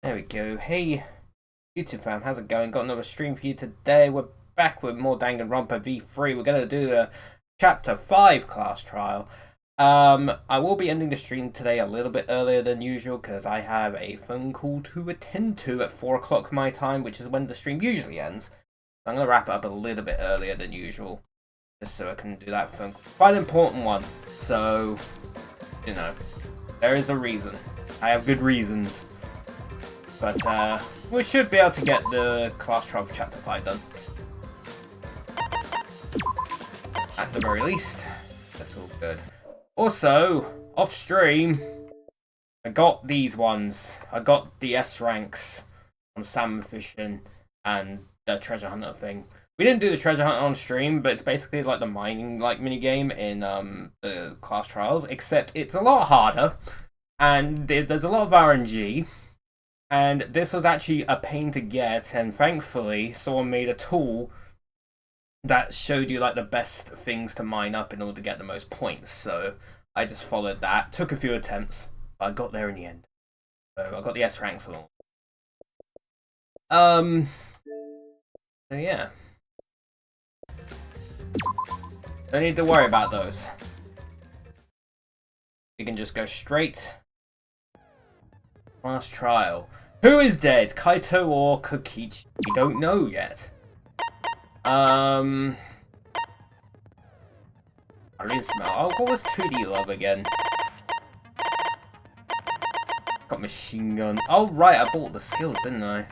There we go. Hey, YouTube fam, how's it going? Got another stream for you today. We're back with more Danganronpa V3. We're going to do the Chapter 5 class trial. I will be ending the stream today a little bit earlier than usual because I have a phone call to attend to at 4 o'clock my time, which is when the stream usually ends. So I'm going to wrap it up a little bit earlier than usual, just so I can do that phone call. Quite an important one, so, you know, there is a reason. I have good reasons. But we should be able to get the class trial for Chapter 5 done. At the very least. That's all good. Also, off stream, I got these ones. I got the S ranks on salmon fishing and the treasure hunter thing. We didn't do the treasure hunt on stream, but it's basically like the mining mini game in the class trials, except it's a lot harder and there's a lot of RNG. And this was actually a pain to get, and thankfully someone made a tool that showed you like the best things to mine up in order to get the most points. So I just followed that. Took a few attempts, but I got there in the end. So I got the S ranks along. So yeah. Don't need to worry about those. We can just go straight. Class trial. Who is dead? Kaito or Kokichi? We don't know yet. At least smell. Oh, what was 2D love again? Got machine gun. Oh right, I bought the skills, didn't I?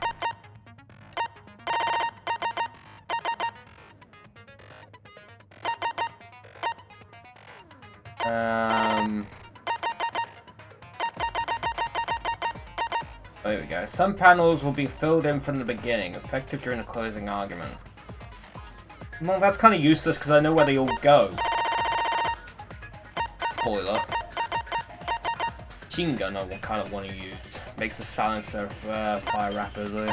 There we go. Some panels will be filled in from the beginning, effective during the closing argument. Well, that's kind of useless because I know where they all go. Spoiler. Machine gun I will kind of want to use. Makes the silencer fire rapidly.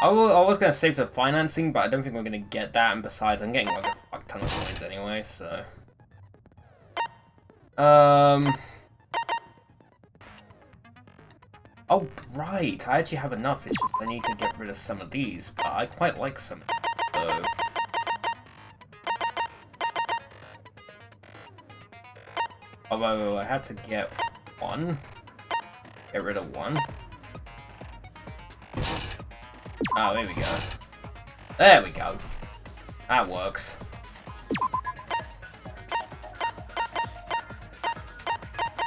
I was going to save the financing, but I don't think we're going to get that, and besides, I'm getting like a fuck ton of coins anyway, so... Oh, right. I actually have enough. It's just I need to get rid of some of these, but I quite like some. So... Although I had to get one. Get rid of one. Oh, there we go. There we go. That works.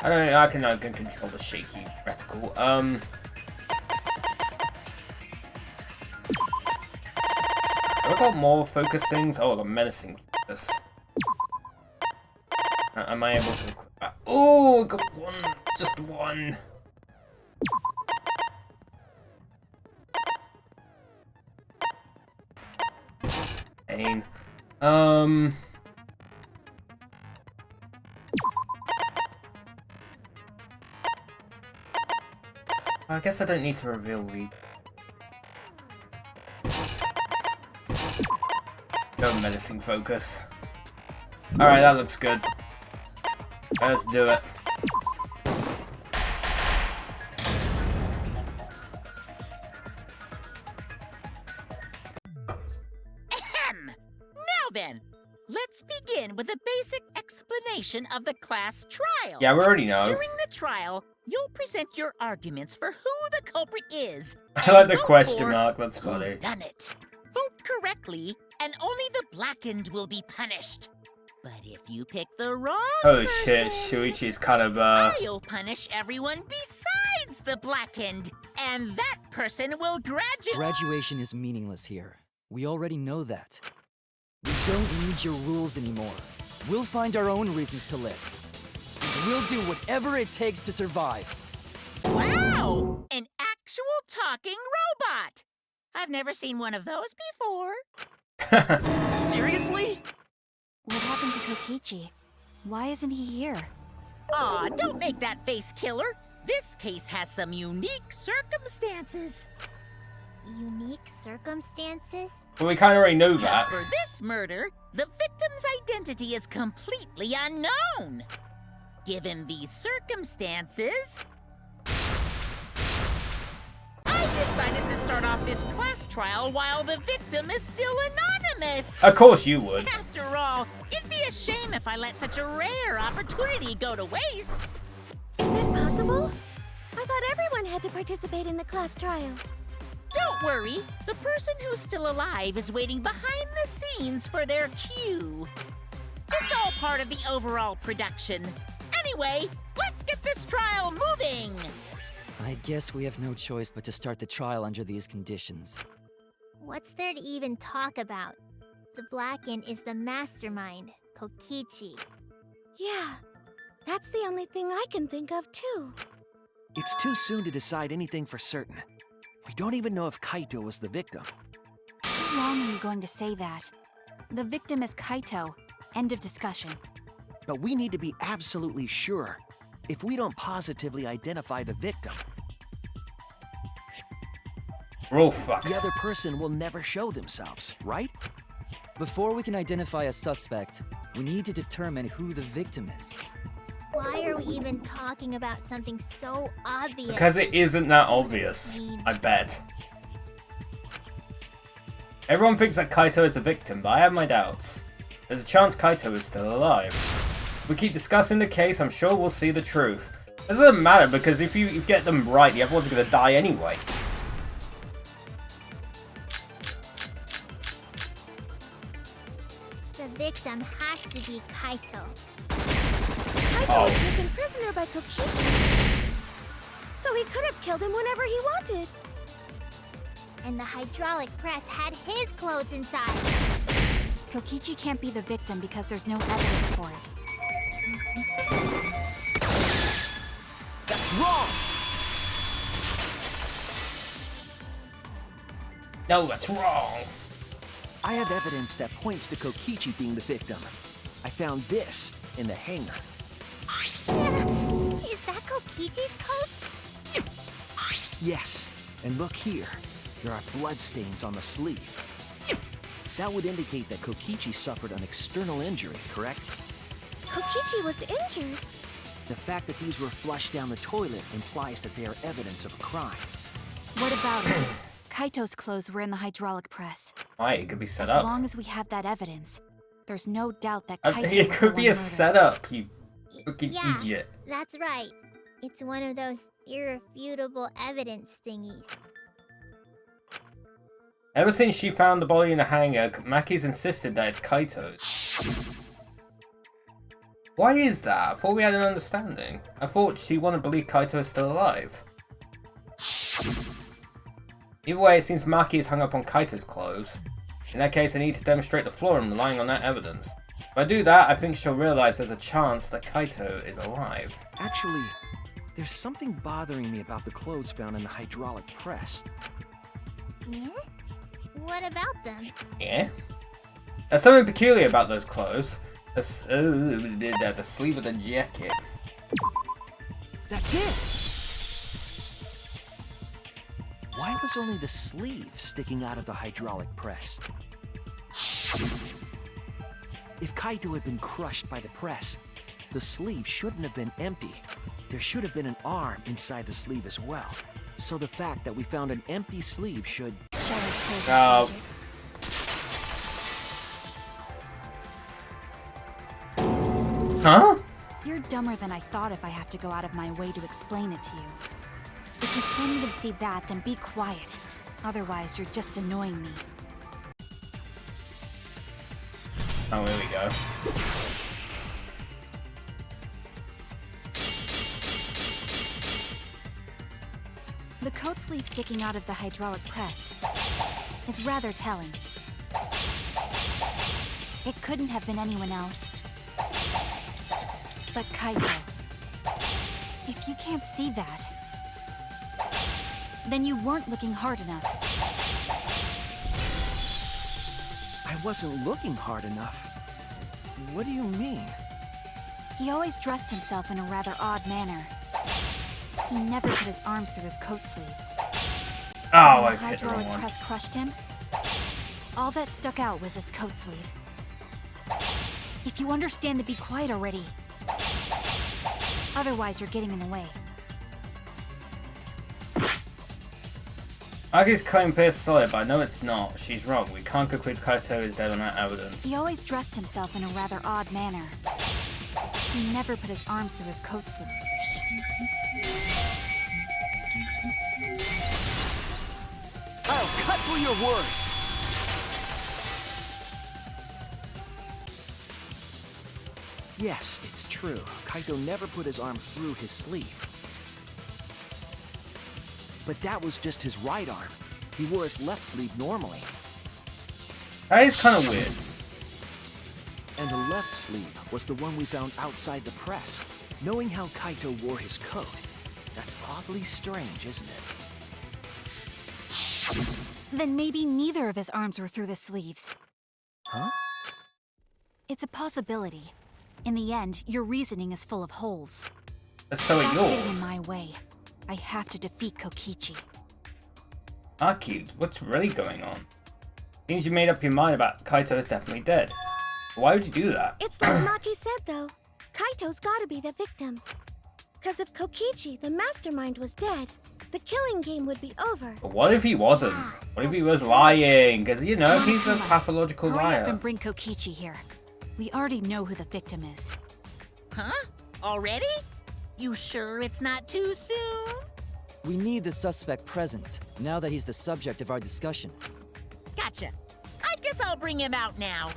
I can control the shaky reticle. Have I got more focus things? Oh, I got menacing focus. Am I able to equip that? Oh, I got one. Just one. Pain. I guess I don't need to reveal the... No menacing focus. Alright, that looks good. Let's do it. Ahem! Now then, let's begin with a basic explanation of the class trial. Yeah, we already know. During the trial, you'll present your arguments for who the culprit is. I like the question mark, that's funny. Done it. Vote correctly, and only the blackened will be punished. But if you pick the wrong Oh person, shit, Shuichi's kind of I'll punish everyone besides the blackened, and that person will graduate. Graduation is meaningless here. We already know that. We don't need your rules anymore. We'll find our own reasons to live. And we'll do whatever it takes to survive. Wow! An actual talking robot! I've never seen one of those before. Seriously? What happened to Kokichi? Why isn't he here? Aw, don't make that face, killer. This case has some unique circumstances. Unique circumstances? Well, we kind of already know As that. for this murder, the victim's identity is completely unknown. Given these circumstances, I decided to start off this class trial while the victim is still anonymous. Of course you would. After all, it'd be a shame if I let such a rare opportunity go to waste. Is that possible? I thought everyone had to participate in the class trial. Don't worry, the person who's still alive is waiting behind the scenes for their cue. It's all part of the overall production. Anyway, let's get this trial moving! I guess we have no choice but to start the trial under these conditions. What's there to even talk about? The Blacken is the mastermind, Kokichi. Yeah, that's the only thing I can think of, too. It's too soon to decide anything for certain. We don't even know if Kaito was the victim. How long are you going to say that? The victim is Kaito. End of discussion. But we need to be absolutely sure. If we don't positively identify the victim, We're all fucked. the other person will never show themselves, right? Before we can identify a suspect, we need to determine who the victim is. Why are we even talking about something so obvious? Because it isn't that obvious, I bet. Everyone thinks that Kaito is the victim, but I have my doubts. There's a chance Kaito is still alive. If we keep discussing the case, I'm sure we'll see the truth. It doesn't matter, because if you get them right, the other one's gonna die anyway. The victim has to be Kaito. Kaito was taken prisoner by Kokichi. So he could have killed him whenever he wanted. And the hydraulic press had his clothes inside. Kokichi can't be the victim because there's no evidence for it. That's wrong! No, that's wrong. I have evidence that points to Kokichi being the victim. I found this in the hangar. Is that Kokichi's coat? Yes, and look here. There are bloodstains on the sleeve. That would indicate that Kokichi suffered an external injury, correct? Kokichi was injured. The fact that these were flushed down the toilet implies that they are evidence of a crime. What about it? Kaito's clothes were in the hydraulic press. Why, it could be set As up. long as we have that evidence, there's no doubt that Kaito It was could the be one a murdered. setup, you fucking Yeah. idiot. That's right. It's one of those irrefutable evidence thingies. Ever since she found the body in the hangar, Maki's insisted that it's Kaito's. Why is that? I thought we had an understanding. I thought she wanted to believe Kaito is still alive. Either way, it seems Maki is hung up on Kaito's clothes. In that case, I need to demonstrate the flaw in relying on that evidence. If I do that, I think she'll realize there's a chance that Kaito is alive. Actually, there's something bothering me about the clothes found in the hydraulic press. Yeah? What about them? Yeah? There's something peculiar about those clothes. The sleeve of the jacket. That's it! Why was only the sleeve sticking out of the hydraulic press? If Kaito had been crushed by the press, the sleeve shouldn't have been empty. There should have been an arm inside the sleeve as well. So the fact that we found an empty sleeve should... Shall I play the Oh. logic? Huh? You're dumber than I thought if I have to go out of my way to explain it to you. If you can't even see that, then be quiet. Otherwise, you're just annoying me. Oh, here we go. The coat sleeve sticking out of the hydraulic press is rather telling. It couldn't have been anyone else but Kaito. If you can't see that, then you weren't looking hard enough. I wasn't looking hard enough. What do you mean? He always dressed himself in a rather odd manner. He never put his arms through his coat sleeves. Oh, When I the hit the wrong hydraulic one. press crushed him, all that stuck out was his coat sleeve. If you understand, to be quiet already. Otherwise, you're getting in the way. Aki's claim appears solid, but I know it's not. She's wrong. We can't conclude Kaito is dead on that evidence. He always dressed himself in a rather odd manner. He never put his arms through his coat sleeve. I'll cut through your words! Yes, it's true. Kaito never put his arm through his sleeve. But that was just his right arm. He wore his left sleeve normally. That is kind of weird. And the left sleeve was the one we found outside the press. Knowing how Kaito wore his coat, that's oddly strange, isn't it? Then maybe neither of his arms were through the sleeves. Huh? It's a possibility. In the end, your reasoning is full of holes. So are Stop getting in yours. my way. I have to defeat Kokichi. Aki, what's really going on? Seems you made up your mind about Kaito is definitely dead. Why would you do that? It's like Maki said, though. Kaito's gotta be the victim. Because if Kokichi, the mastermind, was dead, the killing game would be over. But what if he wasn't? What if he was lying? Because, you know, he's a pathological Hurry up liar. and bring Kokichi here. We already know who the victim is. Huh? Already? You sure it's not too soon? We need the suspect present, now that he's the subject of our discussion. Gotcha. I guess I'll bring him out now.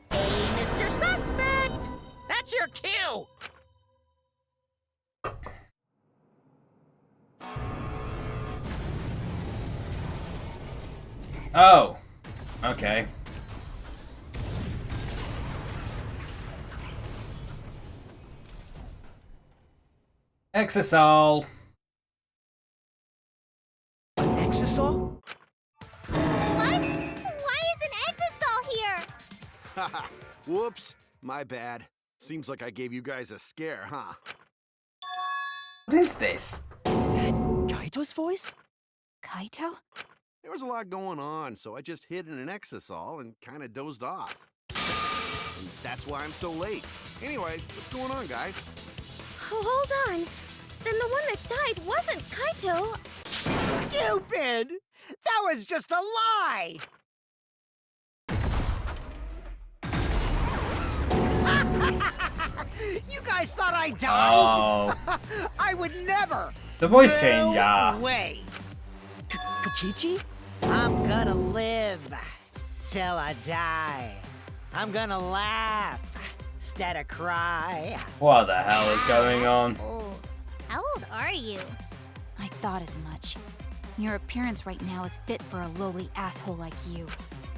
Hey, Mr. Suspect! That's your cue! Oh. Okay. Exisal. An exisal? What? Why is an Exisal here? Haha, whoops, my bad. Seems like I gave you guys a scare, huh? What is this? Is that Kaito's voice? Kaito? There was a lot going on, so I just hid in an Exisal and kinda dozed off. And that's why I'm so late. Anyway, what's going on, guys? Oh, hold on. Then the one that died wasn't Kaito. Stupid! That was just a lie! You guys thought I died? Oh. I would never! The voice No change, yeah. way! Kokichi? I'm gonna live till I die. I'm gonna laugh instead of cry. What the hell is going on? Oh, how old are you? I thought as much. Your appearance right now is fit for a lowly asshole like you.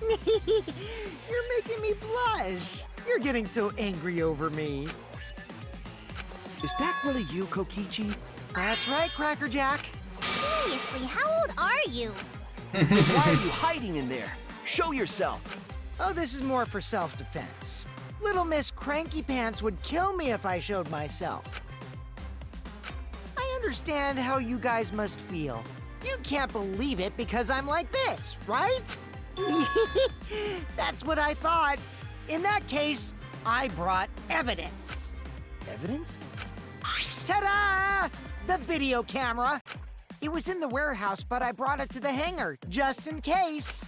You're making me blush. You're getting so angry over me. Is that really you, Kokichi? That's right, Cracker Jack. Seriously, how old are you? Why are you hiding in there? Show yourself! Oh, this is more for self-defense. Little Miss Cranky Pants would kill me if I showed myself. I understand how you guys must feel. You can't believe it because I'm like this, right? That's what I thought. In that case, I brought evidence. Evidence? Ta-da! The video camera. It was in the warehouse, but I brought it to the hangar, just in case.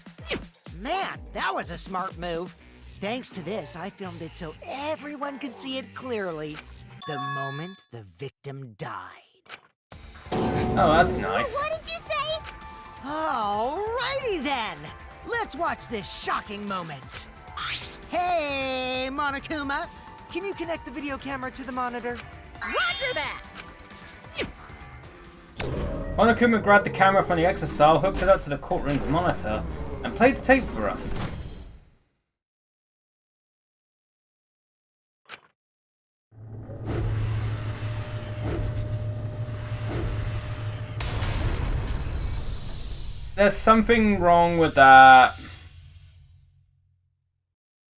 Man, that was a smart move. Thanks to this, I filmed it so everyone could see it clearly. The moment the victim died. Oh, that's nice. What did you say? Alrighty then! Let's watch this shocking moment. Hey, Monokuma! Can you connect the video camera to the monitor? Roger that! Monokuma grabbed the camera from the Exisal, hooked it up to the courtroom's monitor, and played the tape for us. There's something wrong with that.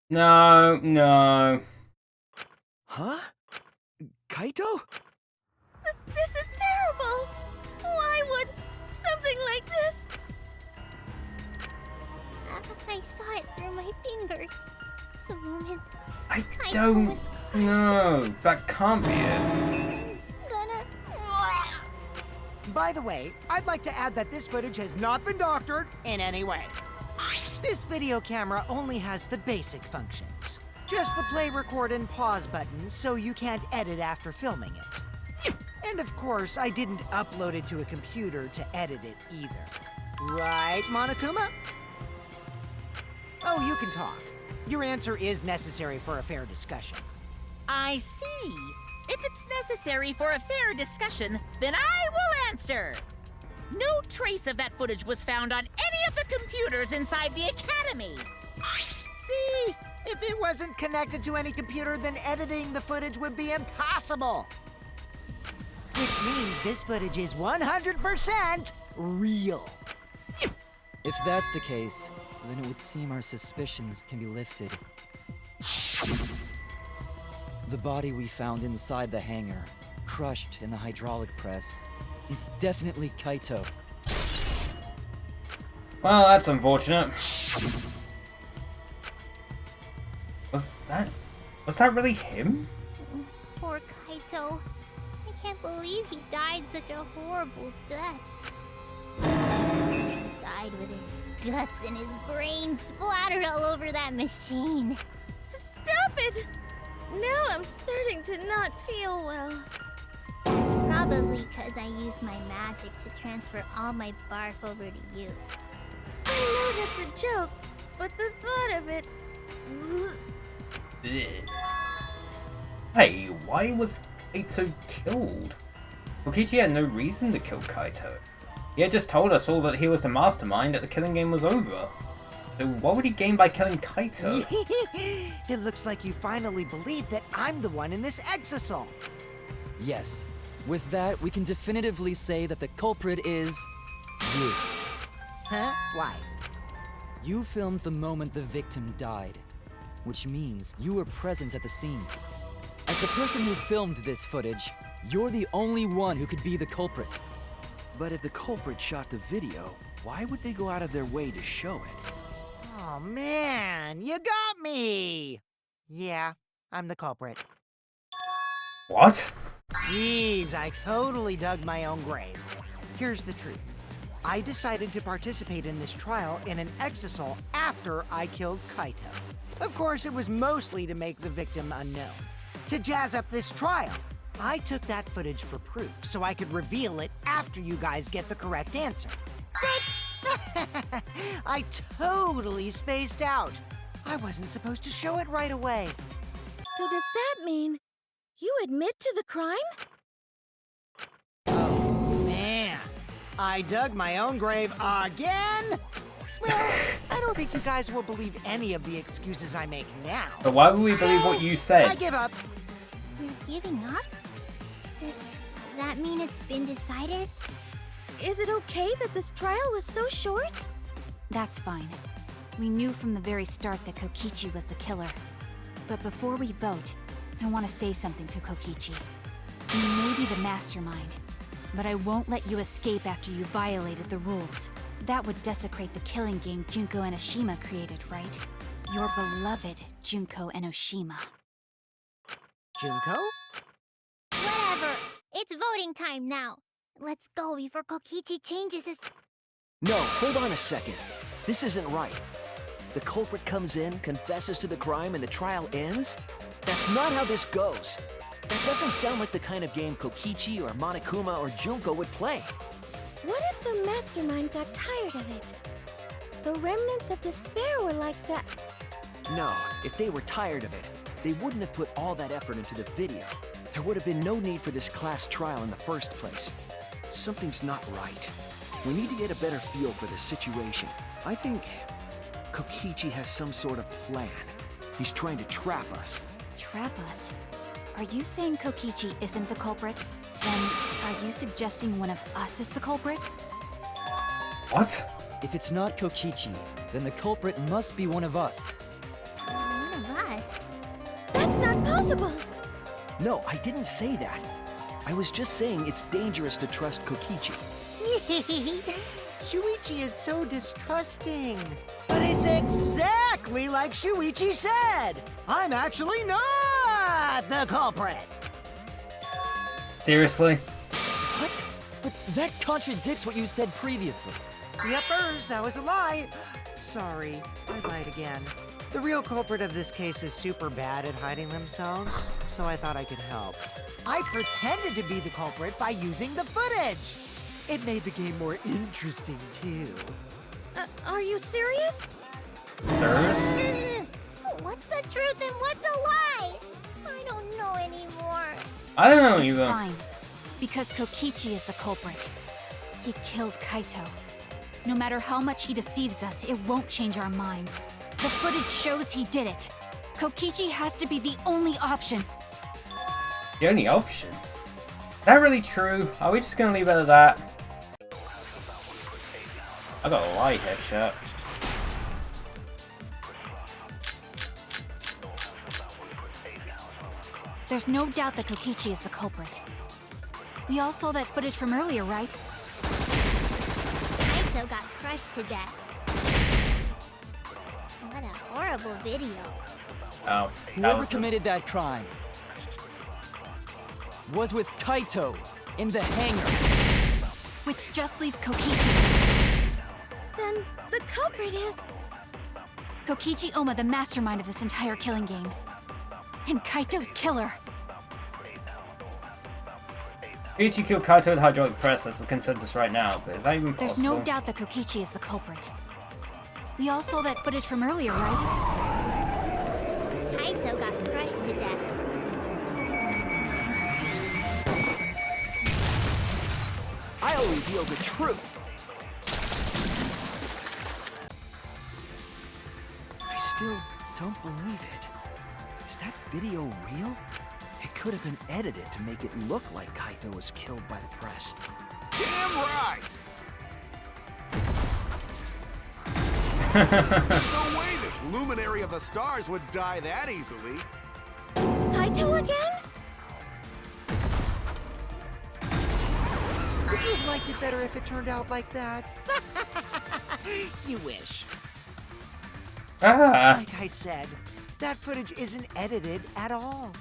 No, no. Huh? Kaito? This is terrible. Why would something like this? I saw it through my fingers. The moment I Kaito don't was crushed. know. That can't be it. By the way, I'd like to add that this footage has not been doctored in any way. This video camera only has the basic functions. Just the play, record, and pause buttons, so you can't edit after filming it. And of course, I didn't upload it to a computer to edit it either. Right, Monokuma? Oh, you can talk. Your answer is necessary for a fair discussion. I see. If it's necessary for a fair discussion, then I will answer. No trace of that footage was found on any of the computers inside the Academy. See? If it wasn't connected to any computer, then editing the footage would be impossible. Which means this footage is 100% real. If that's the case, then it would seem our suspicions can be lifted. The body we found inside the hangar, crushed in the hydraulic press, is definitely Kaito. Well, that's unfortunate. Was that really him? Poor Kaito. I can't believe he died such a horrible death. He died with his guts and his brain splattered all over that machine. Stop it! Now I'm starting to not feel well. It's probably because I used my magic to transfer all my barf over to you. I know that's a joke, but the thought of it... Hey, why was Kaito killed? Kokichi had no reason to kill Kaito. He had just told us all that he was the mastermind that the killing game was over. So what would he gain by killing Kaito? It looks like you finally believe that I'm the one in this exasol. Yes. With that, we can definitively say that the culprit is... you. Huh? Why? You filmed the moment the victim died, which means you were present at the scene. As the person who filmed this footage, you're the only one who could be the culprit. But if the culprit shot the video, why would they go out of their way to show it? Oh man, you got me! Yeah, I'm the culprit. What? Jeez, I totally dug my own grave. Here's the truth. I decided to participate in this trial in an exasol after I killed Kaito. Of course, it was mostly to make the victim unknown. To jazz up this trial, I took that footage for proof so I could reveal it after you guys get the correct answer. But I totally spaced out. I wasn't supposed to show it right away. So does that mean you admit to the crime? Oh, man. I dug my own grave again? Well, I don't think you guys will believe any of the excuses I make now. But why would we believe what you I said? give up. You're giving up? Does that mean it's been decided? Is it okay that this trial was so short? That's fine. We knew from the very start that Kokichi was the killer. But before we vote, I want to say something to Kokichi. You may be the mastermind, but I won't let you escape after you violated the rules. That would desecrate the killing game Junko Enoshima created, right? Your beloved Junko Enoshima. Junko? Whatever. It's voting time now. Let's go before Kokichi changes his... No, hold on a second. This isn't right. The culprit comes in, confesses to the crime, and the trial ends? That's not how this goes. That doesn't sound like the kind of game Kokichi or Monokuma or Junko would play. What if the mastermind got tired of it? The remnants of despair were like that. No, if they were tired of it, they wouldn't have put all that effort into the video. There would have been no need for this class trial in the first place. Something's not right. We need to get a better feel for the situation. I think Kokichi has some sort of plan. He's trying to trap us. Trap us? Are you saying Kokichi isn't the culprit? Then, are you suggesting one of us is the culprit? What? If it's not Kokichi, then the culprit must be one of us. One of us? That's not possible! No, I didn't say that. I was just saying it's dangerous to trust Kokichi. Shuichi is so distrusting. But it's exactly like Shuichi said. I'm actually not the culprit. Seriously? What? But that contradicts what you said previously. Yepers, that was a lie. Sorry, I lied again. The real culprit of this case is super bad at hiding themselves, so I thought I could help. I pretended to be the culprit by using the footage. It made the game more interesting, too. Are you serious? There's? What's the truth and what's a lie? I don't know anymore. I don't know It's either. fine, because Kokichi is the culprit. He killed Kaito. No matter how much he deceives us, it won't change our minds. The footage shows he did it. Kokichi has to be the only option. The only option? Is that really true? Are we just gonna leave it at that? I got a light headshot. There's no doubt that Kokichi is the culprit. We all saw that footage from earlier, right? Kaito got crushed to death. What a horrible video. Oh, that Whoever was committed that crime was with Kaito in the hangar. Which just leaves Kokichi. Then the culprit is... Kokichi Oma, the mastermind of this entire killing game. And Kaito's killer. Kokichi killed Kaito with hydraulic press. That's the consensus right now. But is that even possible? There's no doubt that Kokichi is the culprit. We all saw that footage from earlier, right? Kaito got crushed to death. I'll reveal the truth. I still don't believe it. Is that video real? It could have been edited to make it look like Kaito was killed by the press. Damn right! There's no way this luminary of the stars would die that easily. Kaito again? Would you have liked it better if it turned out like that? You wish. Ah, Like I said, that footage isn't edited at all.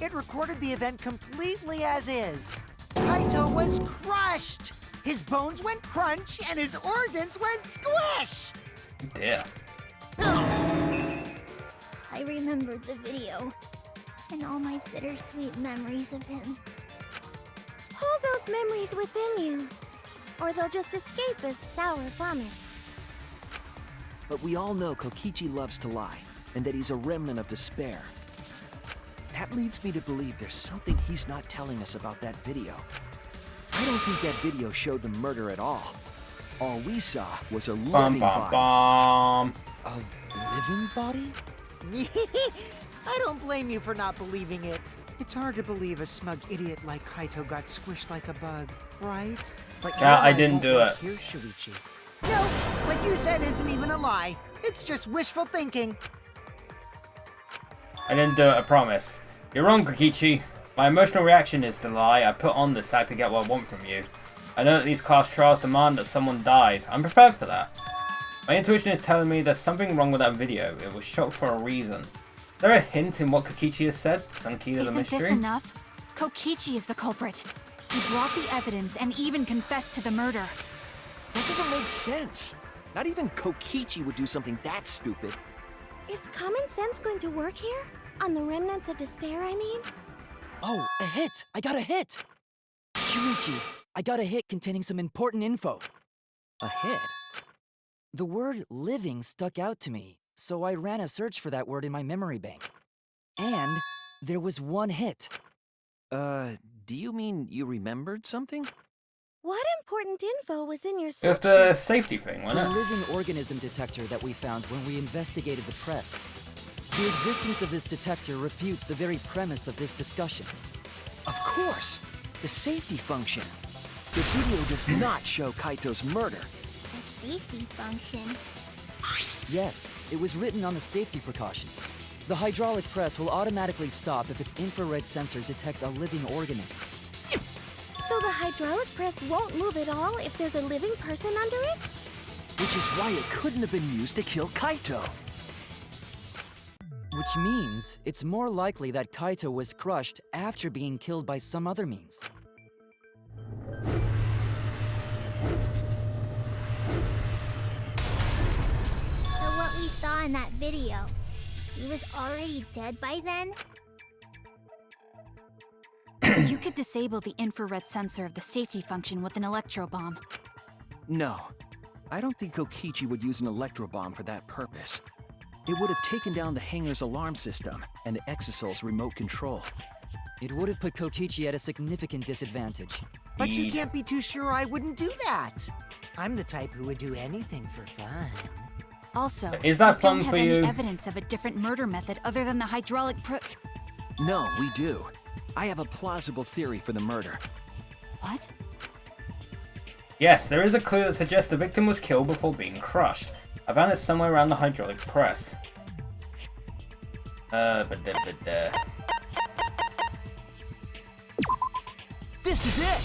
It recorded the event completely as is. Kaito was crushed! His bones went crunch and his organs went squish! dear. I remembered the video and all my bittersweet memories of him. Hold those memories within you, or they'll just escape as sour vomit. But we all know Kokichi loves to lie, and that he's a remnant of despair. That leads me to believe there's something he's not telling us about that video. I don't think that video showed the murder at all. All we saw was a Bum living bum body. bum. A living body? I don't blame you for not believing it. It's hard to believe a smug idiot like Kaito got squished like a bug, right? But Yeah, you I and didn't won't do like it. Here, Shuichi. No, what you said isn't even a lie. It's just wishful thinking. I didn't do it, I promise. You're wrong, Kokichi. My emotional reaction is to lie. I put on this act to get what I want from you. I know that these class trials demand that someone dies. I'm prepared for that. My intuition is telling me there's something wrong with that video. It was shot for a reason. Is there a hint in what Kokichi has said? Some key to the Isn't mystery? this enough? Kokichi is the culprit. He brought the evidence and even confessed to the murder. That doesn't make sense. Not even Kokichi would do something that stupid. Is common sense going to work here? On the remnants of despair, I mean? Oh, a hit! I got a hit! Shuichi, I got a hit containing some important info. A hit? The word living stuck out to me, so I ran a search for that word in my memory bank. And there was one hit. Do you mean you remembered something? What important info was in your It's search? the safety thing, The wasn't it? living organism detector that we found when we investigated the press. The existence of this detector refutes the very premise of this discussion. Of course! The safety function. The video does not show Kaito's murder. A safety function. Yes, it was written on the safety precautions. The hydraulic press will automatically stop if its infrared sensor detects a living organism. So the hydraulic press won't move at all if there's a living person under it? Which is why it couldn't have been used to kill Kaito. Which means it's more likely that Kaito was crushed after being killed by some other means. we saw in that video, he was already dead by then? You could disable the infrared sensor of the safety function with an electro bomb. No, I don't think Kokichi would use an electro bomb for that purpose. It would have taken down the hangar's alarm system and the Exosol's remote control. It would have put Kokichi at a significant disadvantage. But you can't be too sure I wouldn't do that. I'm the type who would do anything for fun. Also, Is that we fun don't have for any you? evidence of a different murder method other than the hydraulic No, we do. I have a plausible theory for the murder. What? Yes, there is a clue that suggests the victim was killed before being crushed. I found it somewhere around the hydraulic press. This is it!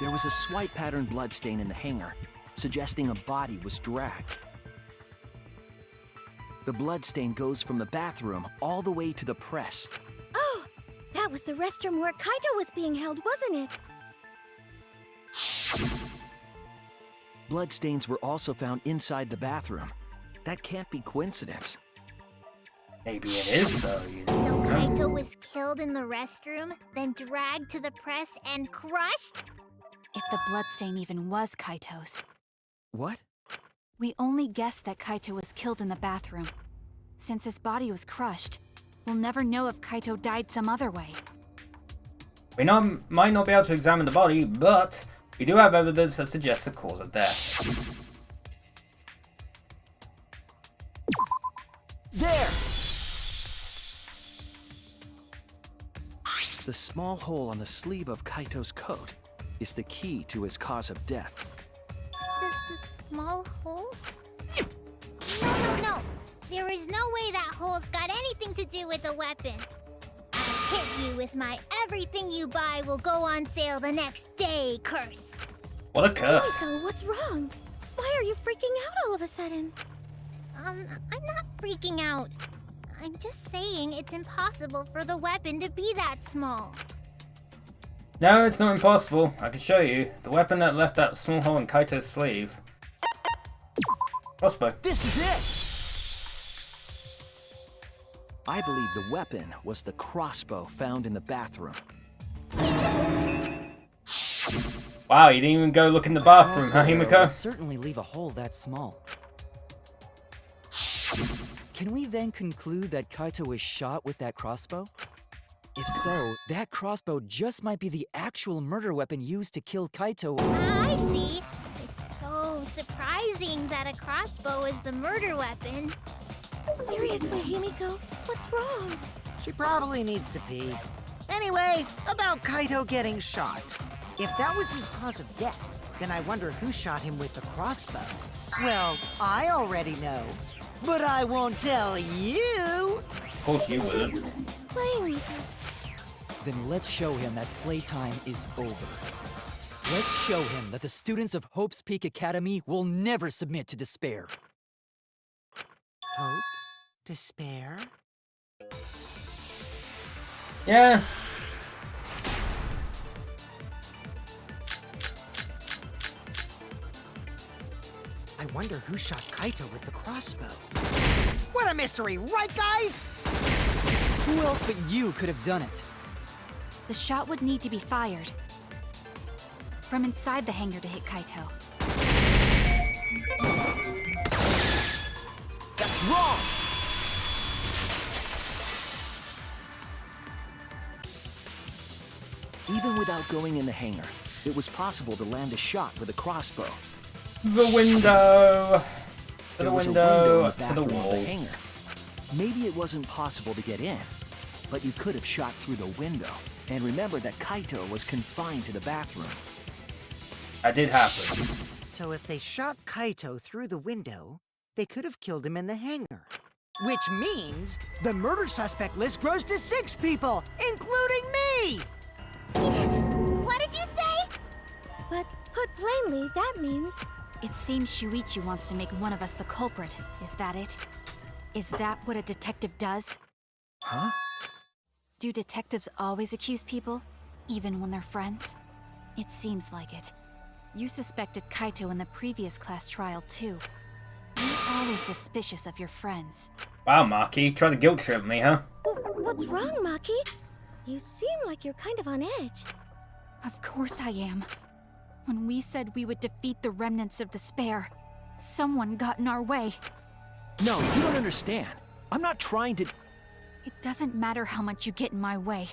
There was a swipe pattern bloodstain in the hangar, suggesting a body was dragged. The bloodstain goes from the bathroom all the way to the press. Oh, that was the restroom where Kaito was being held, wasn't it? Bloodstains were also found inside the bathroom. That can't be coincidence. Maybe it is, though. So Kaito was killed in the restroom, then dragged to the press and crushed? If the bloodstain even was Kaito's. What? We only guessed that Kaito was killed in the bathroom. Since his body was crushed, we'll never know if Kaito died some other way. We might not be able to examine the body, but we do have evidence that suggests the cause of death. There! The small hole on the sleeve of Kaito's coat is the key to his cause of death. The small hole? No. There is no way that hole's got anything to do with the weapon. I hit you with my everything you buy will go on sale the next day curse. What a curse. Kaito, what's wrong? Why are you freaking out all of a sudden? I'm not freaking out. I'm just saying it's impossible for the weapon to be that small. No, it's not impossible. I can show you. The weapon that left that small hole in Kaito's sleeve. Crossbow. This is it! I believe the weapon was the crossbow found in the bathroom. Wow, you didn't even go look in the bathroom, huh, Crossbow arrow Himiko? would certainly leave a hole that small. Can we then conclude that Kaito was shot with that crossbow? If so, that crossbow just might be the actual murder weapon used to kill Kaito. I see. It's so surprising that a crossbow is the murder weapon. Seriously, Himiko, what's wrong? She probably needs to pee. Anyway, about Kaito getting shot. If that was his cause of death, then I wonder who shot him with the crossbow. Well, I already know, but I won't tell you. Of course you would. Playing with us. Then let's show him that playtime is over. Let's show him that the students of Hope's Peak Academy will never submit to despair. Hope? Despair? Yeah. I wonder who shot Kaito with the crossbow. What a mystery, right, guys? Who else but you could have done it? The shot would need to be fired from inside the hangar to hit Kaito. That's wrong! Even without going in the hangar, it was possible to land a shot with a crossbow. The window. To There the was a window. in the To the bathroom of wall. the hangar. Maybe it wasn't possible to get in, but you could have shot through the window. And remember that Kaito was confined to the bathroom. That did happen. So if they shot Kaito through the window, they could have killed him in the hangar. Which means the murder suspect list grows to 6 people, including me! What did you say? But put plainly, that means... It seems Shuichi wants to make one of us the culprit. Is that it? Is that what a detective does? Huh? Do detectives always accuse people, even when they're friends? It seems like it. You suspected Kaito in the previous class trial, too. You're always suspicious of your friends. Wow, Maki, trying to guilt trip me, huh? What's wrong, Maki? You seem like you're kind of on edge. Of course I am. When we said we would defeat the remnants of despair, someone got in our way. No, you don't understand. I'm not trying to... It doesn't matter how much you get in my way.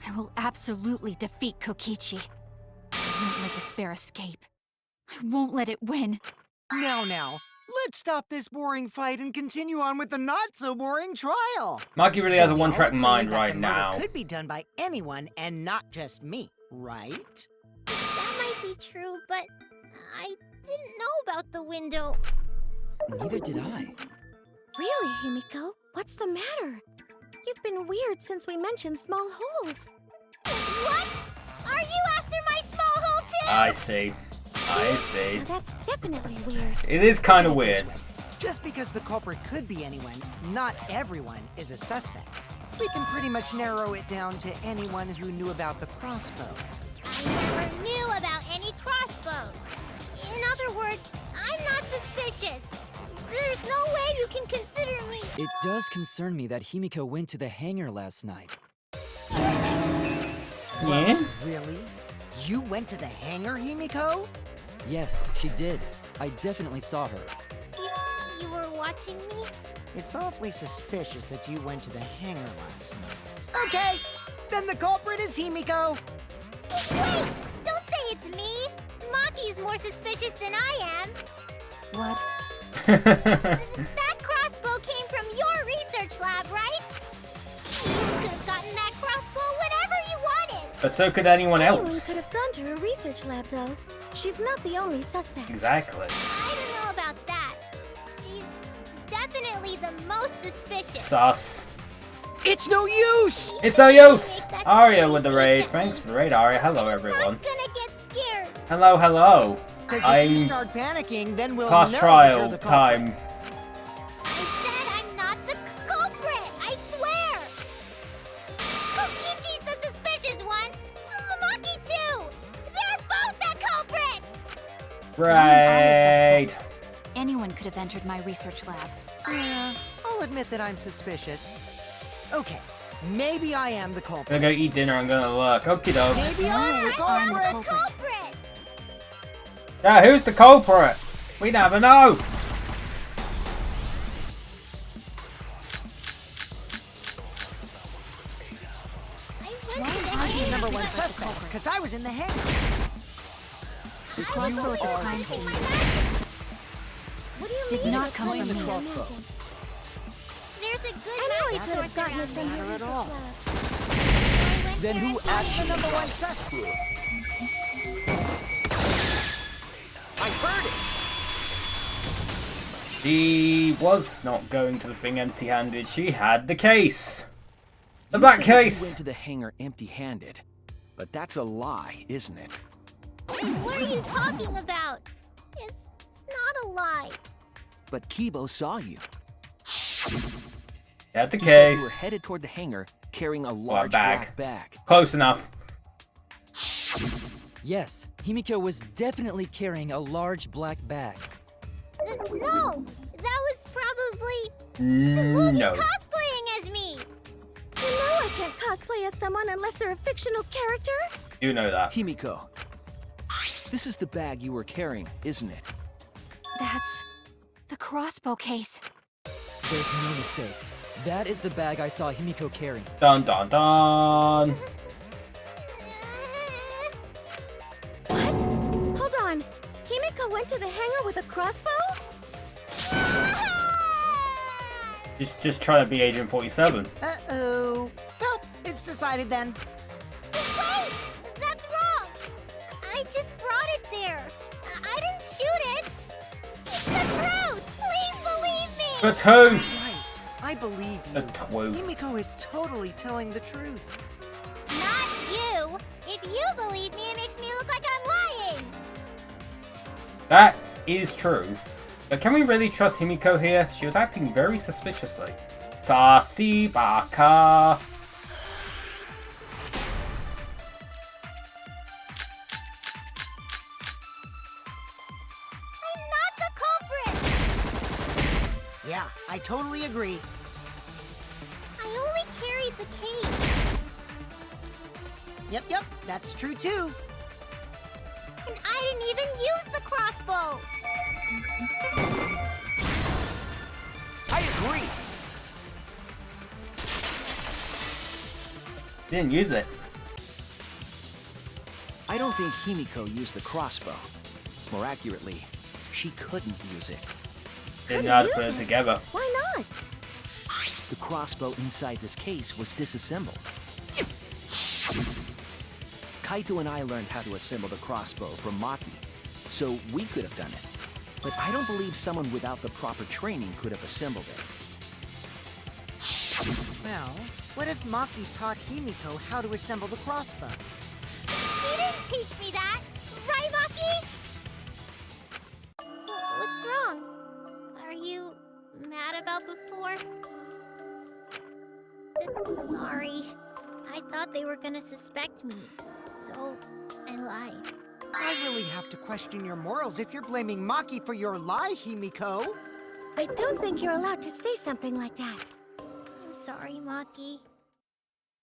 I will absolutely defeat Kokichi. I won't let despair escape. I won't let it win. Now, let's stop this boring fight and continue on with the not-so-boring trial. Maki really has a So we one-track all agree mind that right the murder now. could be done by anyone and not just me, right? That might be true, but I didn't know about the window. Neither did I. Really, Himiko? What's the matter? You've been weird since we mentioned small holes. What? Are you after my small hole too? I see. I see. Now that's definitely weird. It is kind of Look at it weird. this way. Just because the culprit could be anyone, not everyone is a suspect. We can pretty much narrow it down to anyone who knew about the crossbow. I never knew about any crossbows. In other words, I'm not suspicious. There's no way you can consider me. It does concern me that Himiko went to the hangar last night. Yeah? Really? You went to the hangar, Himiko? Yes, she did. I definitely saw her. You were watching me? It's awfully suspicious that you went to the hangar last night. Okay, then the culprit is Himiko. Wait! Don't say it's me! Maki's more suspicious than I am. What? That crossbow came from your research lab, right? You could have gotten that crossbow whenever you wanted. But so could anyone Anyone else. could have gone to her research lab, though. She's not the only suspect. Exactly. I don't know about that. She's definitely the most suspicious. Sus. It's no use! It's no use! Arya with the raid. Thanks for the raid, Arya. Hello, I'm everyone. not gonna get scared. Hello, hello. Because if you I'm start panicking, then we'll past know that trial you're the culprit. time. I said I'm not the culprit. I swear. Kokichi's the suspicious one. Maki too. They're both the culprits. Right. Anyone could have entered my research lab. Yeah, I'll admit that I'm suspicious. Okay, maybe I am the I'm culprit. gonna go eat dinner. I'm gonna look. Okie doke. Maybe I'm the I'm the culprit. culprit. Yeah, who's the culprit? We never know. I went to the I'm the hangar number one because suspect, because I was in the hangar. The I was crossbow at the always crime using scene my magic. What do you did mean? not it's come only from me. your Crossbow. magic? There's a good I know he magic could have source gotten it around from here. her Not at research all. lab. I went Then there who and found actually The number one suspect. I heard it! She was not going to the thing empty-handed. She had the case. The You back said that case. You went to the hangar empty-handed. But that's a lie, isn't it? What are you talking about? It's not a lie. But Kibo saw you. Had the He said case. you were headed toward the hangar carrying a large bag. black bag. Close enough. Yes, Himiko was definitely carrying a large black bag. No, that was probably Smokey No. cosplaying as me. You know I can't cosplay as someone unless they're a fictional character. You know that. Himiko, this is the bag you were carrying, isn't it? That's the crossbow case. There's no mistake. That is the bag I saw Himiko carrying. Dun dun dun. What? Hold on. Himiko went to the hangar with a crossbow? Just trying to be Agent 47. Uh-oh. Well, it's decided then. Wait, that's wrong. I just brought it there. I didn't shoot it. It's the truth. Please believe me. The tooth. Right, I believe The you. tooth. Himiko is totally telling the truth. Not you. If you believe me, it makes me look like I'm lying. That is true. But can we really trust Himiko here? She was acting very suspiciously. Sasibaka. Yeah, I totally agree. I only carried the case. Yep, that's true too. And I didn't even use the crossbow. I agree. Didn't use it. I don't think Himiko used the crossbow. More accurately, she couldn't use it. Didn't know how to put it together. Why not? The crossbow inside this case was disassembled. Kaito and I learned how to assemble the crossbow from Maki, so we could have done it. But I don't believe someone without the proper training could have assembled it. Well, what if Maki taught Himiko how to assemble the crossbow? She didn't teach me that, right, Maki? What's wrong? Are you mad about before? Sorry. I thought they were gonna suspect me, so I lied. I really have to question your morals if you're blaming Maki for your lie, Himiko. I don't think you're allowed to say something like that. I'm sorry, Maki.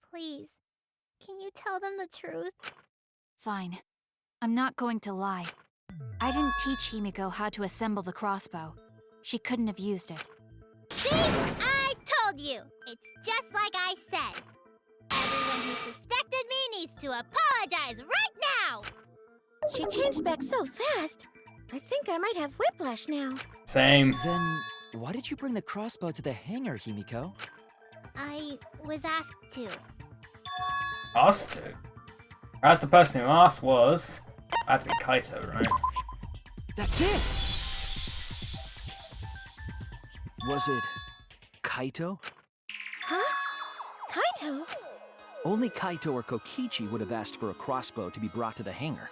Please, can you tell them the truth? Fine. I'm not going to lie. I didn't teach Himiko how to assemble the crossbow. She couldn't have used it. See? I told you! It's just like I said. Everyone who suspected me needs to apologize right now! She changed back so fast. I think I might have whiplash now. Same. Then, why did you bring the crossbow to the hangar, Himiko? I was asked to. Asked to. As the person who asked was, had to be Kaito, right? That's it! Was it Kaito? Huh? Kaito? Only Kaito or Kokichi would have asked for a crossbow to be brought to the hangar.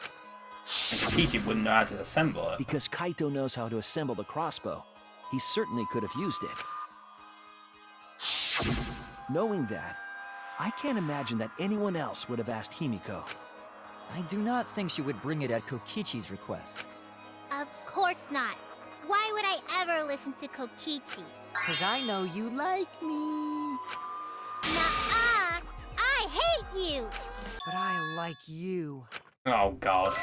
And Kokichi wouldn't know how to assemble it. Because Kaito knows how to assemble the crossbow, he certainly could have used it. Knowing that, I can't imagine that anyone else would have asked Himiko. I do not think she would bring it at Kokichi's request. Of course not. Why would I ever listen to Kokichi? 'Cause I know you like me. Nuh-uh! I hate you! But I like you. Oh god.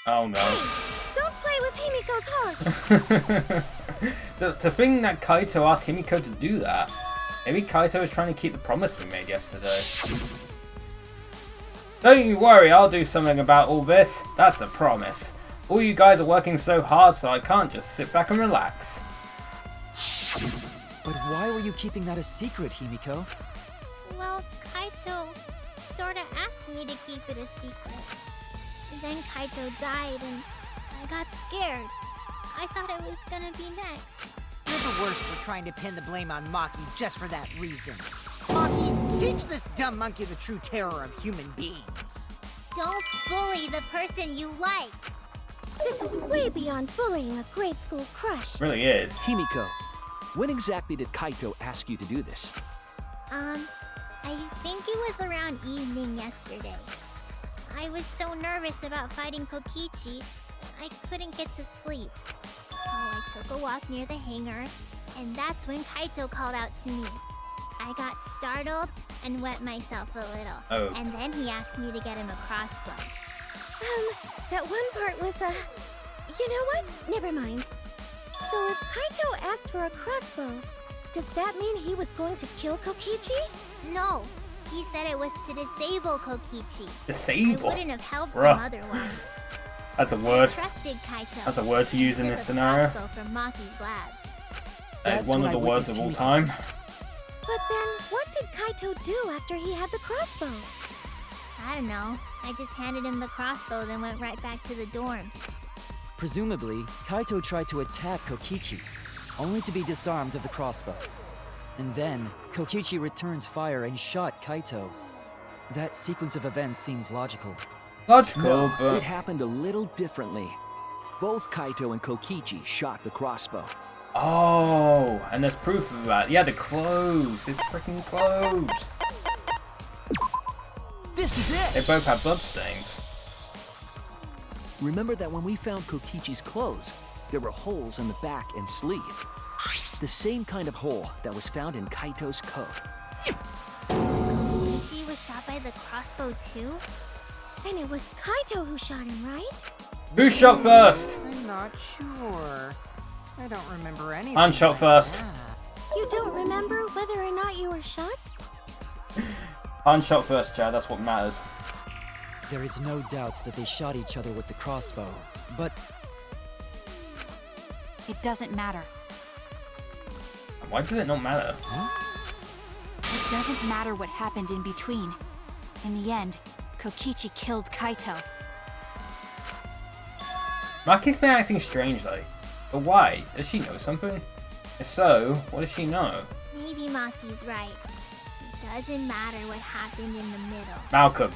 Oh no. Don't play with Himiko's heart. to think that Kaito asked Himiko to do that. Maybe Kaito was trying to keep the promise we made yesterday. Don't you worry, I'll do something about all this. That's a promise. All you guys are working so hard, so I can't just sit back and relax. But why were you keeping that a secret, Himiko? Well, Kaito sorta asked me to keep it a secret. Then Kaito died and I got scared. I thought it was gonna be next. You're the worst for trying to pin the blame on Maki just for that reason. Maki, teach this dumb monkey the true terror of human beings. Don't bully the person you like. This is way beyond bullying a grade school crush. Really is. Himiko, when exactly did Kaito ask you to do this? I think it was around evening yesterday. I was so nervous about fighting Kokichi, I couldn't get to sleep. So I took a walk near the hangar, and that's when Kaito called out to me. I got startled and wet myself a little. Oh. And then he asked me to get him a crossbow. That one part was, you know what? Never mind. So if Kaito asked for a crossbow, does that mean he was going to kill Kokichi? No, he said it was to disable Kokichi. I Disable? wouldn't have helped Bruh. him otherwise. That's a word. I trusted Kaito. That's a word to use in He this took a scenario. crossbow from Maki's lab. That is That's one what of the I words of witnessed all Himiko. time. But then, what did Kaito do after he had the crossbow? I don't know. I just handed him the crossbow, then went right back to the dorm. Presumably, Kaito tried to attack Kokichi, only to be disarmed of the crossbow. And then, Kokichi returned fire and shot Kaito. That sequence of events seems logical. Logical, No, but it happened a little differently. Both Kaito and Kokichi shot the crossbow. oh, and there's proof of that. Yeah, the clothes, his freaking clothes. This is They it! both have bloodstains. Remember that when we found Kokichi's clothes, there were holes in the back and sleeve. The same kind of hole that was found in Kaito's coat. Kokichi was shot by the crossbow too? And it was Kaito who shot him, right? Who shot first? I'm not sure. I don't remember anything. Han shot first. You don't remember whether or not you were shot? Han shot first, Chad. That's what matters. There is no doubt that they shot each other with the crossbow, but It doesn't matter. Why does it not matter? It doesn't matter what happened in between. In the end, Kokichi killed Kaito. Maki's been acting strangely. But why? Does she know something? If so, what does she know? Maybe Maki's right. It doesn't matter what happened in the middle. Malcolm.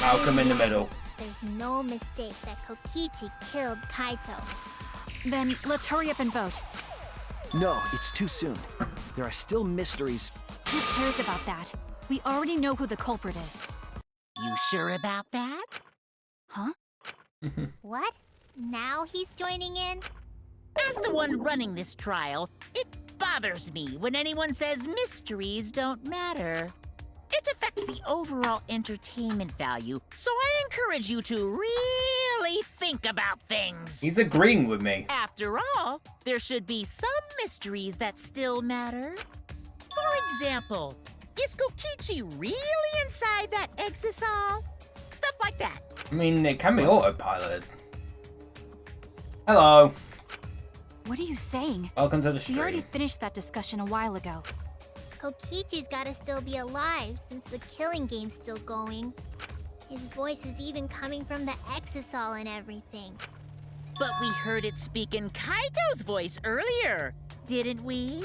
Malcolm in the middle. There's no mistake that Kokichi killed Kaito. Then let's hurry up and vote. No, it's too soon. There are still mysteries. Who cares about that? We already know who the culprit is. You sure about that? Huh? What? Now he's joining in? As the one running this trial, it bothers me when anyone says mysteries don't matter. It affects the overall entertainment value, so I encourage you to really think about things. He's agreeing with me. After all, there should be some mysteries that still matter. For example, is Kokichi really inside that exisal? Stuff like that. I mean, it can be autopiloted. Hello. What are you saying? Welcome to the We already stream. finished that discussion a while ago. Kokichi's gotta still be alive since the killing game's still going. His voice is even coming from the exisal and everything. But we heard it speak in Kaito's voice earlier, didn't we?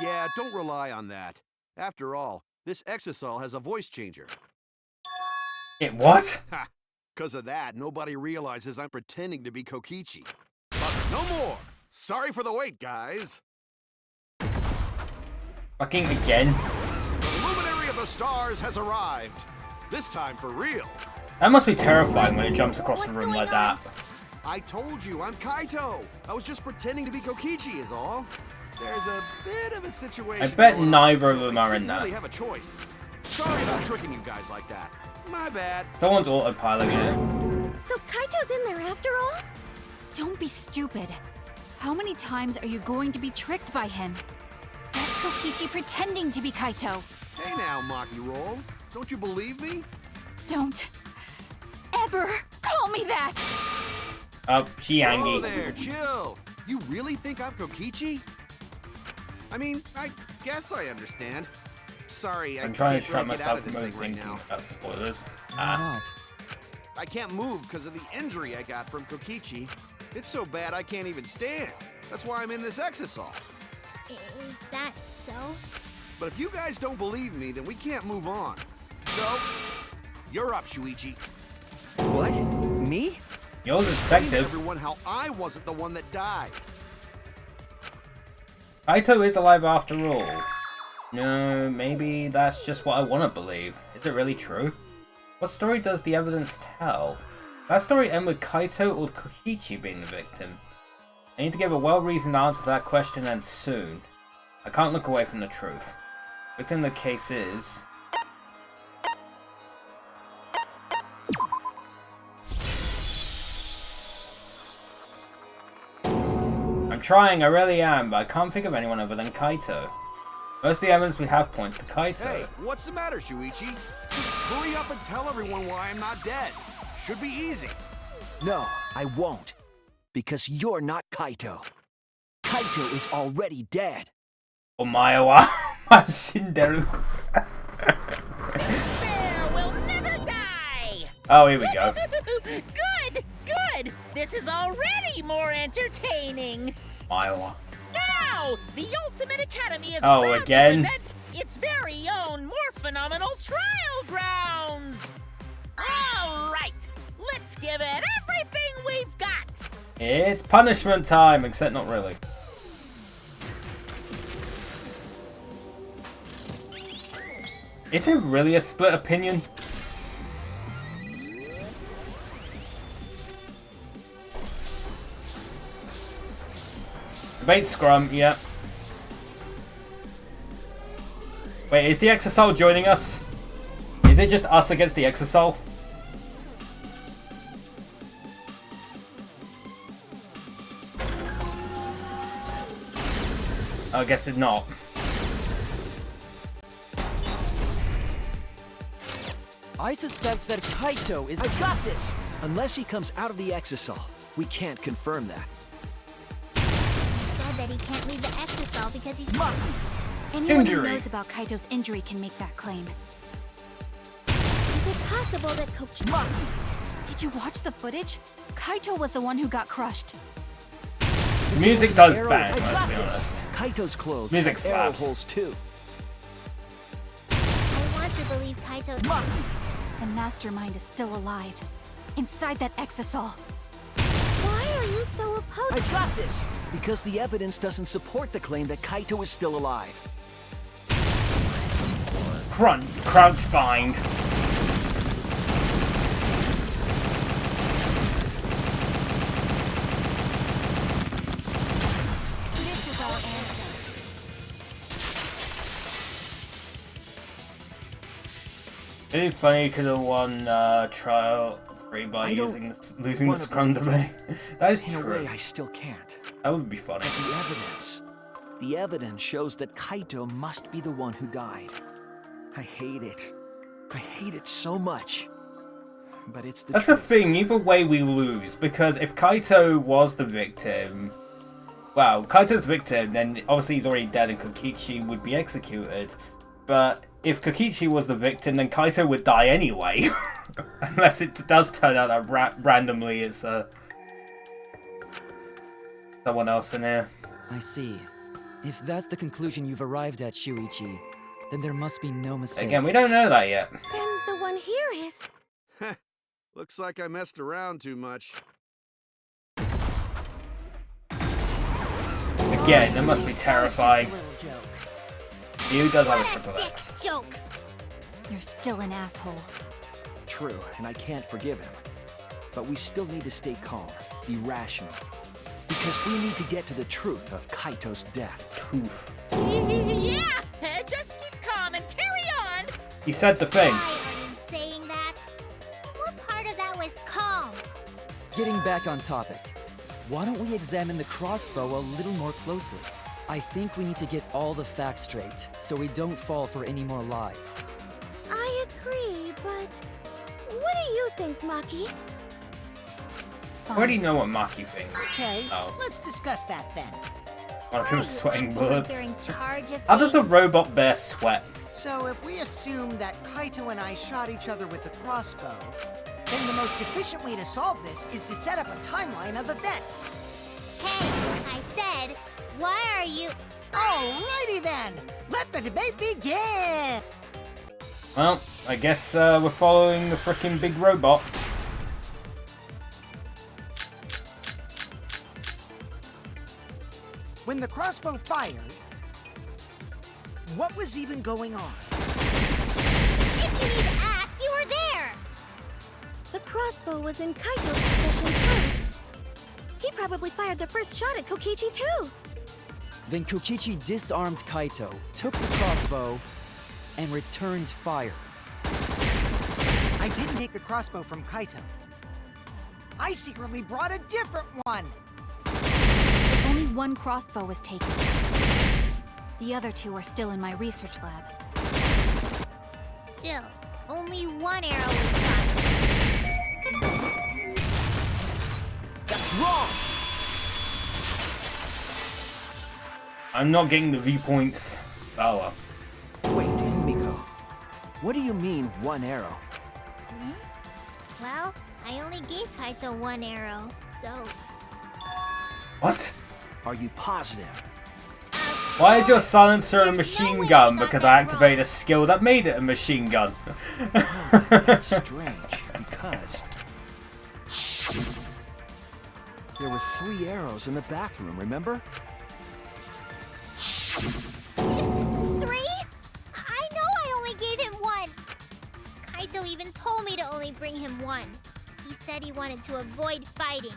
Yeah, don't rely on that. After all, this exisal has a voice changer. It what? Ha! Because of that, nobody realizes I'm pretending to be Kokichi. But no more! Sorry for the wait, guys! Fucking again. The luminary of the stars has arrived. This time for real. That must be terrifying when it jumps across the What's room going like that. I told you, I'm Kaito. I was just pretending to be Kokichi is all. There's a bit of a situation. I bet going on, neither of so them I are in didn't that. really have a choice. Sorry about tricking you guys like that. My bad. Someone's autopiloting it. So Kaito's in there after all? Don't be stupid. How many times are you going to be tricked by him? That's Kokichi pretending to be Kaito. Hey now, Maki Roll. Don't you believe me? Don't ever call me that! Oh, she Whoa angry. there, chill. You really think I'm Kokichi? I mean, I guess I understand. Sorry, I'm I trying can't to trap really get out myself of from this thing right overthinking now. about spoilers. why not? I can't move because of the injury I got from Kokichi. It's so bad I can't even stand. That's why I'm in this exisal. Is that so? But if you guys don't believe me, then we can't move on. So, you're up, Shuichi. What? Me? You're the Explain to detective. everyone how I wasn't the one that died. Kaito is alive after all. No, maybe that's just what I want to believe. Is it really true? What story does the evidence tell? That story end with Kaito or Kokichi being the victim? I need to give a well-reasoned answer to that question and soon. I can't look away from the truth. Victim of the case is... I'm trying, I really am, but I can't think of anyone other than Kaito. Most of the evidence we have points to Kaito. Hey, what's the matter, Shuichi? Just hurry up and tell everyone why I'm not dead. Should be easy. No, I won't. Because you're not Kaito. Kaito is already dead. Omae wa shinderu. Despair will never die! Oh, here we go. Good, good! This is already more entertaining! Omae wa. Now, the Ultimate Academy is Oh, proud again? to present its very own more phenomenal trial grounds! All right, let's give it everything we've got! It's punishment time, except not really. Is it really a split opinion? Debate scrum, yeah. Wait, is the Exosol joining us? Is it just us against the Exosol? I guess it's not. I suspect that Kaito is. I got this! Unless he comes out of the Exosol, we can't confirm that. He said that he can't leave the Exosol because he's Anyone Injury. who knows about Kaito's injury can make that claim. Is it possible that Kokichi... Did you watch the footage? Kaito was the one who got crushed. The music does Arrow- bang, I let's got be this. honest. Kaito's clothes Music have arrow slaps. holes too. I want to believe Kaito. The mastermind is still alive. Inside that Exosol. Why are you so opposed? I got this! Because the evidence doesn't support the claim that Kaito is still alive. Crouch bind. This is our answer. It'd be funny, could have won trial 3 by losing the wanna scrum believe debate. That is In a true. way, I still can't. That would be funny. But the evidence shows that Kaito must be the one who died. I hate it. I hate it so much. But it's the That's the truth. thing, either way we lose, because if Kaito was the victim, well, Kaito's the victim, then obviously he's already dead and Kokichi would be executed. But if Kokichi was the victim, then Kaito would die anyway. Unless it does turn out that randomly it's someone else in here. I see. If that's the conclusion you've arrived at, Shuichi, then there must be no mistake. Again, we don't know that yet. Then the one here is... Looks like I messed around too much. Again, that must be terrifying. Just a little joke. You does have a What triple a X. sick joke. You're still an asshole. True, and I can't forgive him. But we still need to stay calm, be rational. Because we need to get to the truth of Kaito's death. Oof. Yeah, just keep calm and carry on. He said the thing. Why are you saying that? What part of that was calm? Getting back on topic, why don't we examine the crossbow a little more closely? I think we need to get all the facts straight, so we don't fall for any more lies. I agree, but... What do you think, Maki? I already know what Maki thinks. Okay, Oh. let's discuss that then. One of him was sweating bullets. They're in charge of How does a things. robot bear sweat? So if we assume that Kaito and I shot each other with the crossbow, then the most efficient way to solve this is to set up a timeline of events. Hey, I said, why are you... Alrighty then, let the debate begin! Well, I guess we're following the frickin' big robot. When the crossbow fired, what was even going on? If you need to ask, you were there! The crossbow was in Kaito's possession first. He probably fired the first shot at Kokichi too. Then Kokichi disarmed Kaito, took the crossbow, and returned fire. I didn't take the crossbow from Kaito. I secretly brought a different one! Only one crossbow was taken. The other two are still in my research lab. Still, only one arrow was fired. That's wrong! I'm not getting the viewpoints. Oh well. Wait, Miko. What do you mean, one arrow? Well, I only gave Kaito one arrow, so... What? Are you positive? Why is your silencer a There's no machine way gun? you got Because that I activated wrong. a skill that made it a machine gun. That's strange, because... There were 3 arrows in the bathroom, remember? 3? I know I only gave him one! Kaito even told me to only bring him one. He said he wanted to avoid fighting.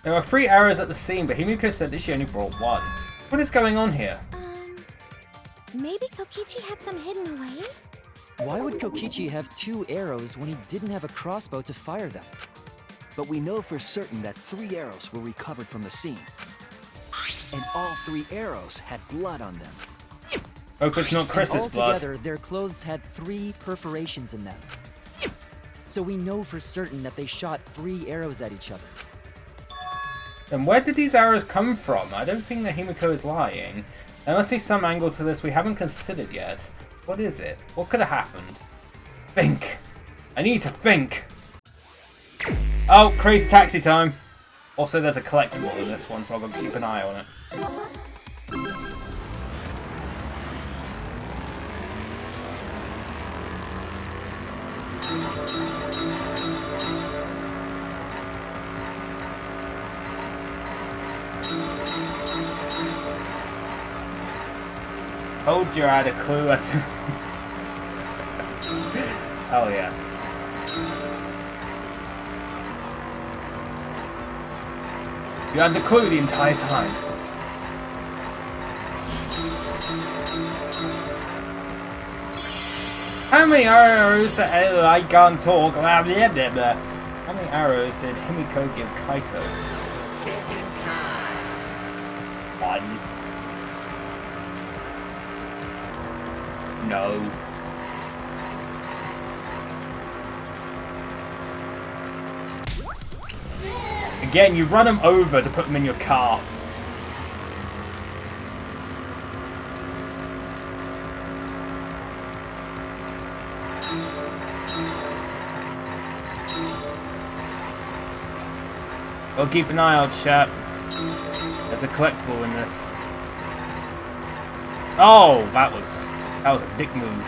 There are 3 arrows at the scene, but Himiko said that she only brought 1. What is going on here? Maybe Kokichi had some hidden away? Why would Kokichi have 2 arrows when he didn't have a crossbow to fire them? But we know for certain that 3 arrows were recovered from the scene. And all 3 arrows had blood on them. Hope it's not Chris's blood. Altogether, their clothes had 3 perforations in them. So we know for certain that they shot 3 arrows at each other. Then where did these arrows come from? I don't think that Himiko is lying. There must be some angle to this we haven't considered yet. What is it? What could have happened? Think! I need to think! Oh, crazy taxi time! Also, there's a collectible in this one, so I'll go keep an eye on it. Told you I had a clue. Oh yeah. You had the clue the entire time. How many arrows did I can't talk? How many arrows did Himiko give Kaito? 1. No. Again, you run them over to put them in your car. Well, keep an eye out, chap. There's a collectible in this. Oh, that was a dick move.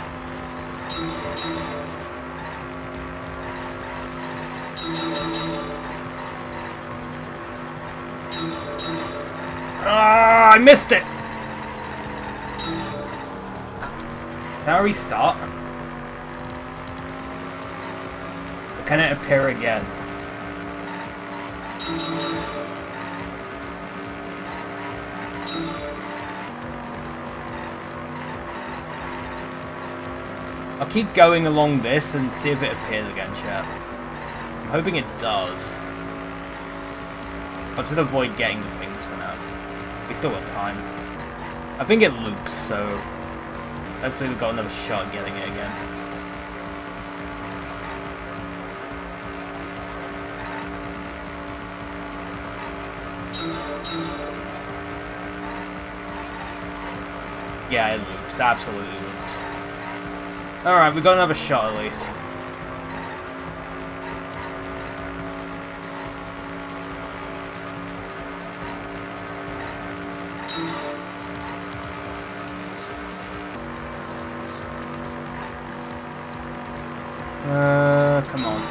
Ah, I missed it! Now restart. Or can it appear again? I'll keep going along this and see if it appears again, chat. I'm hoping it does. I'll just avoid getting the things for now. We still got time. I think it loops, so hopefully we've got another shot at getting it again. Yeah, it loops. Absolutely loops. Alright, we got another shot at least. Come on.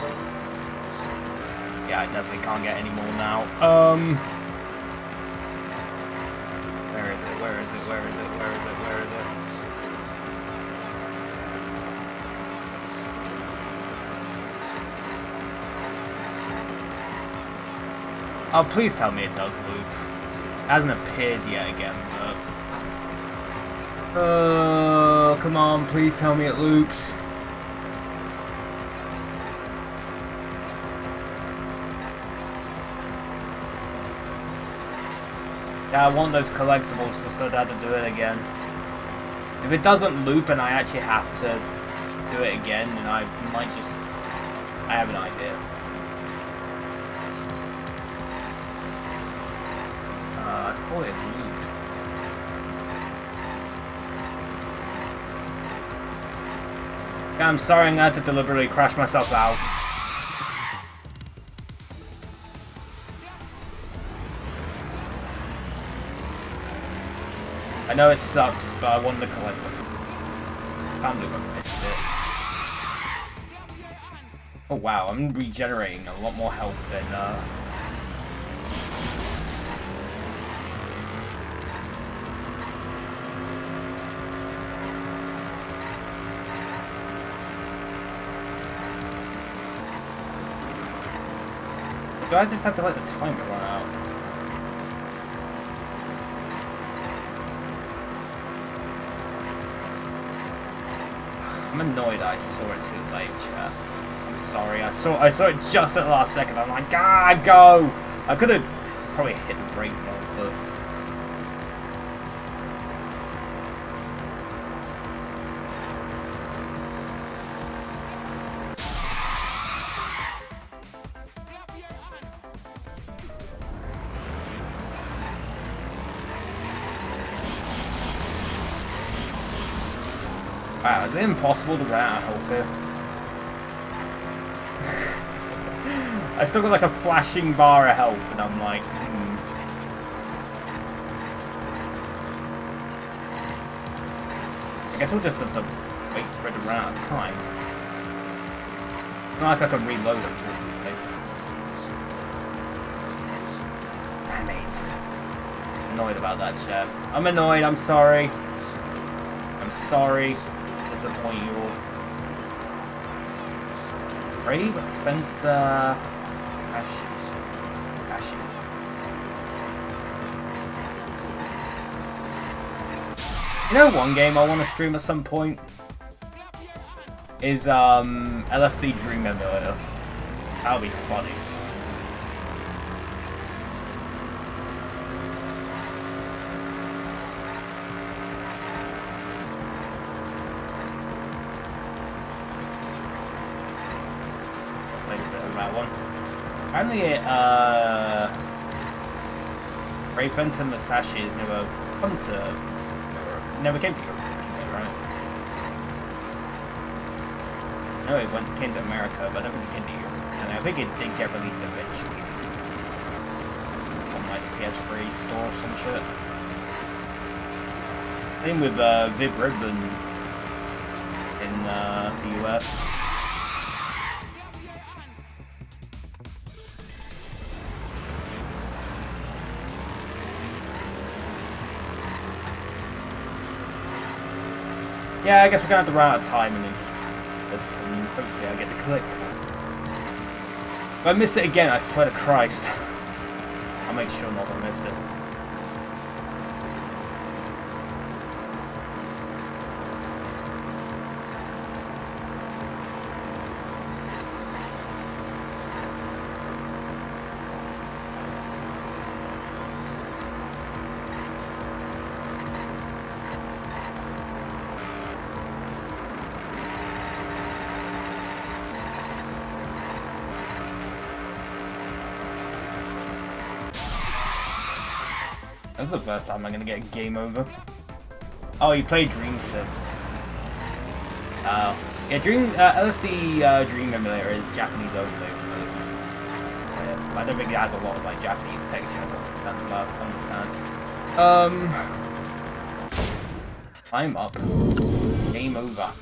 Yeah, I definitely can't get any more now. Where is it? Where is it? Where is it? Where is it? Where is it? Oh, please tell me it does loop. It hasn't appeared yet again, but... come on, please tell me it loops. Yeah, I want those collectibles so that I have to do it again. If it doesn't loop and I actually have to do it again, then I might just... I have an idea. I thought it looped. Yeah, I'm sorry, I had to deliberately crash myself out. I know it sucks, but I wanted to collect them. Can't believe I missed it. Oh wow, I'm regenerating a lot more health than Do I just have to let the timer run out? I'm annoyed I saw it too late, chat. I'm sorry, I saw it just at the last second. I'm like, ah, go! I could have probably hit the brake mode, but... Wow, is it impossible to run out of health here? I still got like a flashing bar of health, and I'm like, I guess we'll just have to wait for it to run out of time. Not like I can reload it. Damn it. Annoyed about that, chat. I'm annoyed, I'm sorry. I'm sorry. Disappoint you all. Brave Fence Ashi. You know one game I want to stream at some point is LSD Dream Emulator. That'll be funny. Apparently, Ray Fence and Masashi never came to Europe, right? No, it came to America, but I don't think it came to Europe. And I think it did get released eventually. On like the PS3 store or some shit. Same with Vib Ribbon in the US. Yeah, I guess we're gonna have to run out of time and then just this, and hopefully I get the collectible. If I miss it again, I swear to Christ, I'll make sure not to miss it. That's the first time I'm gonna get a game over. Oh, you played Dream Sim. Yeah, LSD Dream Emulator is Japanese only. I don't think it has a lot of like Japanese text you have to understand. I'm up. Game over.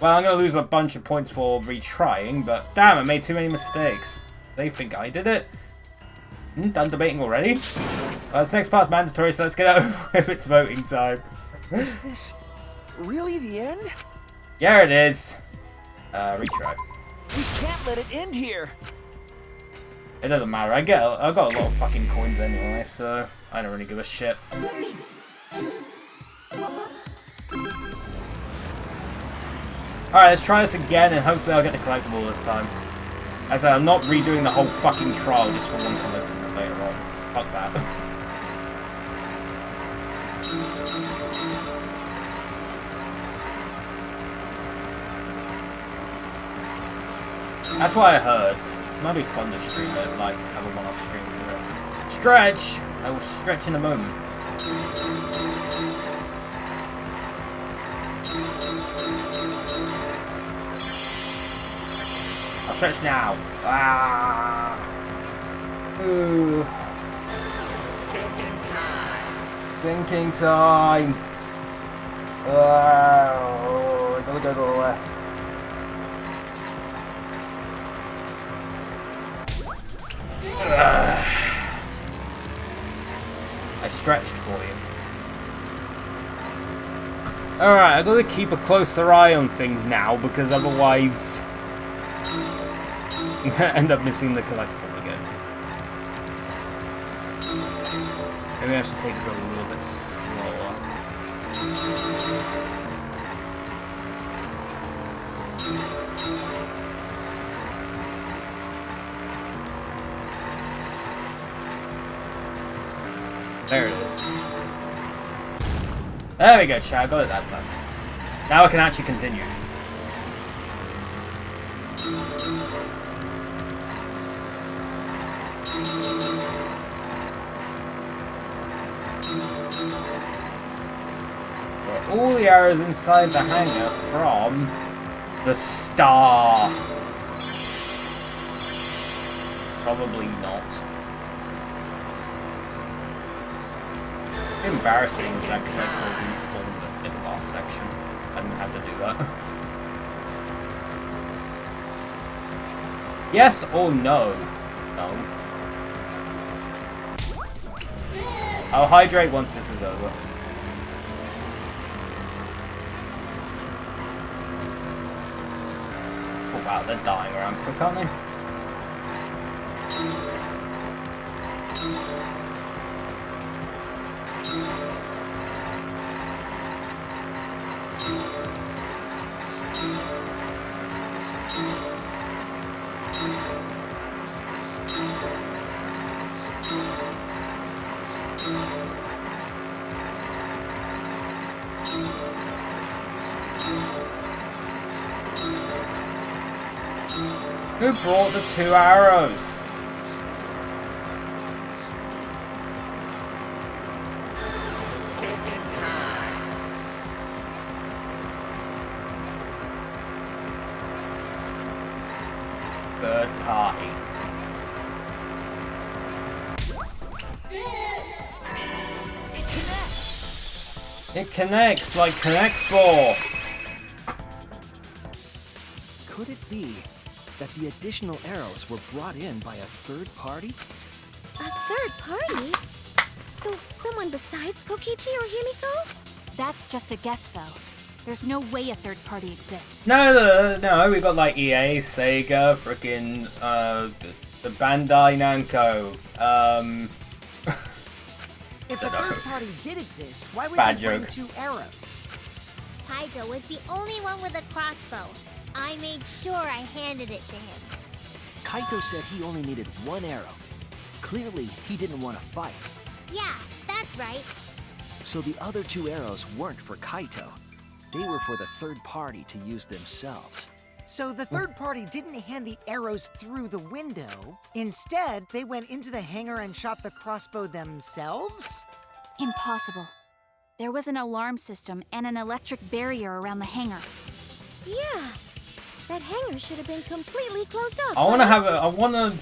Well, I'm gonna lose a bunch of points for retrying, but damn, I made too many mistakes. They think I did it. Done debating already? Well, this next part's mandatory, so let's get over if it's voting time. Is this really the end? Yeah, it is. Retry. We can't let it end here. It doesn't matter. I got a lot of fucking coins anyway, so I don't really give a shit. Alright, let's try this again, and hopefully I'll get the collectible this time. As I said, I'm not redoing the whole fucking trial just for one collectible later on. Fuck that. That's what I heard. It might be fun to stream it, like have a one-off stream for it. Stretch! I will stretch in a moment. I'll stretch now. Ah! Ooh. Thinking time! Oh, I gotta go to the left. I stretched for you. Alright, I gotta keep a closer eye on things now, because otherwise I'm gonna end up missing the collectible again. Maybe I should take this a little bit slower. There it is. There we go, chat. I got it that time. Now I can actually continue. All the arrows inside the hangar from the star. Probably not. It's embarrassing that I couldn't respawn in the last section. I didn't have to do that. Yes or no? No. I'll hydrate once this is over. Oh wow, they're dying around quick, aren't they? Who brought the 2 arrows? Third party. It connects like Connect 4. Could it be that the additional arrows were brought in by a third party? A third party? So someone besides Kokichi or Himiko? That's just a guess, though. There's no way a third party exists. No, we got like EA, Sega, frickin' the Bandai Namco, If a third party did exist, why would Bad they bring joke. 2 arrows? Kaito was the only one with a crossbow. I made sure I handed it to him. Kaito said he only needed 1 arrow. Clearly, he didn't want to fight. Yeah, that's right. So the other 2 arrows weren't for Kaito. They were for the third party to use themselves. So the third party didn't hand the arrows through the window. Instead, they went into the hangar and shot the crossbow themselves? Impossible. There was an alarm system and an electric barrier around the hangar. Yeah. That hangar should have been completely closed off. I want to right? have a.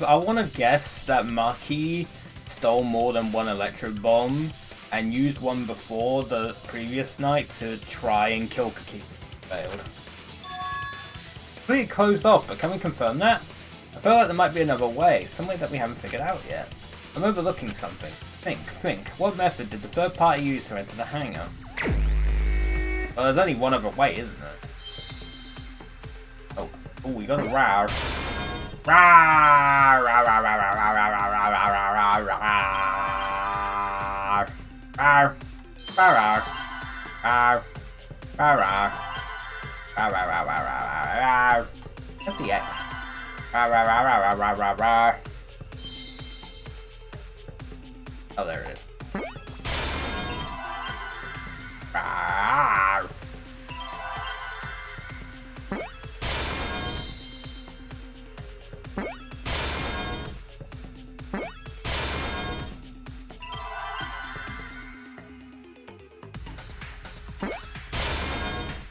I want to guess that Maki stole more than 1 electric bomb and used one before the previous night to try and kill Kokichi. Failed. Completely closed off, but can we confirm that? I feel like there might be another way, some way that we haven't figured out yet. I'm overlooking something. Think. What method did the third party use to enter the hangar? Well, there's only one other way, isn't there? Oh, we got a rar. Rar, rar, rar, rar, rar, rar, rar, rar, rar, rar, rar, rar, rar, rar, rar. That's the X. Oh, there it is.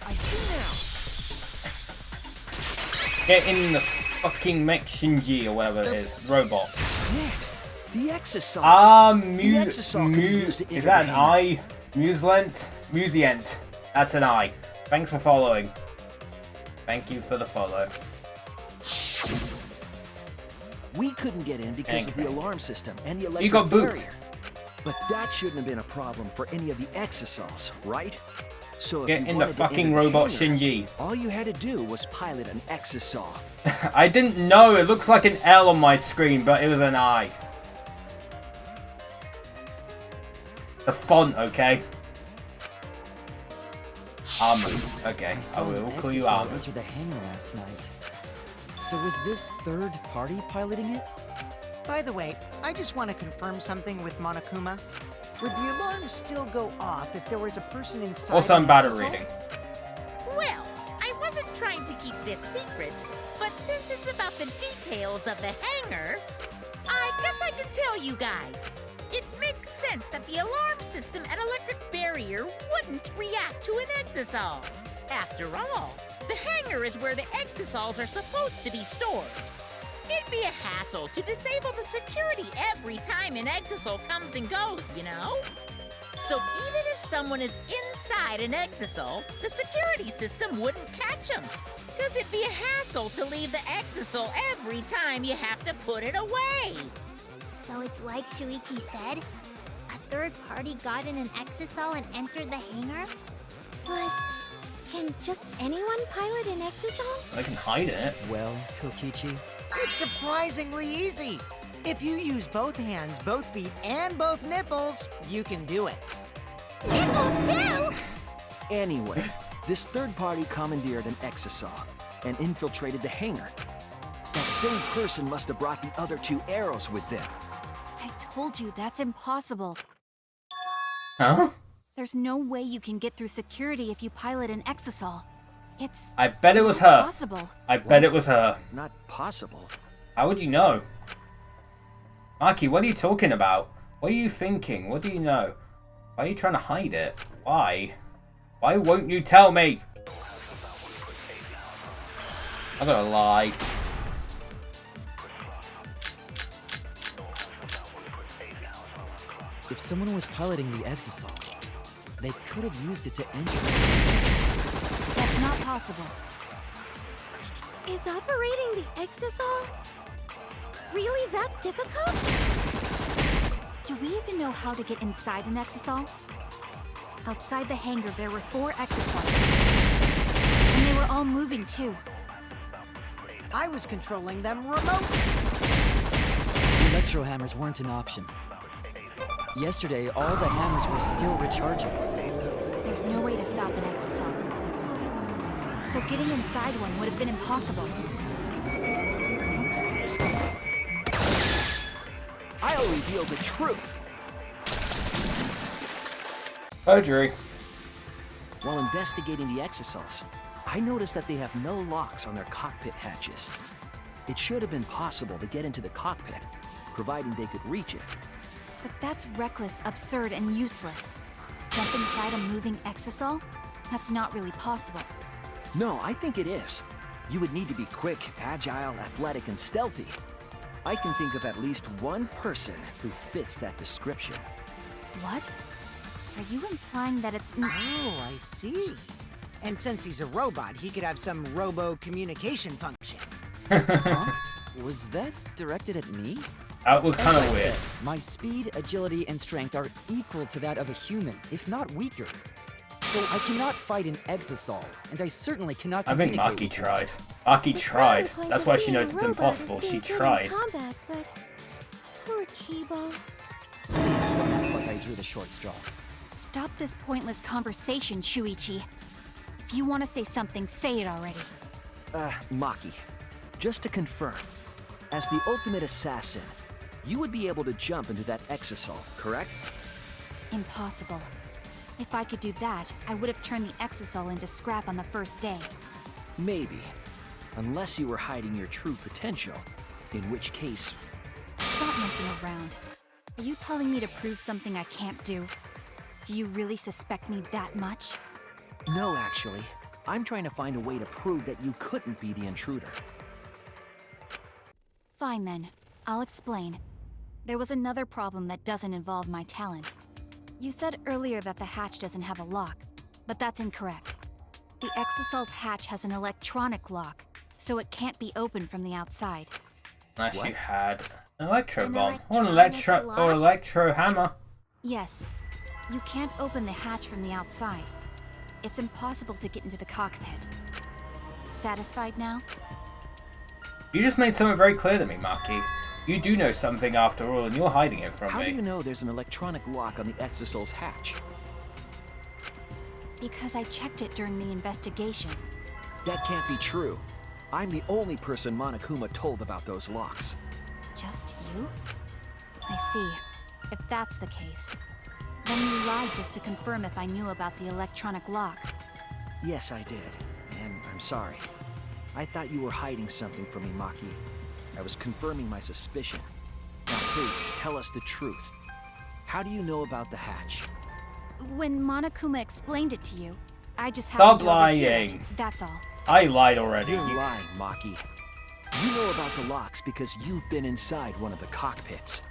I see now. Get in the fucking mech Shinji or whatever it is. Robot. That's it. The exosaur. The exosaur could be used to is that an enter the I? Musient. That's an I. Thanks for following. Thank you for the follow. We couldn't get in because of the Thank you. alarm system and the electric You got booped. barrier. But that shouldn't have been a problem for any of the exosaurs, right? So if Get you in the wanted to enter fucking robot hangar, Shinji. all you had to do was pilot an exosaur. I didn't know. It looks like an L on my screen, but it was an I. The font, okay? Armor. Okay, I saw will an call you exisal Armor. enter the hangar last night. So was this third party piloting it? By the way, I just want to confirm something with Monokuma. Would the alarm still go off if there was a person inside? Also, I'm the bad at exisal? reading. Well, I wasn't trying to keep this secret, but since it's about the details of the hangar, I guess I can tell you guys. It makes sense that the alarm system and electric barrier wouldn't react to an exisal. After all, the hangar is where the exisols are supposed to be stored. It'd be a hassle to disable the security every time an exisol comes and goes, you know? So even if someone is inside an exisol, the security system wouldn't catch them. Because it'd be a hassle to leave the exisol every time you have to put it away. So it's like Shuichi said? A third party got in an exisal and entered the hangar? But can just anyone pilot an exisal? I can hide it. Well, Kokichi, It's surprisingly easy. If you use both hands, both feet, and both nipples, you can do it. Nipples too! Anyway, this third party commandeered an exisal and infiltrated the hangar. That same person must have brought the other 2 arrows with them. I told you that's impossible. Huh? There's no way you can get through security if you pilot an exisol. It's I bet it was her. impossible. I bet it was her. Not possible. How would you know? Maki, what are you talking about? What are you thinking? What do you know? Why are you trying to hide it? Why? Why won't you tell me? I'm gonna lie. if someone was piloting the exisol, they could have used it to enter. That's not possible. Is operating the exisol really that difficult? Do we even know how to get inside an exisol? Outside the hangar, there were 4 exisols. And they were all moving too. I was controlling them remotely. Electro hammers weren't an option. Yesterday, all the hammers were still recharging. There's no way to stop an exisol. So getting inside one would have been impossible. I'll reveal the truth. Perjury. While investigating the exisals, I noticed that they have no locks on their cockpit hatches. It should have been possible to get into the cockpit, providing they could reach it. But that's reckless, absurd, and useless. Jump inside a moving exisol? That's not really possible. No, I think it is. You would need to be quick, agile, athletic, and stealthy. I can think of at least one person who fits that description. What? Are you implying that it's... Oh, I see. And since he's a robot, he could have some robo-communication function. Huh? Was that directed at me? That was kind As of I weird. said, my speed, agility, and strength are equal to that of a human, if not weaker. So I cannot fight an exisol, and I certainly cannot I think communicate Maki with tried. Maki The tried. selling point That's of why she being a knows it's robot is impossible. being She good in tried. combat, but poor Kibo. Please don't act like I drew the short straw. Stop this pointless conversation, Shuichi. If you want to say something, say it already. Maki, just to confirm, as the ultimate assassin, you would be able to jump into that exisol, correct? Impossible. If I could do that, I would have turned the exisol into scrap on the first day. Maybe. Unless you were hiding your true potential, in which case... Stop messing around. Are you telling me to prove something I can't do? Do you really suspect me that much? No, actually. I'm trying to find a way to prove that you couldn't be the intruder. Fine then. I'll explain. There was another problem that doesn't involve my talent. You said earlier that the hatch doesn't have a lock, but that's incorrect. The Exisol's hatch has an electronic lock, so it can't be opened from the outside. Unless What? you had an electro An bomb or an electronic or lock? electro hammer. Yes, you can't open the hatch from the outside. It's impossible to get into the cockpit. Satisfied now? You just made something very clear to me, Maki. You do know something after all, and you're hiding it from How me. do you know there's an electronic lock on the Exosol's hatch? Because I checked it during the investigation. That can't be true. I'm the only person Monokuma told about those locks. Just you? I see. If that's the case, then you lied just to confirm if I knew about the electronic lock. Yes, I did. And I'm sorry. I thought you were hiding something from me, Maki. I was confirming my suspicion. Now please, tell us the truth. How do you know about the hatch? When Monokuma explained it to you, I just Stop happened to overhear it. lying. That's all. I lied already. You're lying, Maki. You know about the locks because you've been inside one of the cockpits.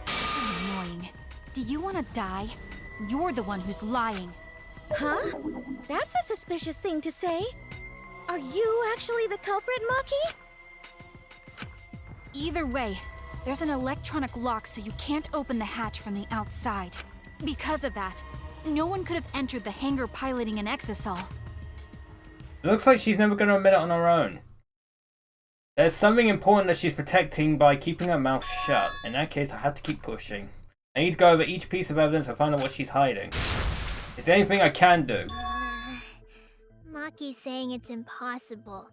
So annoying. Do you want to die? You're the one who's lying. Huh? That's a suspicious thing to say. Are you actually the culprit, Maki? Either way, there's an electronic lock so you can't open the hatch from the outside. Because of that, no one could have entered the hangar piloting an Exosol. It looks like she's never going to admit it on her own. There's something important that she's protecting by keeping her mouth shut. In that case, I have to keep pushing. I need to go over each piece of evidence and find out what she's hiding. Is there anything I can do? Maki's saying it's impossible,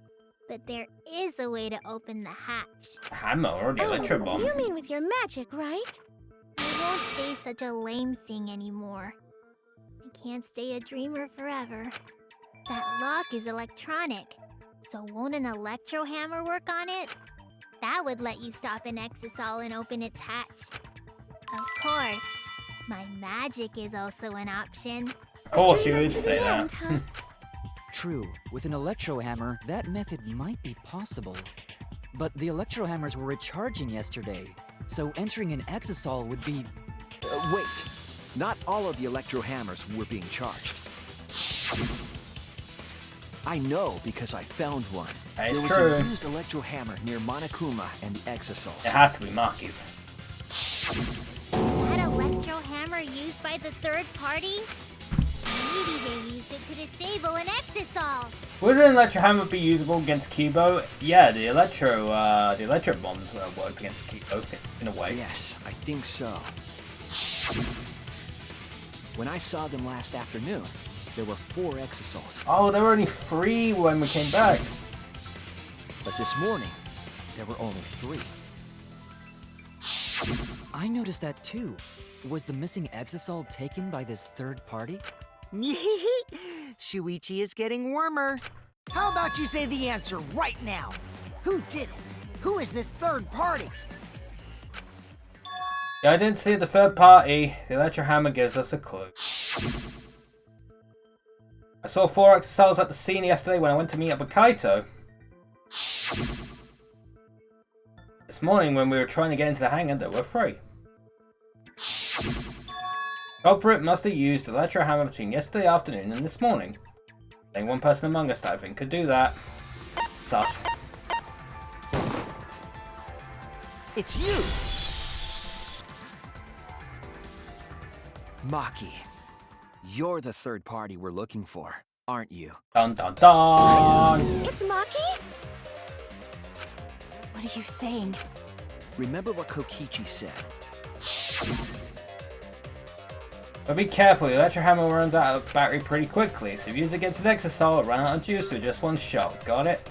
but there is a way to open the hatch. A hammer or the electro bomb? You mean with your magic, right? I won't say such a lame thing anymore. I can't stay a dreamer forever. That lock is electronic, so won't an electro hammer work on it? That would let you stop an Exosol and open its hatch. Of course, my magic is also an option. Of course you Dreamer would to say the that. end, huh? True, with an electro hammer, that method might be possible. But the electro hammers were recharging yesterday, so entering an Exosol would be... Wait. Not all of the electro hammers were being charged. I know because I found one. That is There was true. a used electro hammer near Monokuma and the Exosols. It has to be Maki's. That electro hammer used by the third party? Maybe they used it to disable an Exosol. Would an electro hammer be usable against Kibo? Yeah, the electro bombs worked against Kibo in a way. Yes, I think so. When I saw them last afternoon, there were 4 Exosols. Oh, there were only 3 when we came back. But this morning, there were only 3. I noticed that too. Was the missing Exosol taken by this third party? Shuichi is getting warmer. How about you say the answer right now? Who did it? Who is this third party? Yeah, I didn't see the third party. The electro hammer gives us a clue. I saw 4 Exosols at the scene yesterday when I went to meet up with Kaito. This morning when we were trying to get into the hangar, there were 3. Culprit must have used the electro hammer between yesterday afternoon and this morning. Only one person among us that I think could do that. It's us. It's you! Maki, you're the third party we're looking for, aren't you? Dun dun dun! It's Maki? What are you saying? Remember what Kokichi said. But be careful, the electro hammer runs out of battery pretty quickly, so if you use it against an Exosol, it ran out of juice with just one shot. Got it?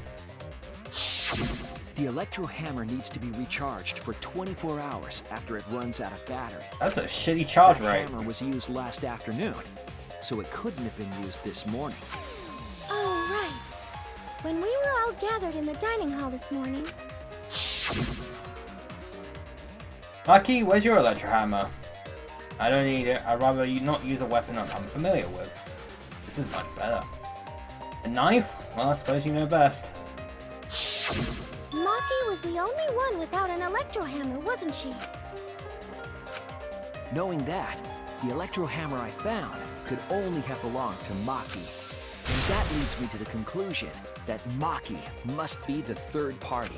The electro hammer needs to be recharged for 24 hours after it runs out of battery. That's a shitty charge That rate. hammer was used last afternoon, so it couldn't have been used this morning. Oh, right. When we were all gathered in the dining hall this morning. Maki, where's your electro hammer? I don't need it. I'd rather you not use a weapon I'm unfamiliar with. This is much better. A knife? Well, I suppose you know best. Maki was the only one without an electro hammer, wasn't she? Knowing that, the electro hammer I found could only have belonged to Maki. And that leads me to the conclusion that Maki must be the third party.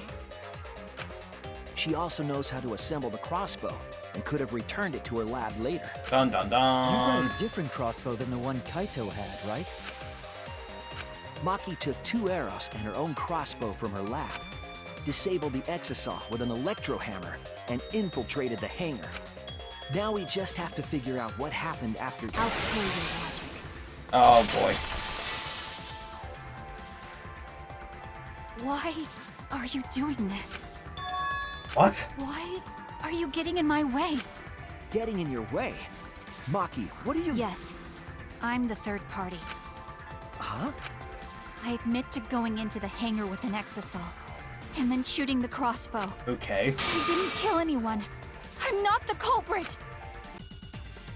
She also knows how to assemble the crossbow and could have returned it to her lab later. Dun dun You dun! got a different crossbow than the one Kaito had, right? Maki took 2 arrows and her own crossbow from her lab. disabled the exisal with an electro hammer, and infiltrated the hangar. Now we just have to figure out what happened after. I'll kill your logic. Oh boy. Why are you doing this? What? Why are you getting in my way? Getting in your way? Maki, what are you... Yes, I'm the third party. Huh? I admit to going into the hangar with an exisal, and then shooting the crossbow. Okay. I didn't kill anyone. I'm not the culprit!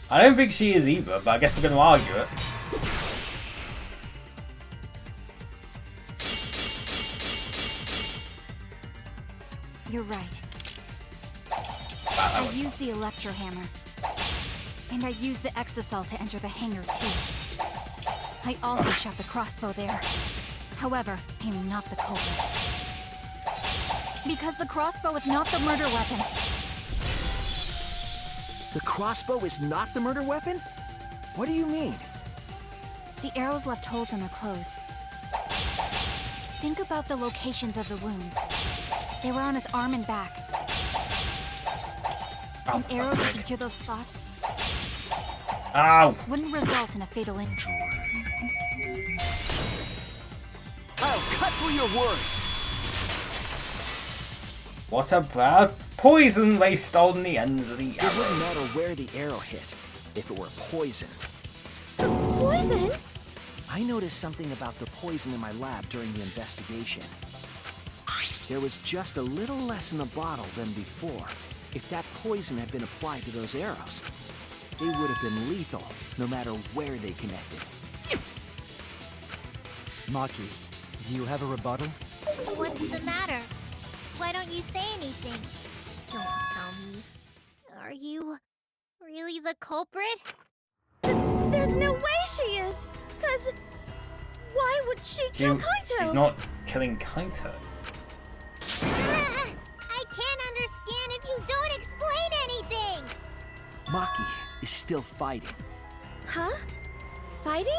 I don't think she is either, but I guess we're gonna argue it. You're right. Wow, that I was used the electro hammer. And I used the exisal to enter the hangar too. I also shot the crossbow there. However, I'm not the culprit. Because the crossbow is not the murder weapon. The crossbow is not the murder weapon? What do you mean? The arrows left holes in their clothes. Think about the locations of the wounds. They were on his arm and back. Oh, An arrow to fuck's each of those spots Ow! wouldn't result in a fatal injury. I'll cut through your words! What about poison laced on the end of the It wouldn't arrow? matter where the arrow hit, if it were poison. Poison? I noticed something about the poison in my lab during the investigation. There was just a little less in the bottle than before. If that poison had been applied to those arrows, they would have been lethal, no matter where they connected. Maki, do you have a rebuttal? What's the matter? Why don't you say anything? Don't tell me. Are you really the culprit? There's no way she is! Cause... why would she kill Kaito? She's not killing Kaito. I can't understand if you don't explain anything! Maki is still fighting. Huh? Fighting?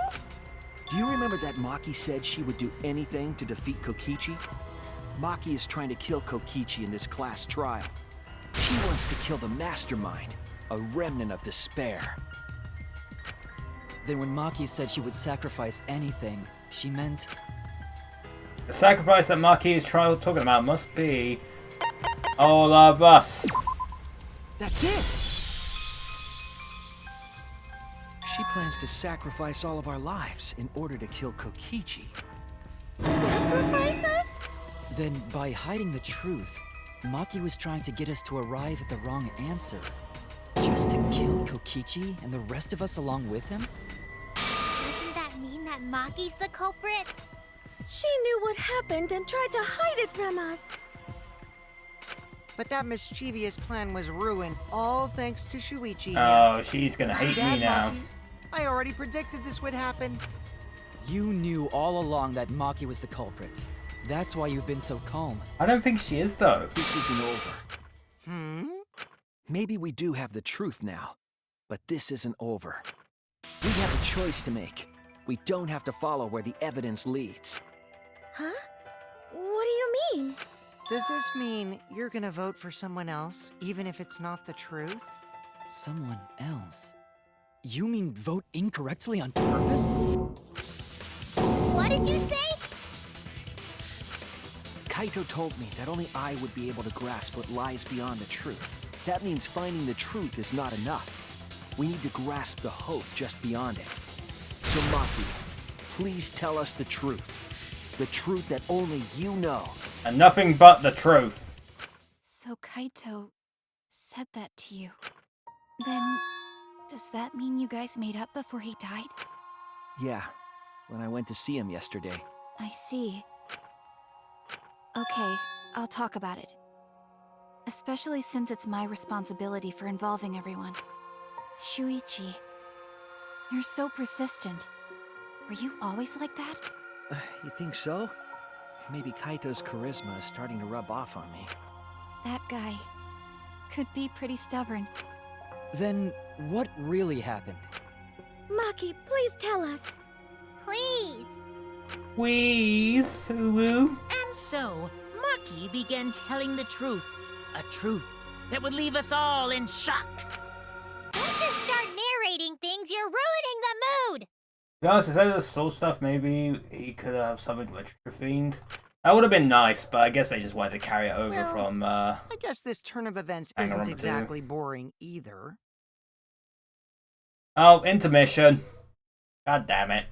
Do you remember that Maki said she would do anything to defeat Kokichi? Maki is trying to kill Kokichi in this class trial. She wants to kill the mastermind, a remnant of despair. Then when Maki said she would sacrifice anything, she meant... The sacrifice that Maki is talking about must be all of us. That's it! She plans to sacrifice all of our lives in order to kill Kokichi. Sacrifice us? Then, by hiding the truth, Maki was trying to get us to arrive at the wrong answer. Just to kill Kokichi and the rest of us along with him? Doesn't that mean that Maki's the culprit? She knew what happened and tried to hide it from us. But that mischievous plan was ruined, all thanks to Shuichi. Oh, she's gonna hate Dad, me now. Maki, I already predicted this would happen. You knew all along that Maki was the culprit. That's why you've been so calm. I don't think she is though. This isn't over. Maybe we do have the truth now, but this isn't over. We have a choice to make. We don't have to follow where the evidence leads. Huh? What do you mean? Does this mean you're gonna vote for someone else, even if it's not the truth? Someone else? You mean vote incorrectly on purpose? What did you say? Kaito told me that only I would be able to grasp what lies beyond the truth. That means finding the truth is not enough. We need to grasp the hope just beyond it. So Maki, please tell us the truth. The truth that only you know. And nothing but the truth. So Kaito said that to you. Then, does that mean you guys made up before he died? Yeah, when I went to see him yesterday. I see. Okay, I'll talk about it. Especially since it's my responsibility for involving everyone. Shuichi, you're so persistent. Were you always like that? You think so? Maybe Kaito's charisma is starting to rub off on me. That guy could be pretty stubborn. Then, what really happened? Maki, please tell us. Please. Wheeze, woo. And so, Maki began telling the truth. A truth that would leave us all in shock. Don't just start narrating things, you're ruining the mood! To be honest, instead of the soul stuff, maybe he could have something literature themed. That would have been nice, but I guess they just wanted to carry it over Well, from, I guess this turn of events isn't Danganronpa 2. exactly boring either. Oh, intermission. God damn it.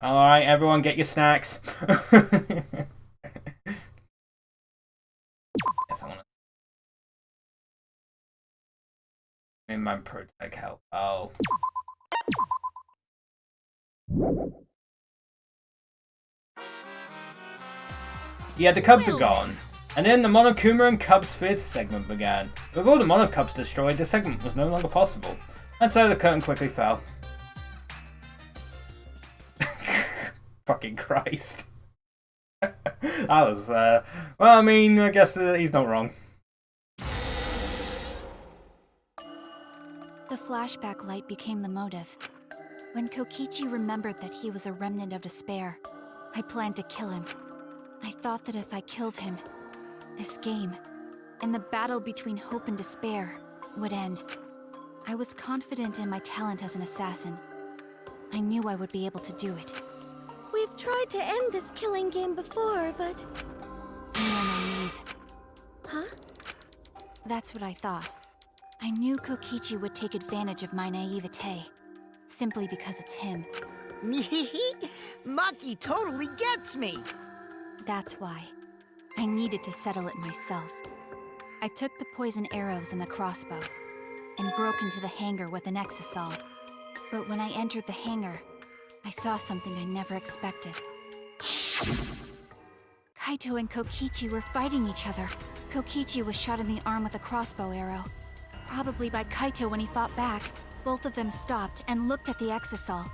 Alright, everyone get your snacks. Yes, I wanna... In my protect help. Oh. Yeah, the Cubs are gone. And then the Monokuma and Cubs theater segment began. With all the Monocubs destroyed, the segment was no longer possible. And so the curtain quickly fell. Fucking Christ. That was, well, I mean, I guess he's not wrong. The flashback light became the motive. When Kokichi remembered that he was a remnant of despair, I planned to kill him. I thought that if I killed him, this game, and the battle between hope and despair, would end. I was confident in my talent as an assassin. I knew I would be able to do it. We've tried to end this killing game before, but... You were naive. Huh? That's what I thought. I knew Kokichi would take advantage of my naivete, simply because it's him. Maki totally gets me! That's why. I needed to settle it myself. I took the poison arrows and the crossbow, and broke into the hangar with an exisal. But when I entered the hangar, I saw something I never expected. Kaito and Kokichi were fighting each other. Kokichi was shot in the arm with a crossbow arrow. Probably by Kaito when he fought back. Both of them stopped and looked at the exisal,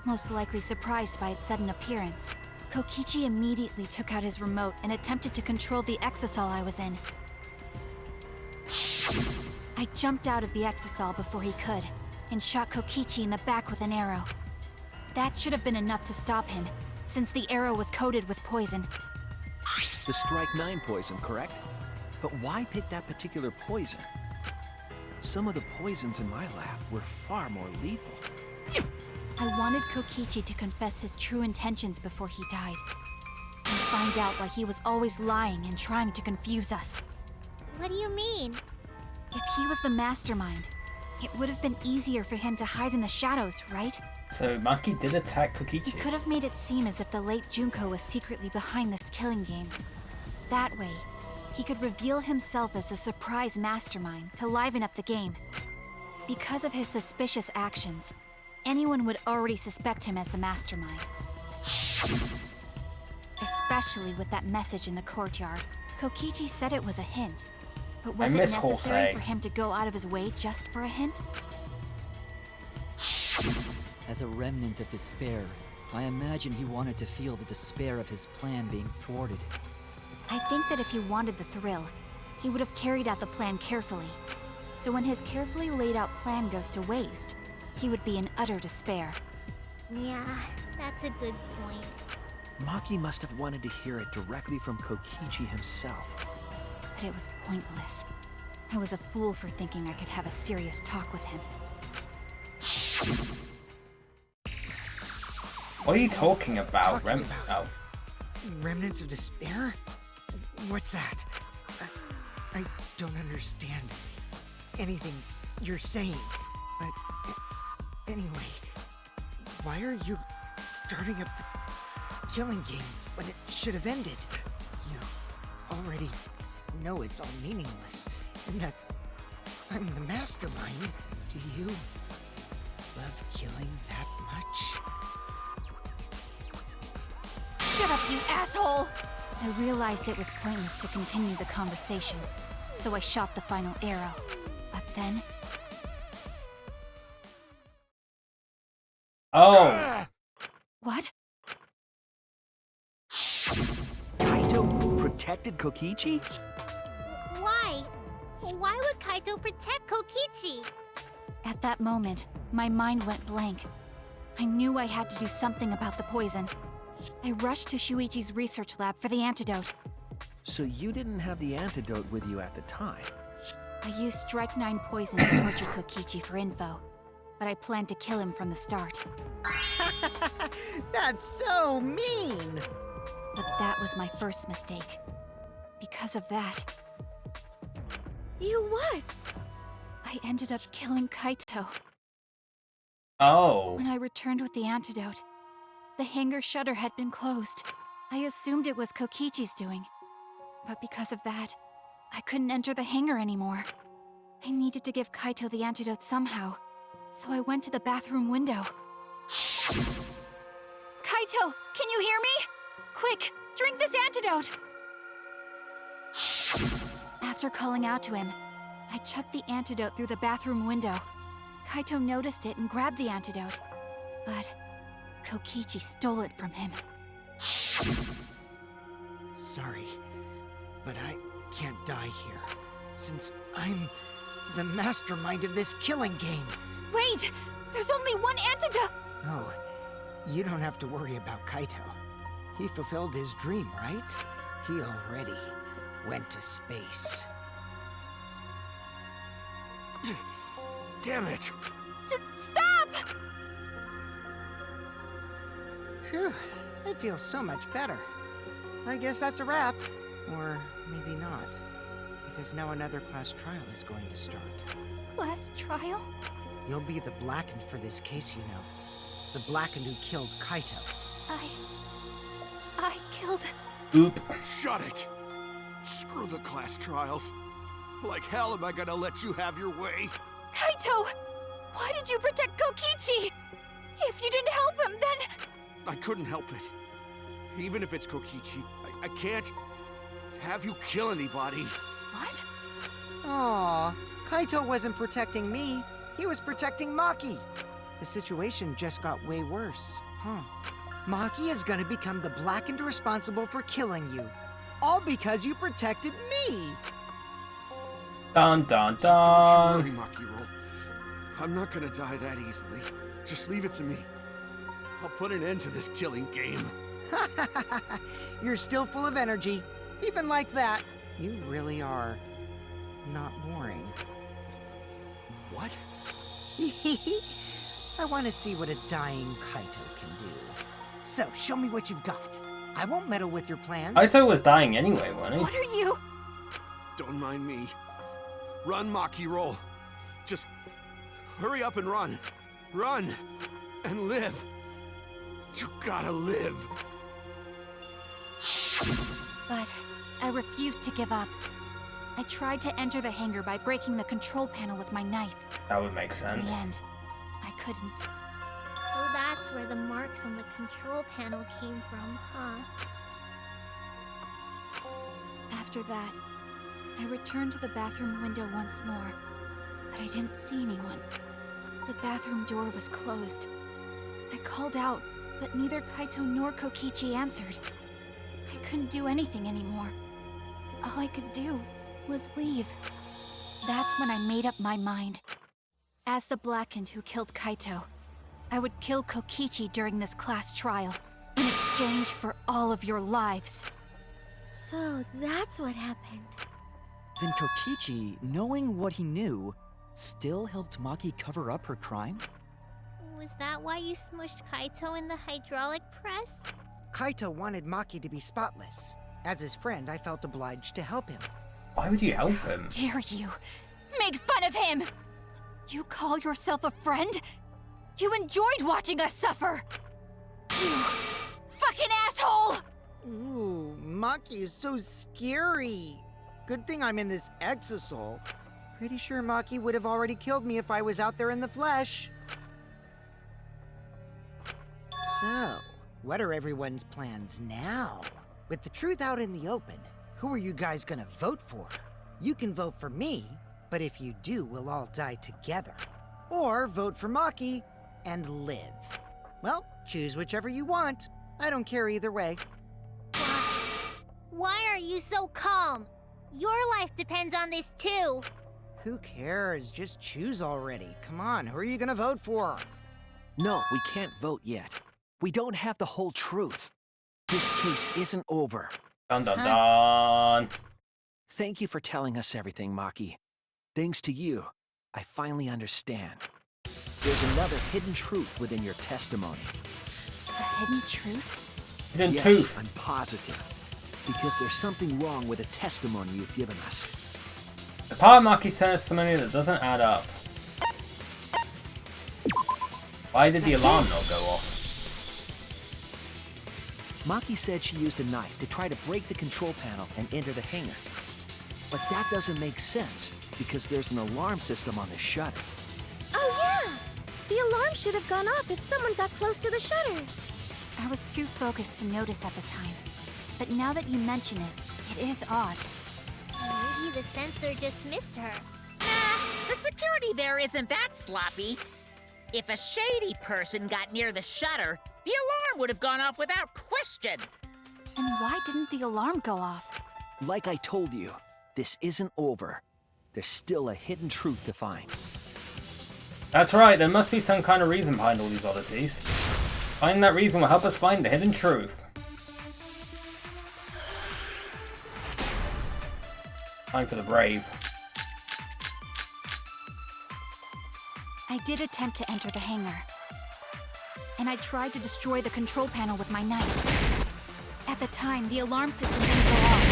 most likely surprised by its sudden appearance. Kokichi immediately took out his remote and attempted to control the exisal I was in. I jumped out of the exisal before he could, and shot Kokichi in the back with an arrow. That should have been enough to stop him, since the arrow was coated with poison. The Strike 9 poison, correct? But why pick that particular poison? Some of the poisons in my lab were far more lethal. I wanted Kokichi to confess his true intentions before he died, and find out why he was always lying and trying to confuse us. What do you mean? If he was the mastermind, it would have been easier for him to hide in the shadows, right? So Maki did attack He Kokichi. could have made it seem as if the late Junko was secretly behind this killing game. That way, he could reveal himself as the surprise mastermind to liven up the game. Because of his suspicious actions, anyone would already suspect him as the mastermind. Especially with that message in the courtyard. Kokichi said it was a hint. But was it miss necessary Jose. for him to go out of his way just for a hint? As a remnant of despair, I imagine he wanted to feel the despair of his plan being thwarted. I think that if he wanted the thrill, he would have carried out the plan carefully. So when his carefully laid out plan goes to waste, he would be in utter despair. Yeah, that's a good point. Maki must have wanted to hear it directly from Kokichi himself. But it was pointless. I was a fool for thinking I could have a serious talk with him. What are you talking about? Oh. Remnants of despair? What's that? I don't understand anything you're saying. But anyway, why are you starting up the killing game when it should have ended? You already know it's all meaningless, and that I'm the mastermind. Do you love killing that much? Shut up, you asshole! I realized it was pointless to continue the conversation, so I shot the final arrow. But then... Oh! What? Kaito protected Kokichi? Why? Why would Kaito protect Kokichi? At that moment, my mind went blank. I knew I had to do something about the poison. I rushed to Shuichi's research lab for the antidote. So you didn't have the antidote with you at the time? I used Strike 9 poison to torture Kokichi for info, but I planned to kill him from the start. That's so mean! But that was my first mistake. Because of that, You what? I ended up killing Kaito. Oh. When I returned with the antidote, the hangar shutter had been closed. I assumed it was Kokichi's doing. But because of that, I couldn't enter the hangar anymore. I needed to give Kaito the antidote somehow, so I went to the bathroom window. Kaito, can you hear me? Quick, drink this antidote! After calling out to him, I chucked the antidote through the bathroom window. Kaito noticed it and grabbed the antidote, but Kokichi stole it from him. Sorry, but I can't die here, since I'm the mastermind of this killing game. Wait! There's only one antidote! Oh, you don't have to worry about Kaito. He fulfilled his dream, right? He already went to space. Damn it! Stop! Phew, I feel so much better. I guess that's a wrap. Or maybe not. Because now another class trial is going to start. Class trial? You'll be the Blackened for this case, you know. The Blackened who killed Kaito. I killed... Oop. Shut it! Screw the class trials. Like hell am I gonna let you have your way? Kaito! Why did you protect Kokichi? If you didn't help him, then... I couldn't help it. Even if it's Kokichi, I can't have you kill anybody. What? Aw, Kaito wasn't protecting me. He was protecting Maki. The situation just got way worse, huh? Maki is gonna become the Blackened responsible for killing you. All because you protected me! Dun dun Don't you dun. worry, Makiro. I'm not gonna die that easily. Just leave it to me. I'll put an end to this killing game. You're still full of energy. Even like that, you really are not boring. What? I want to see what a dying Kaito can do. So, show me what you've got. I won't meddle with your plans. Kaito was dying anyway, wasn't he? What are you... Don't mind me. Run, Makiro. Just hurry up and run. Run and live. You gotta live. But I refused to give up. I tried to enter the hangar by breaking the control panel with my knife. That would make In sense. the end, I couldn't. So that's where the marks on the control panel came from, huh? After that, I returned to the bathroom window once more, but I didn't see anyone. The bathroom door was closed. I called out, but neither Kaito nor Kokichi answered. I couldn't do anything anymore. All I could do was leave. That's when I made up my mind. As the Blackened who killed Kaito, I would kill Kokichi during this class trial, in exchange for all of your lives. So that's what happened. Then Kokichi, knowing what he knew, still helped Maki cover up her crime? Was that why you smushed Kaito in the hydraulic press? Kaito wanted Maki to be spotless. As his friend, I felt obliged to help him. Why would you help him? Dare you make fun of him? You call yourself a friend? You enjoyed watching us suffer! You fucking asshole! Ooh, Maki is so scary. Good thing I'm in this exisal. Pretty sure Maki would have already killed me if I was out there in the flesh. So, what are everyone's plans now? With the truth out in the open, who are you guys gonna vote for? You can vote for me, but if you do, we'll all die together. Or vote for Maki and live. Well, choose whichever you want. I don't care either way. Why are you so calm? Your life depends on this too. Who cares? Just choose already. Come on, who are you gonna vote for? No, we can't vote yet. We don't have the whole truth. This case isn't over. Dun dun dun. Thank you for telling us everything, Maki. Thanks to you, I finally understand. There's another hidden truth within your testimony. A hidden truth? Hidden Yes, tooth. I'm positive. Because there's something wrong with the testimony you've given us. The part of Maki's testimony that doesn't add up. Why did the alarm not go off? Maki said she used a knife to try to break the control panel and enter the hangar. But that doesn't make sense, because there's an alarm system on the shutter. Oh yeah! The alarm should have gone off if someone got close to the shutter. I was too focused to notice at the time. But now that you mention it, it is odd. Maybe the sensor just missed her. Nah, the security there isn't that sloppy. If a shady person got near the shutter, the alarm would have gone off without question. And why didn't the alarm go off? Like I told you, this isn't over. There's still a hidden truth to find. That's right, there must be some kind of reason behind all these oddities. Finding that reason will help us find the hidden truth. Time for the brave. I did attempt to enter the hangar. And I tried to destroy the control panel with my knife. At the time, the alarm system didn't go off.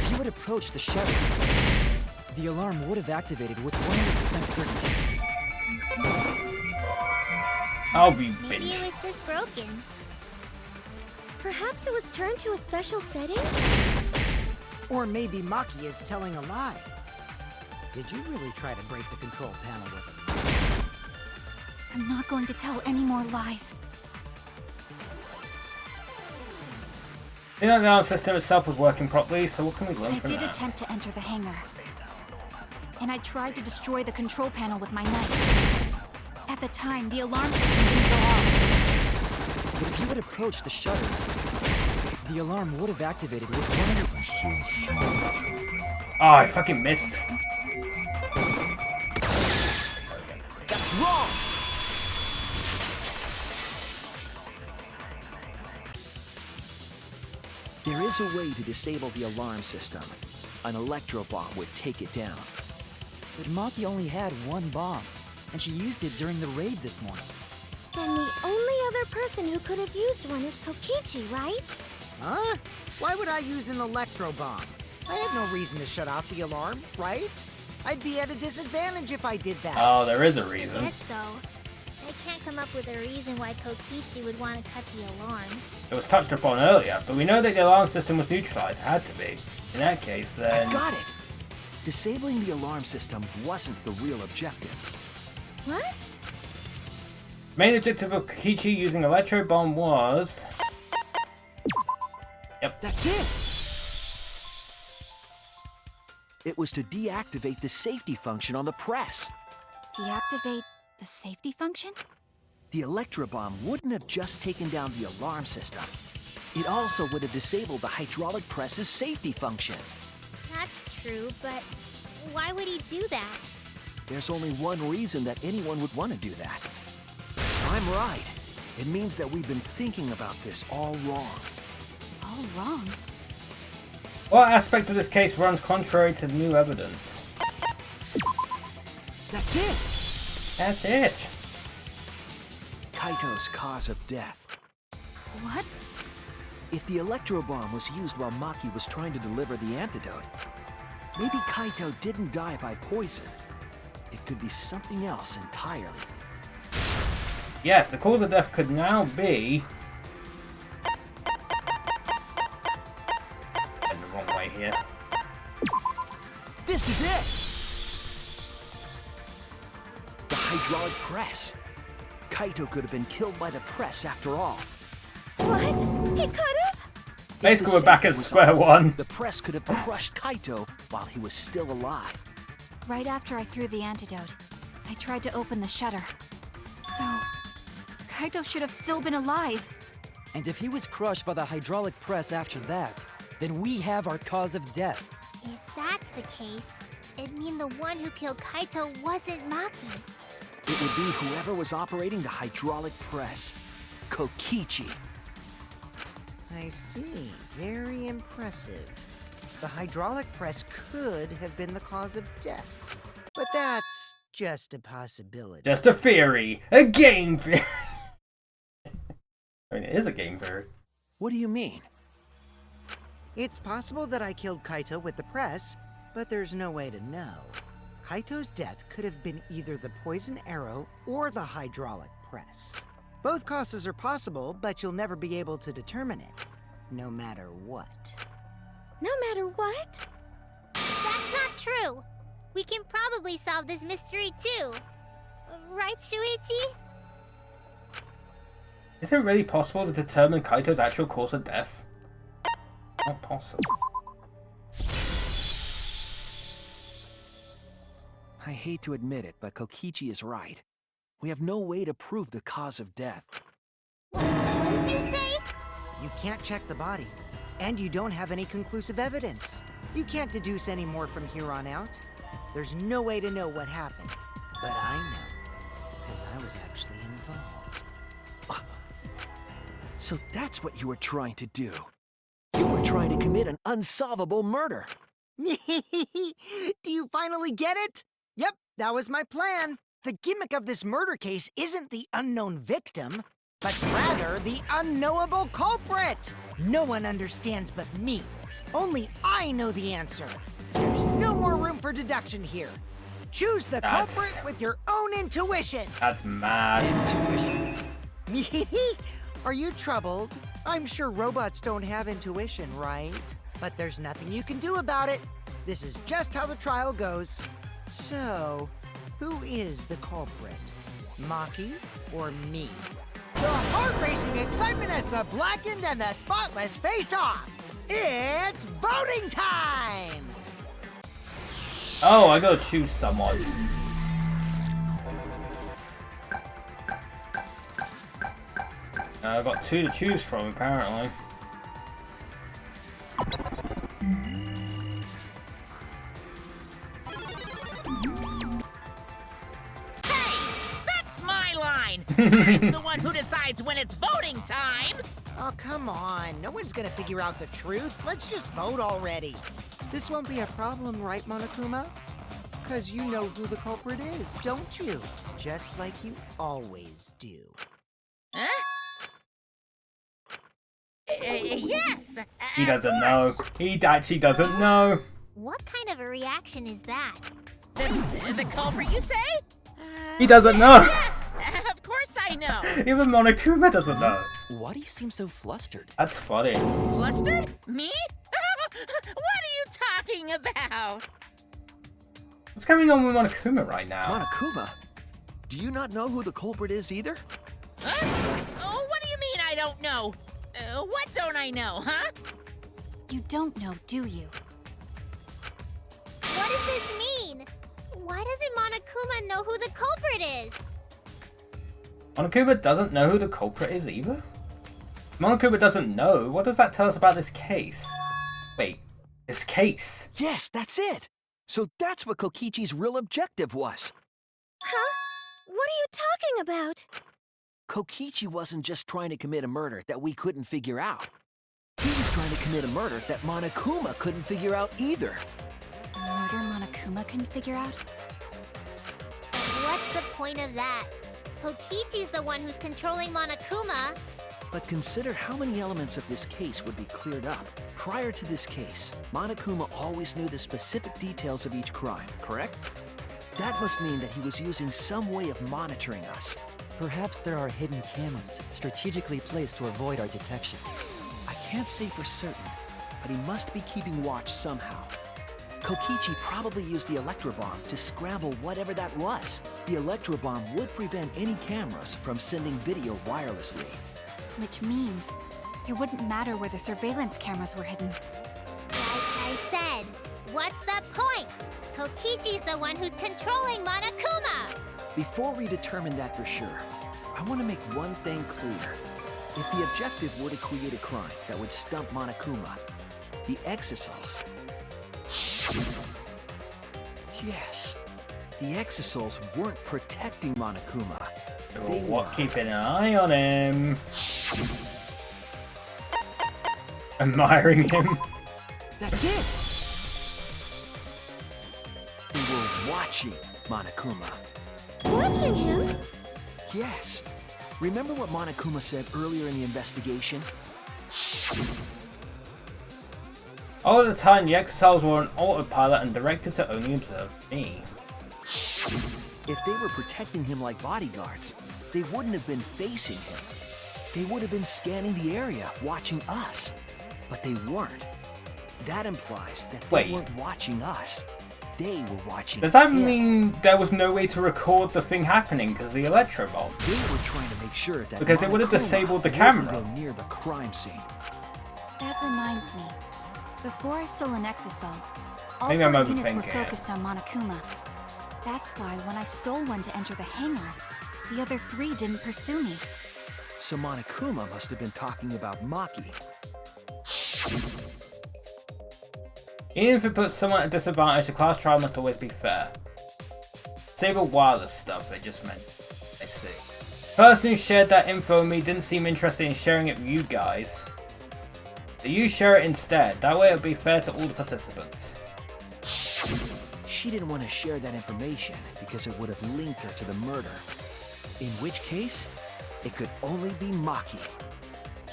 If you had approached the shutter, the alarm would have activated with 100% certainty. I'll be Maybe bitch. it was just broken. Perhaps it was turned to a special setting? Or maybe Maki is telling a lie. Did you really try to break the control panel with it? I'm not going to tell any more lies. The alarm system itself was working properly, so what can we learn I from did that? attempt to enter the hangar. And I tried to destroy the control panel with my knife. At the time, the alarm system didn't go off. But if you had approached the shutter, the alarm would have activated with 100%. Oh, I fucking missed. That's wrong! There is a way to disable the alarm system. An electro bomb would take it down. But Maki only had one bomb, and she used it during the raid this morning. Then the only other person who could have used one is Kokichi, right? Huh? Why would I use an electro bomb? I had no reason to shut off the alarm, right? I'd be at a disadvantage if I did that. Oh, there is a reason. Guess so. I can't come up with a reason why Kokichi would want to cut the alarm. It was touched upon earlier, but we know that the alarm system was neutralized. It had to be. In that case, then... I've got it! Disabling the alarm system wasn't the real objective. What? Main objective of Kokichi using Electro Bomb was... Yep. That's it! It was to deactivate the safety function on the press. Deactivate the safety function? The Electro Bomb wouldn't have just taken down the alarm system. It also would have disabled the hydraulic press's safety function. That's true, but why would he do that? There's only one reason that anyone would want to do that. If I'm right, it means that we've been thinking about this all wrong. All wrong. What aspect of this case runs contrary to the new evidence? That's it! That's it. Kaito's cause of death. What? If the Electro Bomb was used while Maki was trying to deliver the antidote, maybe Kaito didn't die by poison. It could be something else entirely. Yes, the cause of death could now be... Went the wrong way here. This is it! The hydraulic press. Kaito could have been killed by the press after all. What? He could have? Basically, If we're the back safety at was square on, one. The press could have crushed Kaito while he was still alive. Right after I threw the antidote, I tried to open the shutter. So, Kaito should have still been alive. And if he was crushed by the hydraulic press after that, then we have our cause of death. If that's the case, it'd mean the one who killed Kaito wasn't Maki. It would be whoever was operating the hydraulic press. Kokichi. I see. Very impressive. The hydraulic press could have been the cause of death. But that's just a possibility. Just a theory. A game theory. I mean, it is a game theory. What do you mean? It's possible that I killed Kaito with the press, but there's no way to know. Kaito's death could have been either the poison arrow or the hydraulic press. Both causes are possible, but you'll never be able to determine it, no matter what. No matter what? That's not true. We can probably solve this mystery too. Right, Shuichi? Is it really possible to determine Kaito's actual cause of death? Not possible. I hate to admit it, but Kokichi is right. We have no way to prove the cause of death. What did you say? You can't check the body, and you don't have any conclusive evidence. You can't deduce any more from here on out. There's no way to know what happened. But I know, because I was actually involved. So that's what you were trying to do. You were trying to commit an unsolvable murder. Do you finally get it? Yep, that was my plan. The gimmick of this murder case isn't the unknown victim, but rather the unknowable culprit. No one understands but me. Only I know the answer. There's no more room for deduction here. Choose the culprit with your own intuition. That's mad. Intuition. Are you troubled? I'm sure robots don't have intuition, right? But there's nothing you can do about it. This is just how the trial goes. So, who is the culprit? Maki or me? The heart-racing excitement as the blackened and the spotless face off. It's voting time! Oh, I gotta choose someone. I've got two to choose from, apparently. That's my line! I'm the one who decides when it's voting time! Oh, come on. No one's gonna figure out the truth. Let's just vote already. This won't be a problem, right, Monokuma? Because you know who the culprit is, don't you? Just like you always do. Huh? Yes! He doesn't know. He actually doesn't know. What kind of a reaction is that? The culprit, you say? He doesn't know. Yes! Of course I know! Even Monokuma doesn't know. Why do you seem so flustered? That's funny. Flustered? Me? What are you talking about? What's going on with Monokuma right now? Monokuma? Do you not know who the culprit is either? Oh, what do you mean I don't know? What don't I know, huh? You don't know, do you? What does this mean? Why doesn't Monokuma know who the culprit is? Monokuma doesn't know who the culprit is either? Monokuma doesn't know? What does that tell us about this case? Wait, this case? Yes, that's it! So that's what Kokichi's real objective was. Huh? What are you talking about? Kokichi wasn't just trying to commit a murder that we couldn't figure out. He was trying to commit a murder that Monokuma couldn't figure out either. A murder Monokuma can figure out? What's the point of that? Kokichi's the one who's controlling Monokuma. But consider how many elements of this case would be cleared up. Prior to this case, Monokuma always knew the specific details of each crime, correct? That must mean that he was using some way of monitoring us. Perhaps there are hidden cameras strategically placed to avoid our detection. I can't say for certain, but he must be keeping watch somehow. Kokichi probably used the electrobomb to scramble whatever that was. The electrobomb would prevent any cameras from sending video wirelessly. Which means it wouldn't matter where the surveillance cameras were hidden. Like I said, what's the point? Kokichi's the one who's controlling Monokuma. Before we determine that for sure, I want to make one thing clear. If the objective were to create a crime that would stump Monokuma, the exosols... Yes, the exosols weren't protecting Monokuma. They were keeping an eye on him. Admiring him. That's it! They were watching Monokuma. Watching him? Yes. Remember what Monokuma said earlier in the investigation? All the time, the Exiles were on autopilot and directed to only observe me. If they were protecting him like bodyguards, they wouldn't have been facing him. They would have been scanning the area, watching us. But they weren't. That implies that they weren't watching us. They were watching Does that him. mean there was no way to record the thing happening because of the electro bomb? They were trying to make sure that Because it would have Monokuma disabled the wouldn't camera. go near the crime scene. That reminds me. Before I stole an Exisal, all Maybe I'm 4 units were overthinking it. focused on Monokuma. That's why when I stole one to enter the hangar, the other 3 didn't pursue me. So Monokuma must have been talking about Maki. Even if it puts someone at a disadvantage, the class trial must always be fair. Disable wireless stuff, it just meant. I see. The person who shared that info with me didn't seem interested in sharing it with you guys. So you share it instead, that way it'll be fair to all the participants. She didn't want to share that information because it would have linked her to the murder. In which case, it could only be Maki.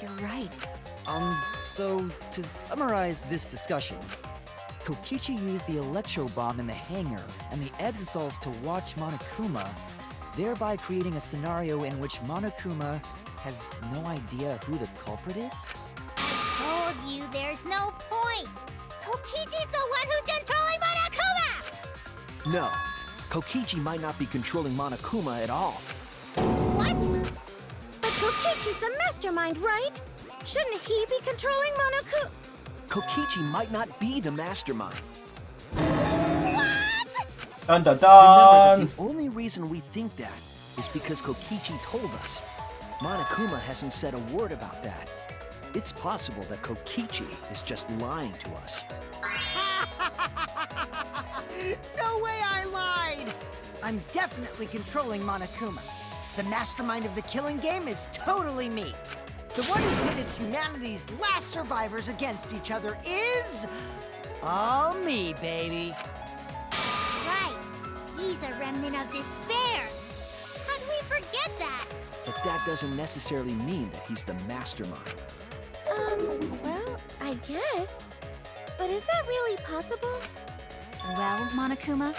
You're right. So to summarize this discussion, Kokichi used the electro bomb in the hangar and the Exisals to watch Monokuma, thereby creating a scenario in which Monokuma has no idea who the culprit is? Told you there's no point. Kokichi's the one who's controlling Monokuma! No, Kokichi might not be controlling Monokuma at all. What? But Kokichi's the mastermind, right? Shouldn't he be controlling Monokuma? Kokichi might not be the mastermind. What? Dun dun Remember dun! that the only reason we think that is because Kokichi told us. Monokuma hasn't said a word about that. It's possible that Kokichi is just lying to us. No way I lied! I'm definitely controlling Monokuma. The mastermind of the killing game is totally me. The one who pitted humanity's last survivors against each other is... all me, baby. Right. He's a remnant of despair. How do we forget that? But that doesn't necessarily mean that he's the mastermind. Well, I guess. But is that really possible? Well, Monokuma,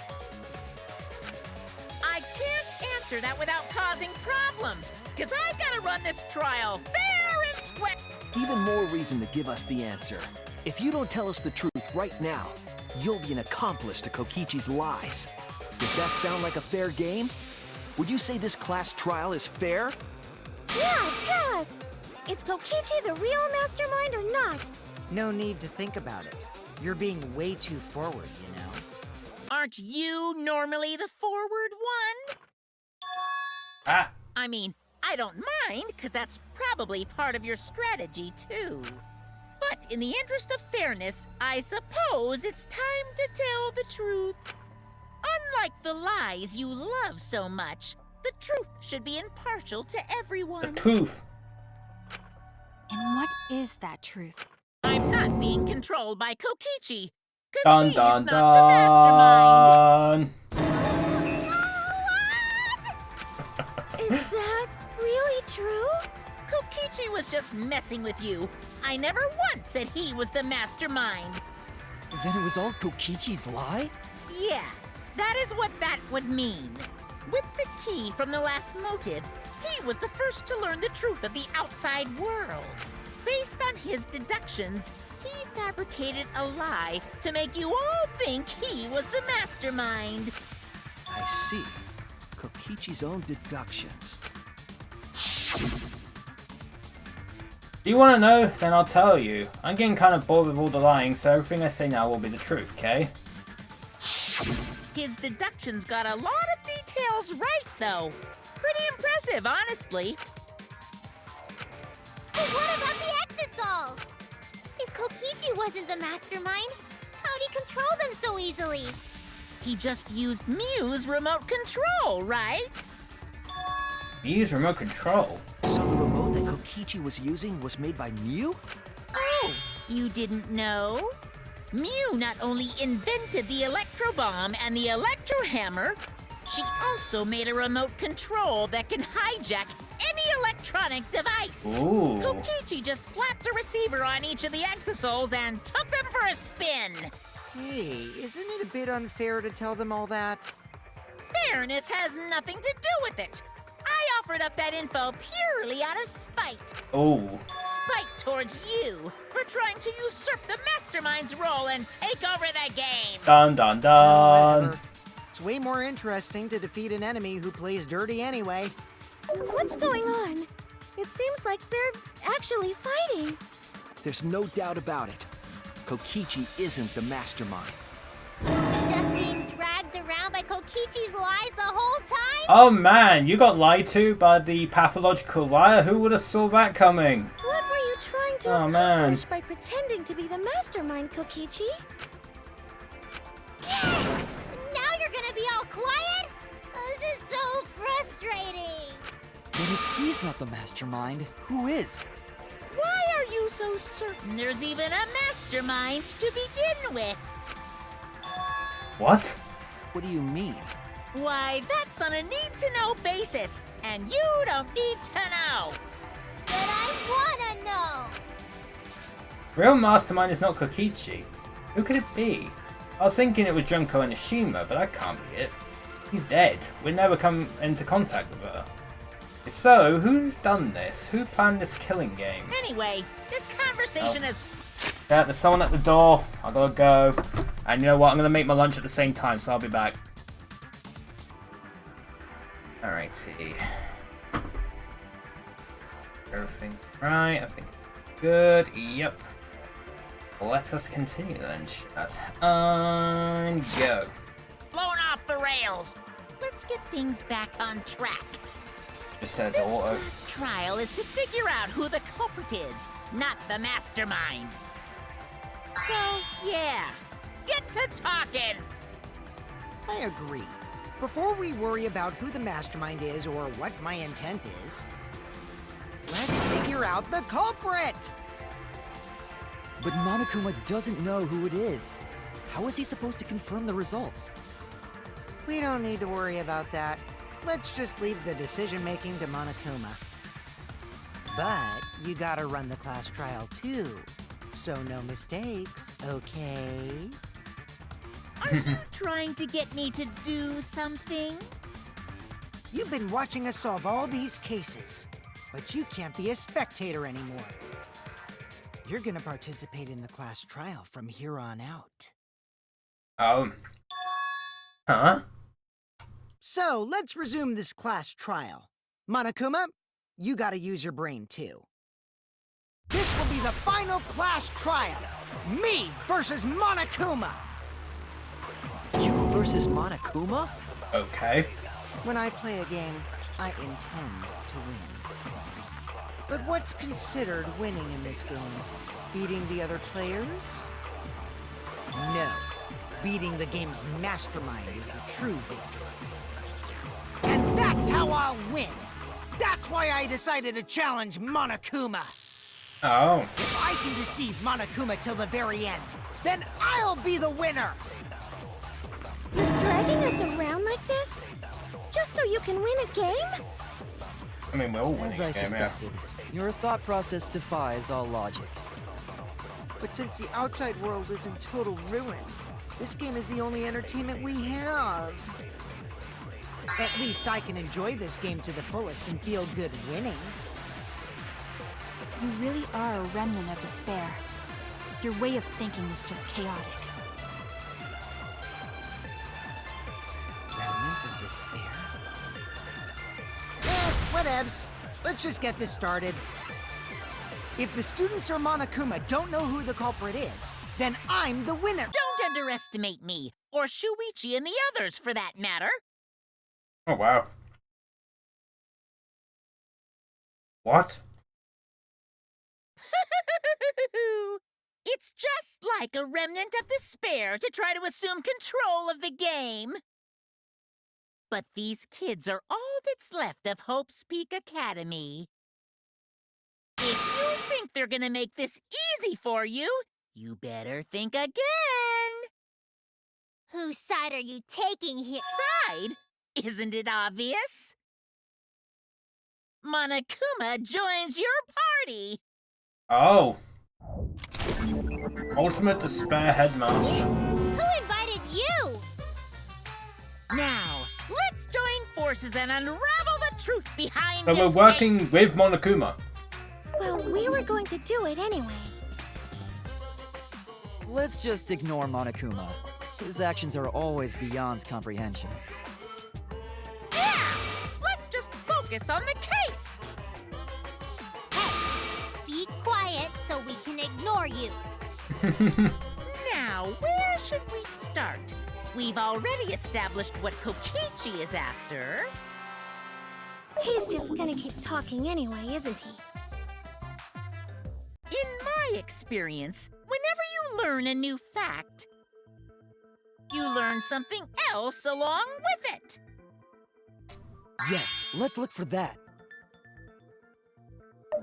I can't answer that without causing problems, because I gotta run this trial fair and square. Even more reason to give us the answer. If you don't tell us the truth right now, you'll be an accomplice to Kokichi's lies. Does that sound like a fair game? Would you say this class trial is fair? Yeah, tell us! Is Kokichi the real mastermind or not? No need to think about it. You're being way too forward, you know. Aren't you normally the forward one? Ah, I mean, I don't mind, because that's probably part of your strategy, too. But in the interest of fairness, I suppose it's time to tell the truth. Unlike the lies you love so much, the truth should be impartial to the everyone. tooth. and what is that truth? I'm not being controlled by Kokichi, because Dun he's dun not the mastermind. dun! Is that really true? Kokichi was just messing with you. I never once said he was the mastermind. Then it was all Kokichi's lie? Yeah, that is what that would mean. With the key from the last motive, he was the first to learn the truth of the outside world. Based on his deductions, he fabricated a lie to make you all think he was the mastermind. I see. Kokichi's own deductions. Do you want to know? Then I'll tell you. I'm getting kind of bored with all the lying, so everything I say now will be the truth, okay? His deductions got a lot of details right, though. Pretty impressive, honestly. But what about the Exisals? If Kokichi wasn't the mastermind, how'd he control them so easily? He just used Mew's remote control, right? Use remote control. So the remote that Kokichi was using was made by Mew? Oh, You didn't know? Mew not only invented the electro bomb and the electro hammer, she also made a remote control that can hijack any electronic device. Ooh. Kokichi just slapped a receiver on each of the exosouls and took them for a spin. Hey, isn't it a bit unfair to tell them all that? Fairness has nothing to do with it. I offered up that info purely out of spite. Oh. Spite towards you for trying to usurp the mastermind's role and take over the game. Dun dun dun. Whatever. It's way more interesting to defeat an enemy who plays dirty anyway. What's going on? It seems like they're actually fighting. There's no doubt about it. Kokichi isn't the mastermind. We just being dragged around by Kokichi's lies the whole time? Oh man, you got lied to by the pathological liar. Who would have saw that coming? What were you trying to Oh, man. accomplish by pretending to be the mastermind, Kokichi? Yeah! Now you're gonna be all quiet? This is so frustrating. Then if he's not the mastermind, who is? Why are you so certain there's even a mastermind to begin with? What? What do you mean? Why, that's on a need-to-know basis, and you don't need to know. But I wanna know. Real mastermind is not Kokichi. Who could it be? I was thinking it was Junko Enoshima, but that can't be it. He's dead. We'll never come into contact with her. So, who's done this? Who planned this killing game? Anyway, this conversation is... Yeah, there's someone at the door. I gotta go. And you know what? I'm gonna make my lunch at the same time, so I'll be back. Alrighty. Everything right. I think good. Yep. Let us continue then, chat. And go. blown off the rails. Let's get things back on track. Just said This auto. class trial is to figure out who the culprit is, not the mastermind. So, yeah, get to talking. I agree. Before we worry about who the mastermind is or what my intent is, let's figure out the culprit! But Monokuma doesn't know who it is. How is he supposed to confirm the results? We don't need to worry about that. Let's just leave the decision-making to Monokuma. But you gotta run the class trial too, so no mistakes, okay? Are you trying to get me to do something? You've been watching us solve all these cases, but you can't be a spectator anymore. You're gonna participate in the class trial from here on out. Huh? So, let's resume this class trial. Monokuma, you gotta use your brain too. This will be the final class trial! Me versus Monokuma! You versus Monokuma? Okay. When I play a game, I intend to win. But what's considered winning in this game? Beating the other players? No. Beating the game's mastermind is the true victory. And that's how I'll win! That's why I decided to challenge Monokuma! Oh. If I can deceive Monokuma till the very end, then I'll be the winner! You're dragging us around like this? Just so you can win a game? I mean, we're all winning As I a game, yeah. suspected, your thought process defies all logic. But since the outside world is in total ruin, this game is the only entertainment we have. At least I can enjoy this game to the fullest and feel good winning. You really are a remnant of despair. Your way of thinking is just chaotic. Remnant of despair? Whatevs. Let's just get this started. If the students or Monokuma don't know who the culprit is, then I'm the winner! Don't underestimate me, or Shuichi and the others for that matter. Oh, wow. What? It's just like a remnant of despair to try to assume control of the game. But these kids are all that's left of Hope's Peak Academy. If you think they're gonna make this easy for you, you better think again. Whose side are you taking here? Side? Isn't it obvious? Monokuma joins your party. Oh. Ultimate Despair Headmaster. Who invited you? Now, let's join forces and unravel the truth behind So this we're working case. with Monokuma. Well, we were going to do it anyway. Let's just ignore Monokuma. His actions are always beyond comprehension. Yeah! Let's just focus on the case. Hey, be quiet so we can ignore you. Now, where should we start? We've already established what Kokichi is after. He's just gonna keep talking anyway, isn't he? In my experience, whenever you learn a new fact, you learn something else along with it. Yes, let's look for that.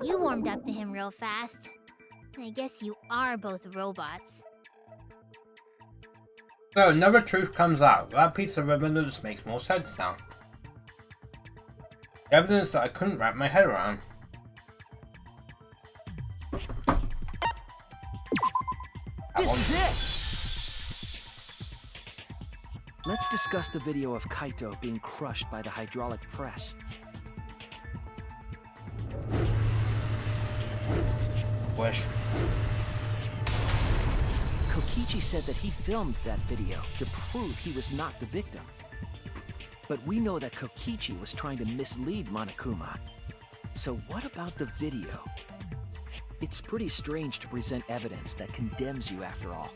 You warmed up to him real fast. I guess you are both robots. So another truth comes out. That piece of evidence makes more sense now. Evidence that I couldn't wrap my head around. This is it! Let's discuss the video of Kaito being crushed by the hydraulic press. Wish. Kokichi said that he filmed that video to prove he was not the victim. But we know that Kokichi was trying to mislead Monokuma. So what about the video? It's pretty strange to present evidence that condemns you after all.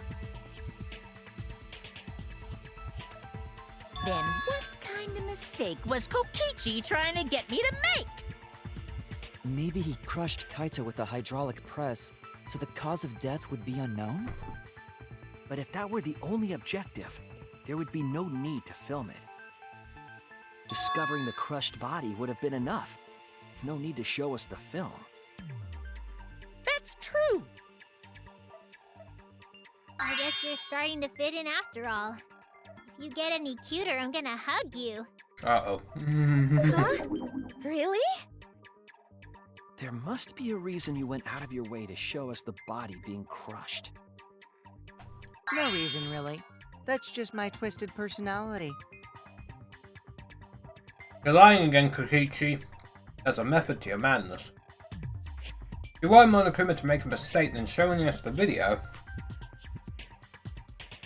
Then what kind of mistake was Kokichi trying to get me to make? Maybe he crushed Kaito with the hydraulic press, so the cause of death would be unknown? But if that were the only objective, there would be no need to film it. Discovering the crushed body would have been enough. No need to show us the film. That's true. I guess you're starting to fit in after all. If you get any cuter, I'm gonna hug you. Uh-oh. Huh? Really? There must be a reason you went out of your way to show us the body being crushed. No reason, really. That's just my twisted personality. You're lying again, Kokichi. There's a method to your madness. If you want Monokuma to make a mistake then showing us the video,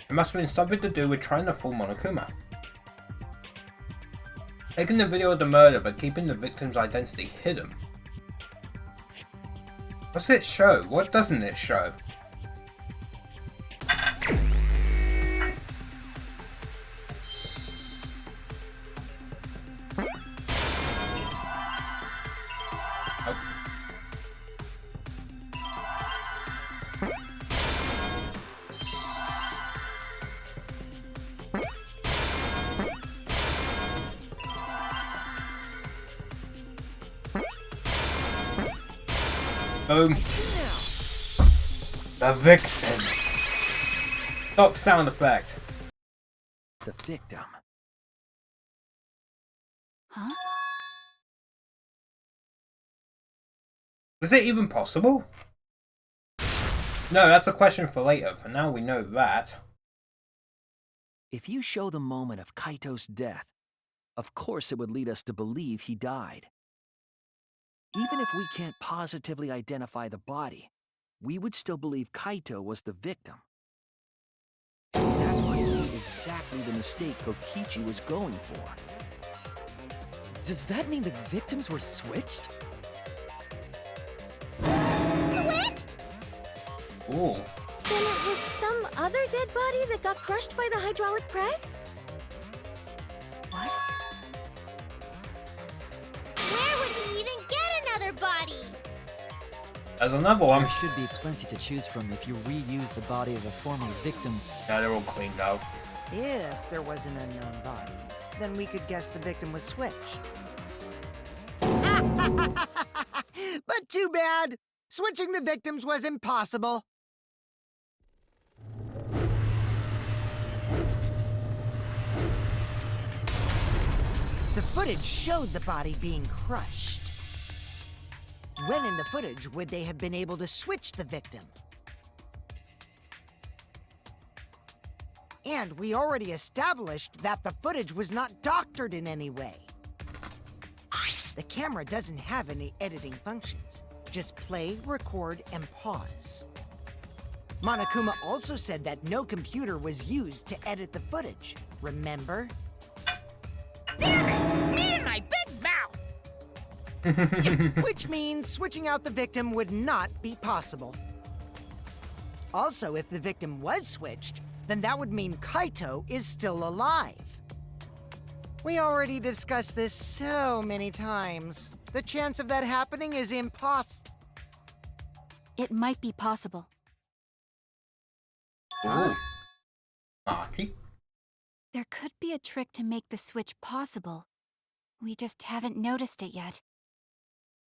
it must have been something to do with trying to fool Monokuma. Taking the video of the murder but keeping the victim's identity hidden. What's it show? What doesn't it show? Boom. The victim. Stop sound effect. The victim. Huh? Was it even possible? No, that's a question for later. For now we know that. If you show the moment of Kaito's death, of course it would lead us to believe he died. Even if we can't positively identify the body, we would still believe Kaito was the victim. That might be exactly the mistake Kokichi was going for. Does that mean the victims were switched? Switched? Ooh. Then it was some other dead body that got crushed by the hydraulic press? What? Where would we even get another body? There's another one. There should be plenty to choose from if you reuse the body of a former victim. Yeah, they're all cleaned out. If there was an unknown body, then we could guess the victim was switched. But too bad! Switching the victims was impossible. The footage showed the body being crushed. When in the footage would they have been able to switch the victim? And we already established that the footage was not doctored in any way. The camera doesn't have any editing functions. Just play, record, and pause. Monokuma also said that no computer was used to edit the footage. Remember? Damn it! Me and my big mouth! Which means switching out the victim would not be possible. Also, if the victim was switched, then that would mean Kaito is still alive. We already discussed this so many times. The chance of that happening is It might be possible. Ooh. Maki? There could be a trick to make the switch possible. We just haven't noticed it yet.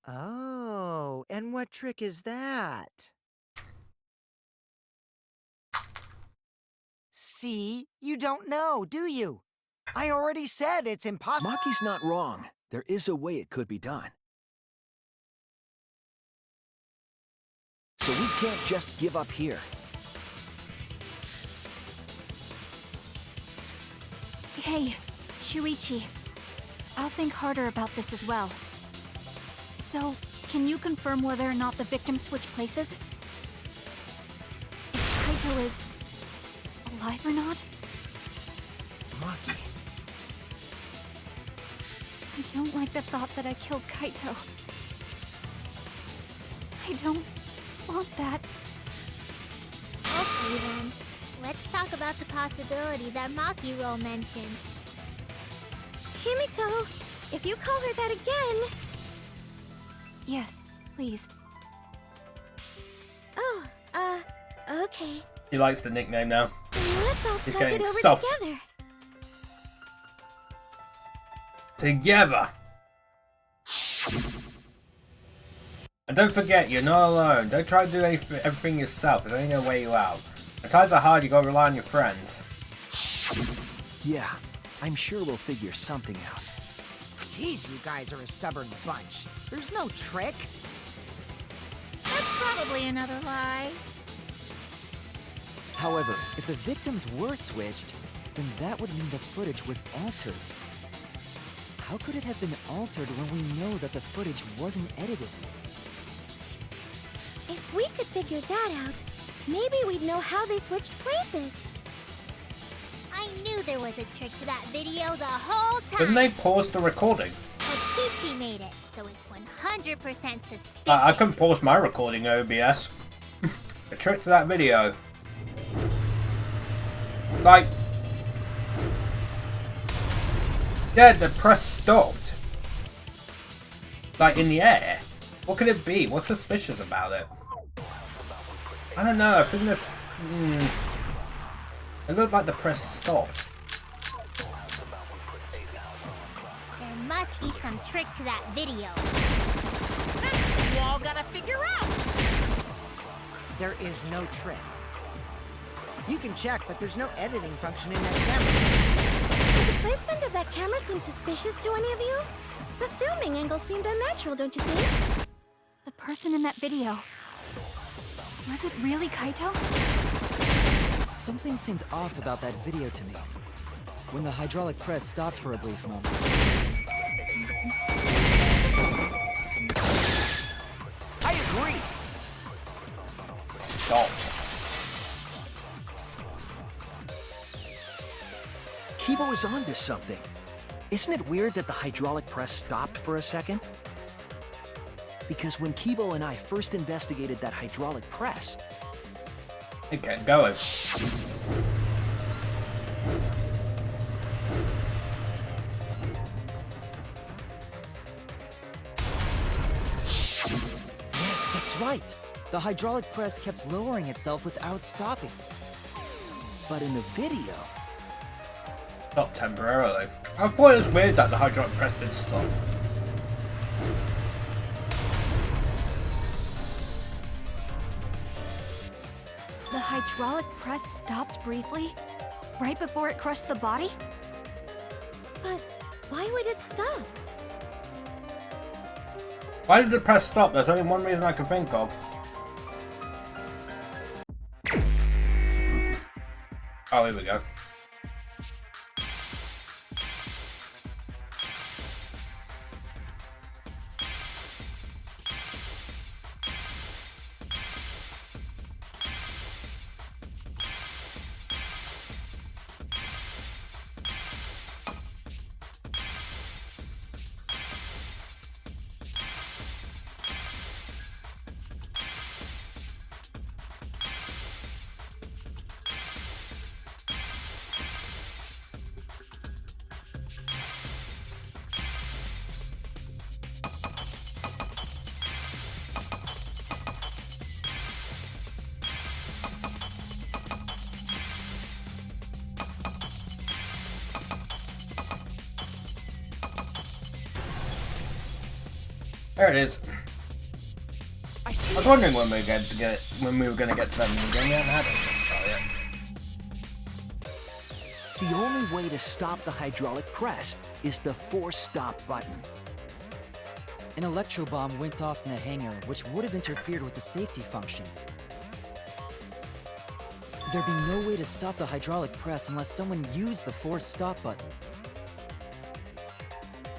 Oh, and what trick is that? See? You don't know, do you? I already said it's impossible. Maki's not wrong. There is a way it could be done. So we can't just give up here. Hey, Shuichi. I'll think harder about this as well. So, can you confirm whether or not the victims switch places? If Kaito is alive or not? Maki. I don't like the thought that I killed Kaito. I don't want that. Okay then, let's talk about the possibility that Makiro mentioned. Himiko, if you call her that again... Yes, please. Oh, okay. He likes the nickname now. Let's all He's talk it getting over soft. together. Together! And don't forget, you're not alone. Don't try to do everything yourself. It's only gonna weigh you out. When times are hard, you gotta rely on your friends. Yeah, I'm sure we'll figure something out. Jeez, you guys are a stubborn bunch. There's no trick. That's probably another lie. However, if the victims were switched, then that would mean the footage was altered. How could it have been altered when we know that the footage wasn't edited? If we could figure that out, maybe we'd know how they switched places. I knew there was a trick to that video the whole time. Didn't they pause the recording? Kokichi made it, so it's 100% suspicious. I couldn't pause my recording OBS. The trick to that video. Like... yeah, the press stopped. Like, in the air. What could it be? What's suspicious about it? I don't know, I think this... It looked like the press stopped. There must be some trick to that video. That's what you all gotta figure out. There is no trick. You can check, but there's no editing function in that camera. Did the placement of that camera seem suspicious to any of you? The filming angle seemed unnatural, don't you think? The person in that video. Was it really Kaito? Something seemed off about that video to me. When the hydraulic press stopped for a brief moment. I agree. Stop. Kibo is onto something. Isn't it weird that the hydraulic press stopped for a second? Because when Kibo and I first investigated that hydraulic press, It kept going. Yes, that's right. The hydraulic press kept lowering itself without stopping. but in the video, Not temporarily. I thought it was weird that the hydraulic press did stop. hydraulic press stopped briefly? Right before it crushed the body? But why would it stop? Why did the press stop? There's only one reason I can think of. Oh, here we go. There it is. I was wondering when we were going to get to that new game. We haven't had it yet. The only way to stop the hydraulic press is the force stop button. An electro bomb went off in the hangar, which would have interfered with the safety function. There'd be no way to stop the hydraulic press unless someone used the force stop button.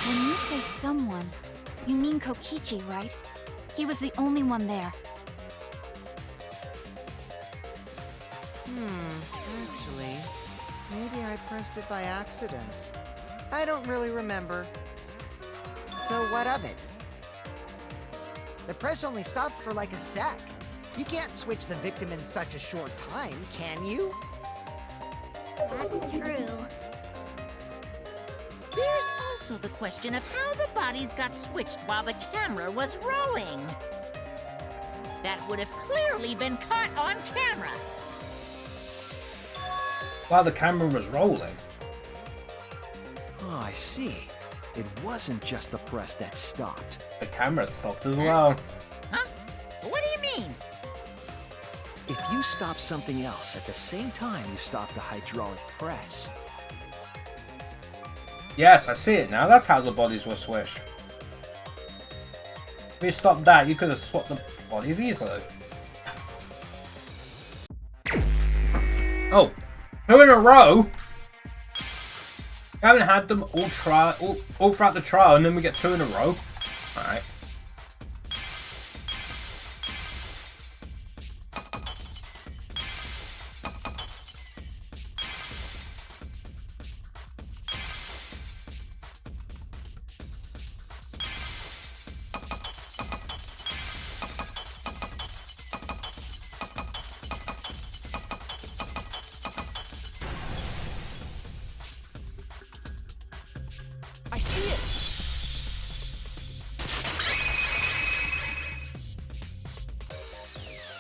When you say someone, you mean Kokichi, right? He was the only one there. Actually, maybe I pressed it by accident. I don't really remember. So what of it? The press only stopped for like a sec. You can't switch the victim in such a short time, can you? That's true. There's also the question of how the bodies got switched while the camera was rolling. That would have clearly been caught on camera. While the camera was rolling. Oh, I see. It wasn't just the press that stopped. The camera stopped as well. Huh? What do you mean? If you stop something else at the same time you stop the hydraulic press. Yes, I see it now. That's how the bodies were switched. If you stopped that, you could have swapped the bodies easily. Oh, 2 in a row? We haven't had them all throughout the trial, and then we get 2 in a row. Alright. I see it!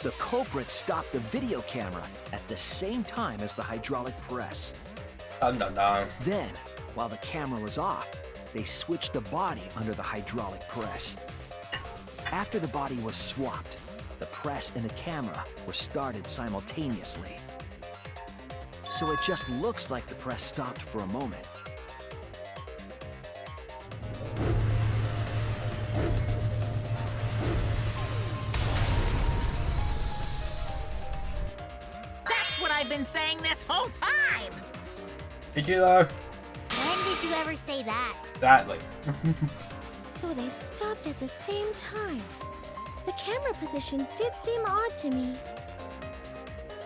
The culprit stopped the video camera at the same time as the hydraulic press. Dun dun dun. Then, while the camera was off, they switched the body under the hydraulic press. After the body was swapped, the press and the camera were started simultaneously. So it just looks like the press stopped for a moment. That's what I've been saying this whole time! Did you though? When did you ever say that? Exactly. So they stopped at the same time. The camera position did seem odd to me.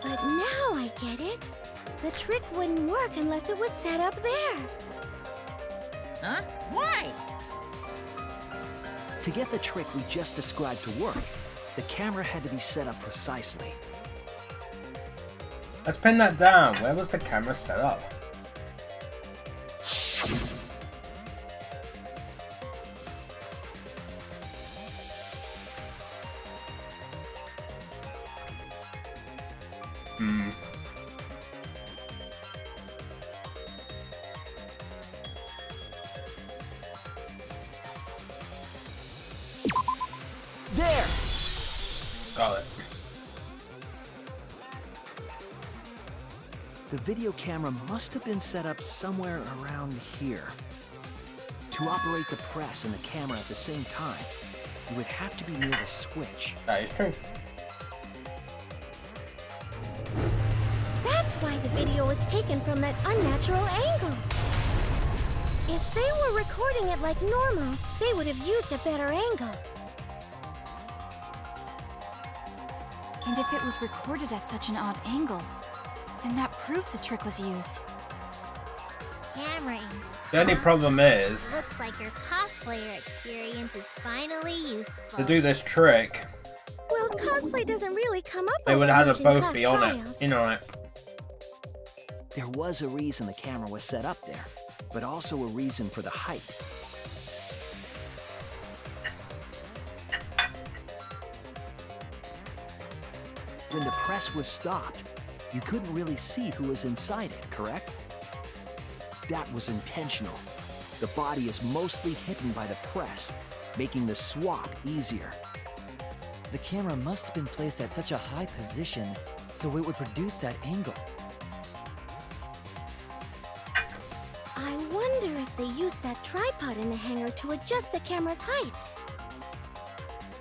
But now I get it. The trick wouldn't work unless it was set up there. Huh? Why? To get the trick we just described to work, the camera had to be set up precisely. Let's pin that down. Where was the camera set up? There! Got it. video camera must have been set up somewhere around here. To operate the press and the camera at the same time, you would have to be near the switch. That is true. That's why the video was taken from that unnatural angle. If they were recording it like normal, they would have used a better angle. And if it was recorded at such an odd angle, then that proves the trick was used. Camera angles. The only problem is, Looks like your cosplayer experience is finally useful. to do this trick, Well, cosplay doesn't really come up. they would over have much us in both past be on trials. it. In on it. There was a reason the camera was set up there, but also a reason for the height. When the press was stopped, you couldn't really see who was inside it, correct? That was intentional. The body is mostly hidden by the press, making the swap easier. The camera must have been placed at such a high position so it would produce that angle. I wonder if they used that tripod in the hangar to adjust the camera's height.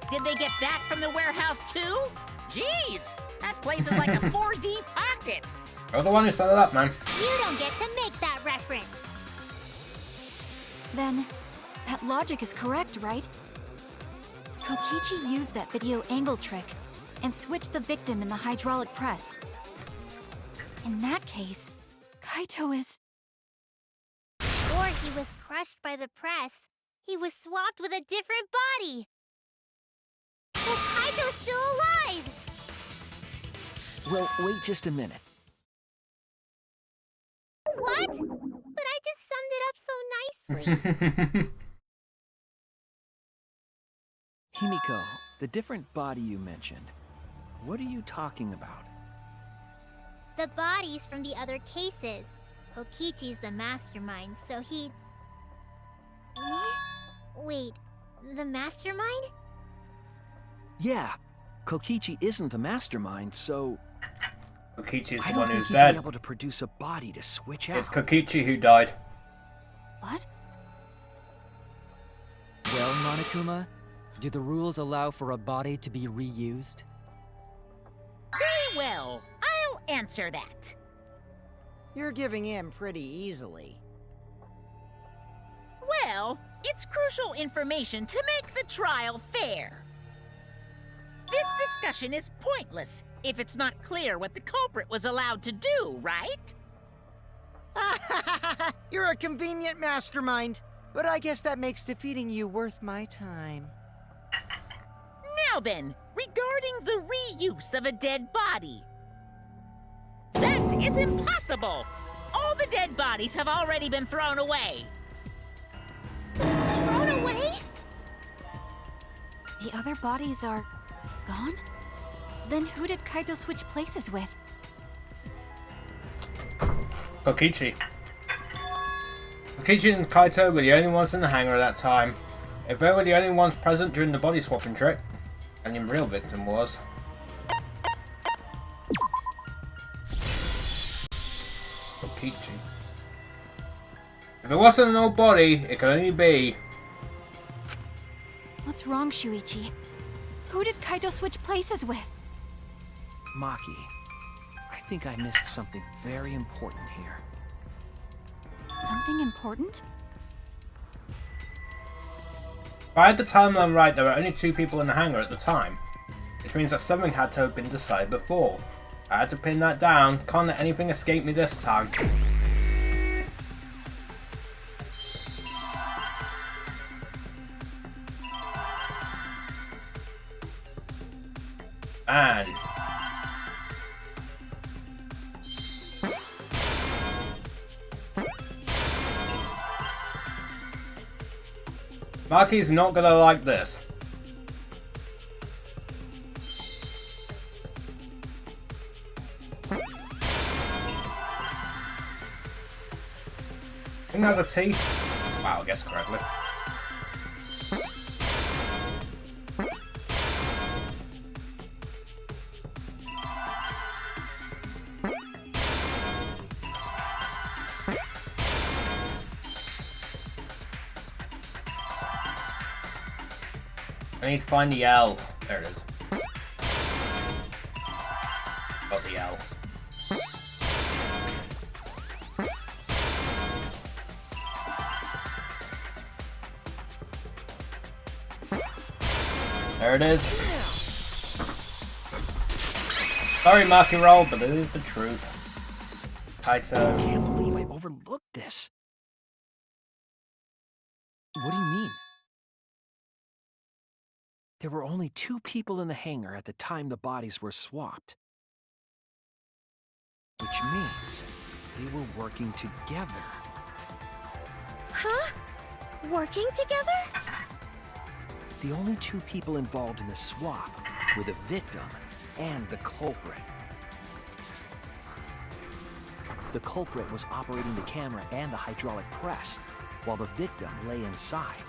Did they get that from the warehouse too? Jeez, that place is like a 4D pocket. You're the one who set it up, man. You don't get to make that reference. Then, that logic is correct, right? Kokichi used that video angle trick and switched the victim in the hydraulic press. In that case, Kaito is... Or he was crushed by the press. He was swapped with a different body. So Kaito's still alive! Well, wait just a minute. What? But I just summed it up so nicely. Himiko, the different body you mentioned, what are you talking about? The bodies from the other cases. Kokichi's the mastermind, so he... Wait, the mastermind? Yeah, Kokichi isn't the mastermind, so Kokichi's I the don't one think who's he'd dead. be able to produce a body to switch out. It's Kokichi who died. What? Well, Monokuma, do the rules allow for a body to be reused? Very well, I'll answer that. You're giving in pretty easily. Well, it's crucial information to make the trial fair. This discussion is pointless if it's not clear what the culprit was allowed to do, right? You're a convenient mastermind, but I guess that makes defeating you worth my time. Now then, regarding the reuse of a dead body. That is impossible! All the dead bodies have already been thrown away. Thrown away? The other bodies are... gone? Then who did Kaito switch places with? Kokichi. Kokichi and Kaito were the only ones in the hangar at that time. If they were the only ones present during the body swapping trick, and the real victim was... Kokichi. If it wasn't an old body, it could only be... What's wrong, Shuichi? Who did Kaito switch places with? Maki, I think I missed something very important here. Something important? If I had the timeline right, there were only 2 people in the hangar at the time, which means that something had to have been decided before. I had to pin that down, can't let anything escape me this time. And... Maki's not gonna like this. I think that's a T. Wow, I guessed correctly. I need to find the L. There it is. Got the L. There it is. Sorry, Marky Roll, but it is the truth. Kaito. I can't believe I overlooked this. What do you mean? There were only 2 people in the hangar at the time the bodies were swapped. Which means they were working together. Huh? Working together? The only 2 people involved in the swap were the victim and the culprit. The culprit was operating the camera and the hydraulic press, while the victim lay inside.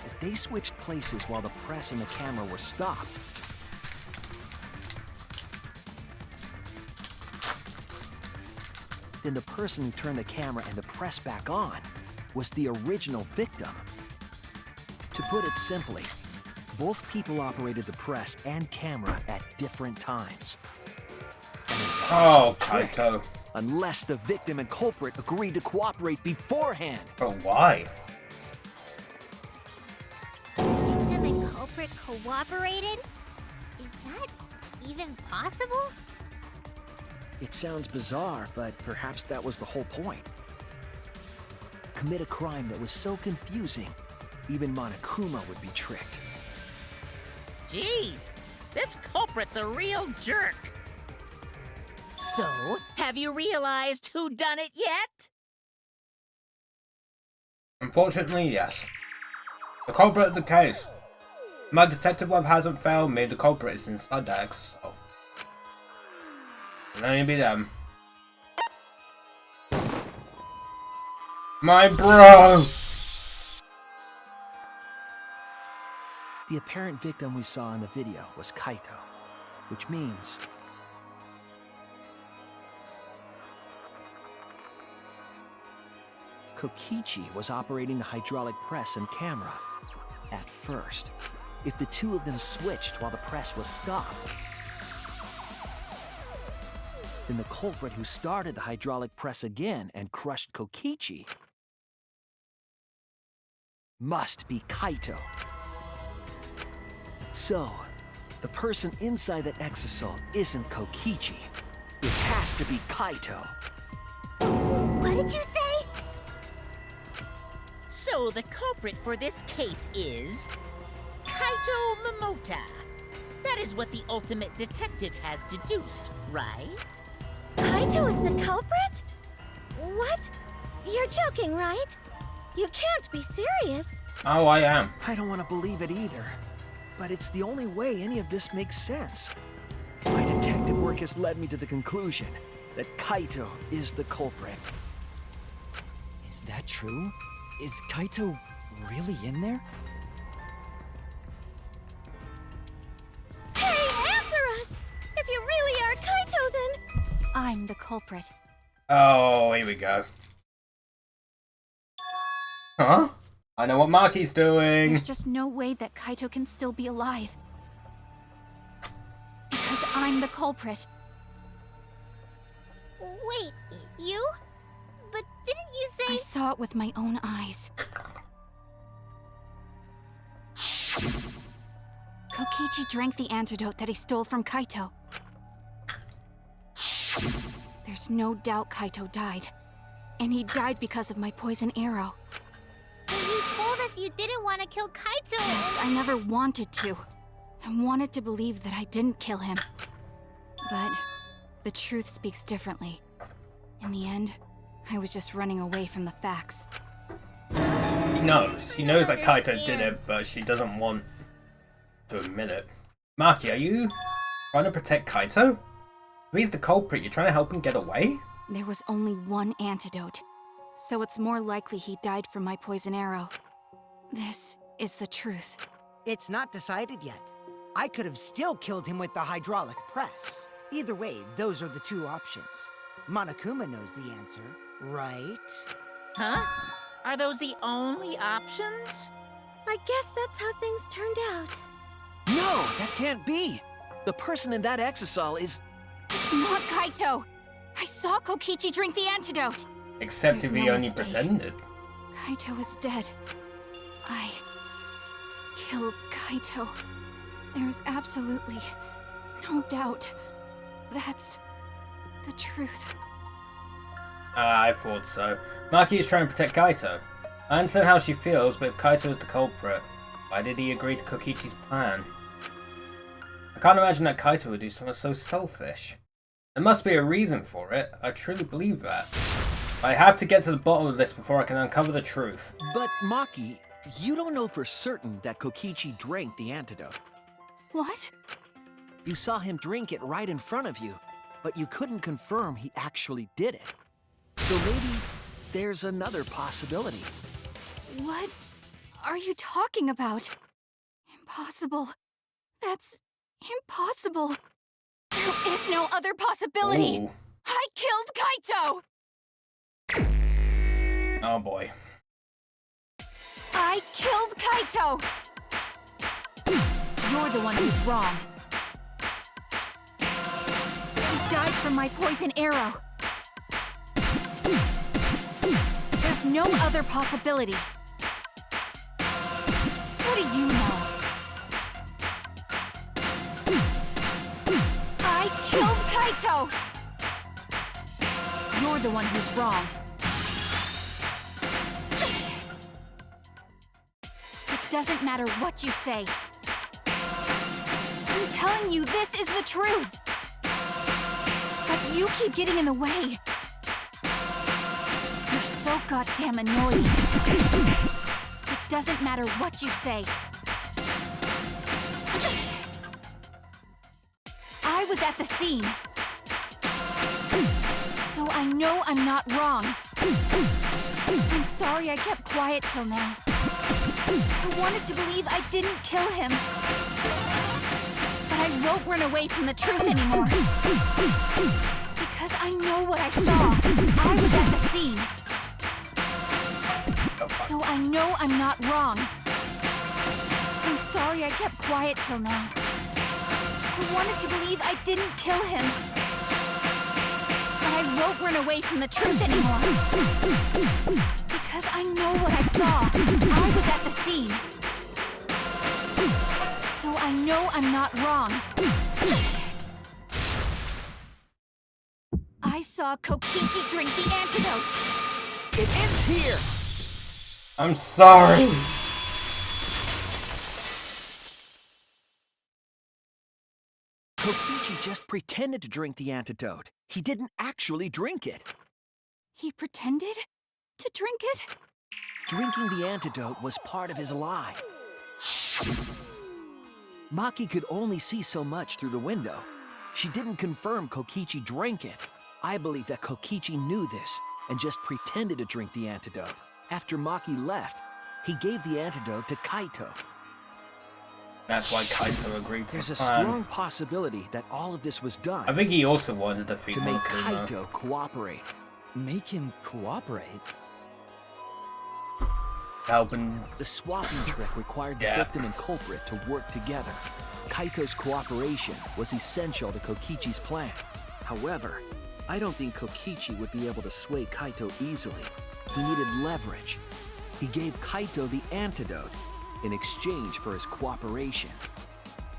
If they switched places while the press and the camera were stopped, then the person who turned the camera and the press back on was the original victim. To put it simply, both people operated the press and camera at different times. An impossible trick, Kaito. unless the victim and culprit agreed to cooperate beforehand. But why? Victim and culprit cooperated? Is that even possible? It sounds bizarre, but perhaps that was the whole point. Commit a crime that was so confusing, even Monokuma would be tricked. Jeez, this culprit's a real jerk. So, have you realized who done it yet? Unfortunately, yes. The culprit of the case. My detective web hasn't failed me. The culprit is inside the exosol. Can only be them. My bro! The apparent victim we saw in the video was Kaito, which means Kokichi was operating the hydraulic press and camera at first. If the 2 of them switched while the press was stopped, then the culprit who started the hydraulic press again and crushed Kokichi must be Kaito. So, the person inside that exosol isn't Kokichi. It has to be Kaito. What did you say? So the culprit for this case is Kaito Momota. That is what the ultimate detective has deduced, right? Kaito is the culprit? What? You're joking, right? You can't be serious. Oh, I am. I don't want to believe it either, but it's the only way any of this makes sense. My detective work has led me to the conclusion that Kaito is the culprit. Is that true? Is Kaito really in there? Hey, answer us! If you really are Kaito, then... I'm the culprit. Oh, here we go. Huh? I know what Maki's doing. There's just no way that Kaito can still be alive. Because I'm the culprit. Wait, you? But didn't you say... I saw it with my own eyes. Kokichi drank the antidote that he stole from Kaito. There's no doubt Kaito died. And he died because of my poison arrow. But you told us you didn't want to kill Kaito. Yes, I never wanted to. I wanted to believe that I didn't kill him. But the truth speaks differently. In the end, I was just running away from the facts. He knows. He knows that Kaito understand. did it, but she doesn't want to admit it. Maki, are you trying to protect Kaito? If he's the culprit, you're trying to help him get away? There was only one antidote, so it's more likely he died from my poison arrow. This is the truth. It's not decided yet. I could have still killed him with the hydraulic press. Either way, those are the 2 options. Monokuma knows the answer, right? Huh? Are those the only options? I guess that's how things turned out. No, that can't be. The person in that exisal is... It's not Kaito. I saw Kokichi drink the antidote. Except There's if he no only mistake. pretended. Kaito is dead. I killed Kaito. There's absolutely no doubt. That's the truth. I thought so. Maki is trying to protect Kaito. I understand how she feels, but if Kaito is the culprit, why did he agree to Kokichi's plan? I can't imagine that Kaito would do something so selfish. There must be a reason for it, I truly believe that. I have to get to the bottom of this before I can uncover the truth. But Maki, you don't know for certain that Kokichi drank the antidote. What? You saw him drink it right in front of you, but you couldn't confirm he actually did it. So maybe there's another possibility. What are you talking about? Impossible. That's impossible. There is no other possibility. Ooh. I killed Kaito! Oh boy. I killed Kaito! You're the one who's wrong. He died from my poison arrow. There's no other possibility. What do you know? I killed Kaito! You're the one who's wrong. It doesn't matter what you say. I'm telling you, this is the truth. But you keep getting in the way. You're so goddamn annoying. It doesn't matter what you say. I was at the scene. So I know I'm not wrong. I'm sorry I kept quiet till now. I wanted to believe I didn't kill him. But I won't run away from the truth anymore. Because I know what I saw. I was at the scene. So I know I'm not wrong. I'm sorry I kept quiet till now. I wanted to believe I didn't kill him. But I won't run away from the truth anymore. Because I know what I saw. I was at the scene. So I know I'm not wrong. I saw Kokichi drink the antidote. It ends here! I'm sorry. Kokichi just pretended to drink the antidote. He didn't actually drink it. He pretended to drink it? Drinking the antidote was part of his lie. Maki could only see so much through the window. She didn't confirm Kokichi drank it. I believe that Kokichi knew this and just pretended to drink the antidote. After Maki left, he gave the antidote to Kaito. That's why Kaito agreed to There's the a plan. strong possibility that all of this was done I think he also wanted to defeat to make Monokuma. Kaito cooperate. Make him cooperate? Helping. The swapping trick required the Yeah. victim and culprit to work together. Kaito's cooperation was essential to Kokichi's plan. However, I don't think Kokichi would be able to sway Kaito easily. He needed leverage. He gave Kaito the antidote in exchange for his cooperation.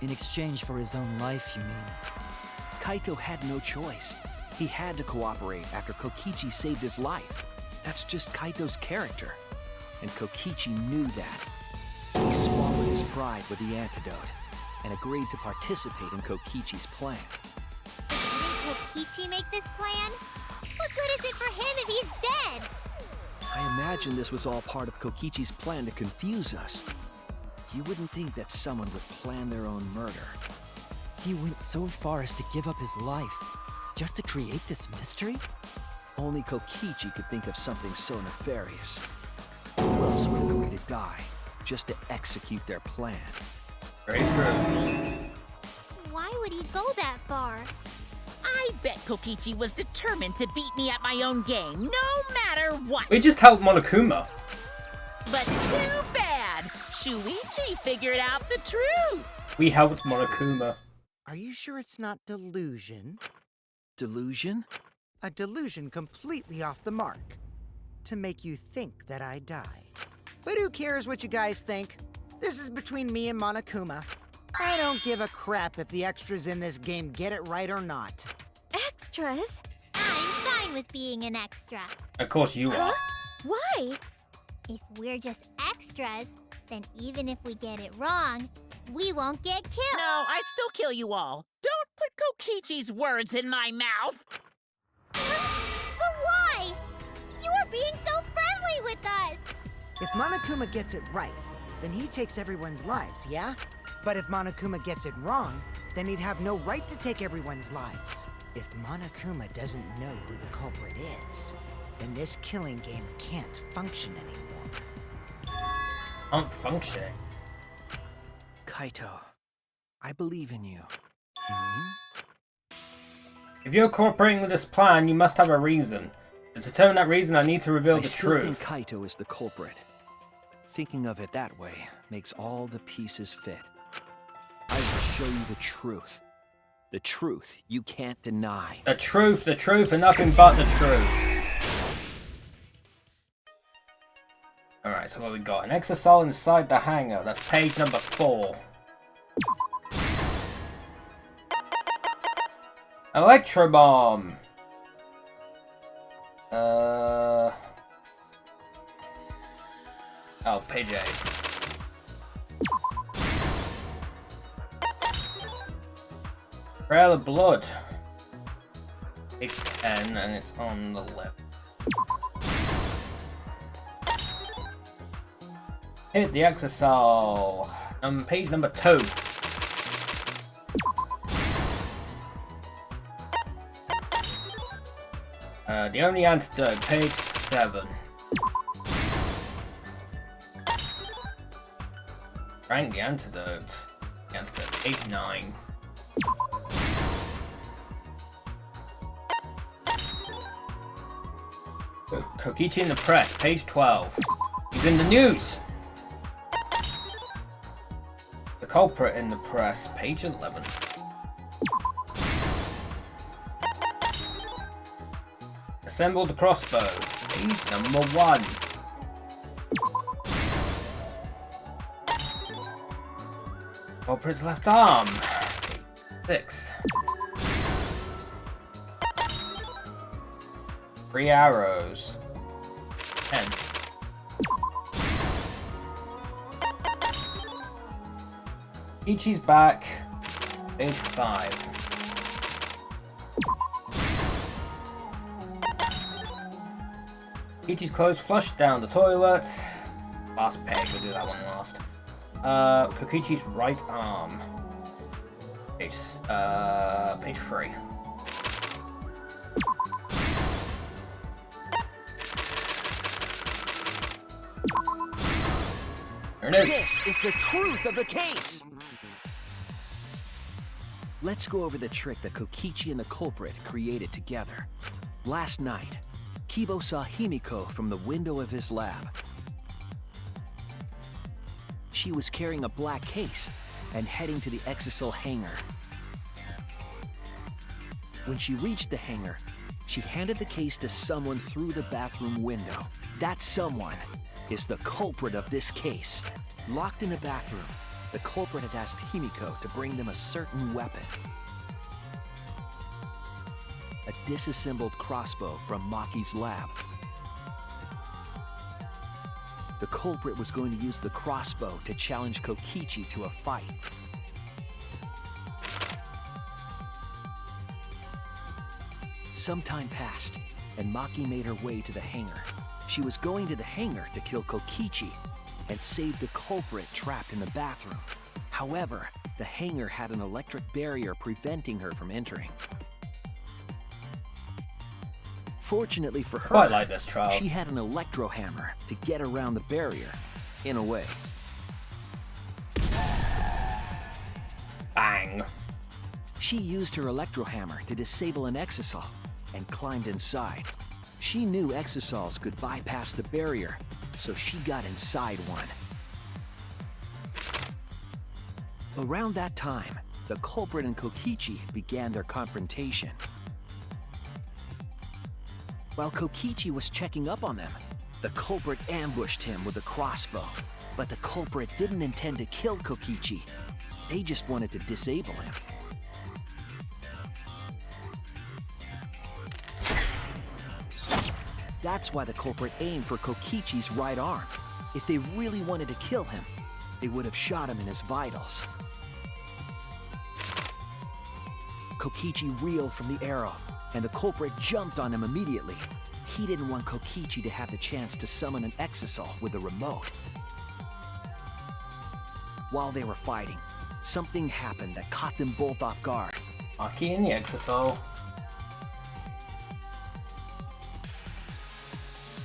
In exchange for his own life, you mean? Kaito had no choice. He had to cooperate after Kokichi saved his life. That's just Kaito's character. And Kokichi knew that. He swallowed his pride with the antidote and agreed to participate in Kokichi's plan. Didn't Kokichi make this plan? What good is it for him if he's dead? I imagine this was all part of Kokichi's plan to confuse us. You wouldn't think that someone would plan their own murder. He went so far as to give up his life, just to create this mystery? Only Kokichi could think of something so nefarious. Who else would agree to die just to execute their plan? Very true. Why would he go that far? I bet Kokichi was determined to beat me at my own game, no matter what. We just helped Monokuma. But too bad! Shuichi figured out the truth! We helped Monokuma. Are you sure it's not delusion? Delusion? A delusion completely off the mark. To make you think that I died. But who cares what you guys think? This is between me and Monokuma. I don't give a crap if the extras in this game get it right or not. Extras? I'm fine with being an extra. Of course you are. Why? If we're just extras, then even if we get it wrong, we won't get killed. No, I'd still kill you all. Don't put Kokichi's words in my mouth! But why? You are being so friendly with us. If Monokuma gets it right, then he takes everyone's lives, yeah? But if Monokuma gets it wrong, then he'd have no right to take everyone's lives. If Monokuma doesn't know who the culprit is, then this killing game can't function anymore. Aren't functioning. Kaito, I believe in you. If you're cooperating with this plan, you must have a reason. To determine that reason, I need to reveal I the still think truth. Kaito is the culprit. Thinking of it that way makes all the pieces fit. I will show you the truth. The truth you can't deny. The truth, and nothing but the truth. Alright, so what we got? An exosol inside the hangar. That's page number 4. Electro bomb. Oh, page 8. Trail of blood. Page 10, and it's on the left. Hit the exosol. Page number 2. The only antidote, page 7. Rank the antidote. The antidote, page 9. Kokichi in the press, page 12. He's in the news! The culprit in the press, page 11. Assemble the crossbow, page number 1. Culprit's left arm, page 6. 3 arrows, 10. Ichi's back, page 5. Ichi's clothes flushed down the toilet. Last page, we'll do that one last. Kokichi's right arm. Page 3. There it is. This is the truth of the case! Let's go over the trick that Kokichi and the culprit created together. Last night, Kibo saw Himiko from the window of his lab. She was carrying a black case and heading to the exosol hangar. When she reached the hangar, she handed the case to someone through the bathroom window. That someone is the culprit of this case. Locked in the bathroom, the culprit had asked Himiko to bring them a certain weapon. A disassembled crossbow from Maki's lab. The culprit was going to use the crossbow to challenge Kokichi to a fight. Some time passed, and Maki made her way to the hangar. She was going to the hangar to kill Kokichi and save the culprit trapped in the bathroom. However, the hangar had an electric barrier preventing her from entering. Fortunately for her, Quite like this trial. she had an electro hammer to get around the barrier, in a way. Bang. She used her electro hammer to disable an exosol and climbed inside. She knew exosols could bypass the barrier, so she got inside one. Around that time, the culprit and Kokichi began their confrontation. While Kokichi was checking up on them, the culprit ambushed him with a crossbow. But the culprit didn't intend to kill Kokichi. They just wanted to disable him. That's why the culprit aimed for Kokichi's right arm. If they really wanted to kill him, they would have shot him in his vitals. Kokichi reeled from the arrow, and the culprit jumped on him immediately. He didn't want Kokichi to have the chance to summon an exisal with a remote. While they were fighting, something happened that caught them both off guard. Maki and the exisal.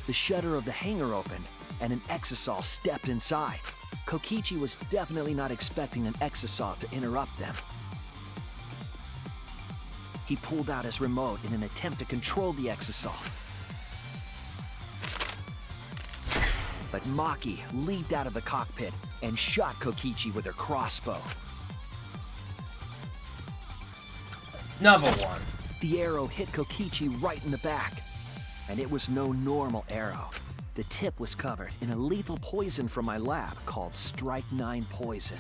The shutter of the hangar opened, and an exisal stepped inside. Kokichi was definitely not expecting an exisal to interrupt them. He pulled out his remote in an attempt to control the exisal. But Maki leaped out of the cockpit and shot Kokichi with her crossbow. Another one. The arrow hit Kokichi right in the back. And it was no normal arrow. The tip was covered in a lethal poison from my lab called Strike 9 poison.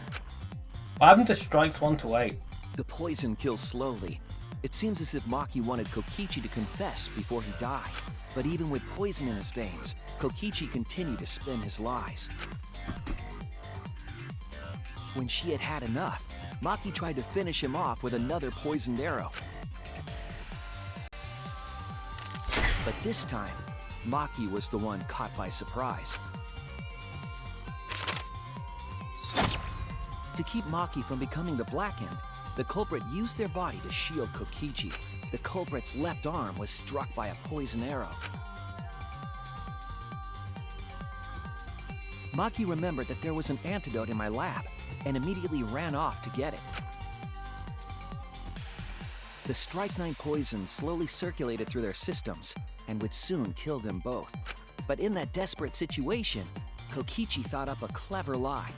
What happened to strikes 1 to 8? The poison kills slowly. It seems as if Maki wanted Kokichi to confess before he died. But even with poison in his veins, Kokichi continued to spin his lies. When she had had enough, Maki tried to finish him off with another poisoned arrow. But this time, Maki was the one caught by surprise. To keep Maki from becoming the Black End, the culprit used their body to shield Kokichi. The culprit's left arm was struck by a poison arrow. Maki remembered that there was an antidote in my lab and immediately ran off to get it. The Strike 9 poison slowly circulated through their systems and would soon kill them both. But in that desperate situation, Kokichi thought up a clever lie.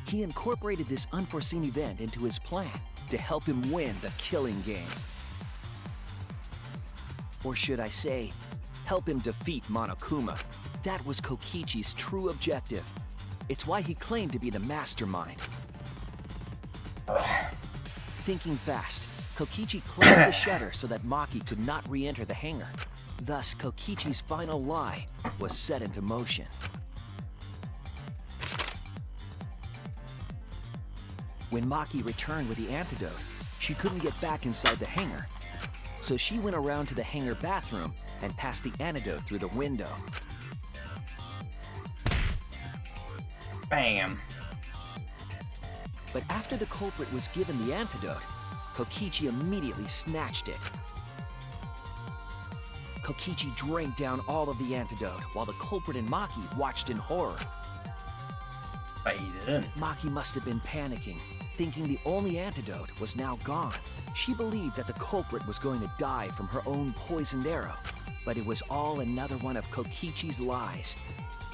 He incorporated this unforeseen event into his plan to help him win the killing game. Or should I say, help him defeat Monokuma. That was Kokichi's true objective. It's why he claimed to be the mastermind. Thinking fast, Kokichi closed the shutter so that Maki could not re-enter the hangar. Thus, Kokichi's final lie was set into motion. When Maki returned with the antidote, she couldn't get back inside the hangar. So she went around to the hangar bathroom and passed the antidote through the window. Bam. But after the culprit was given the antidote, Kokichi immediately snatched it. Kokichi drank down all of the antidote while the culprit and Maki watched in horror. But he didn't. Maki must have been panicking, thinking the only antidote was now gone. She believed that the culprit was going to die from her own poisoned arrow, but it was all another one of Kokichi's lies.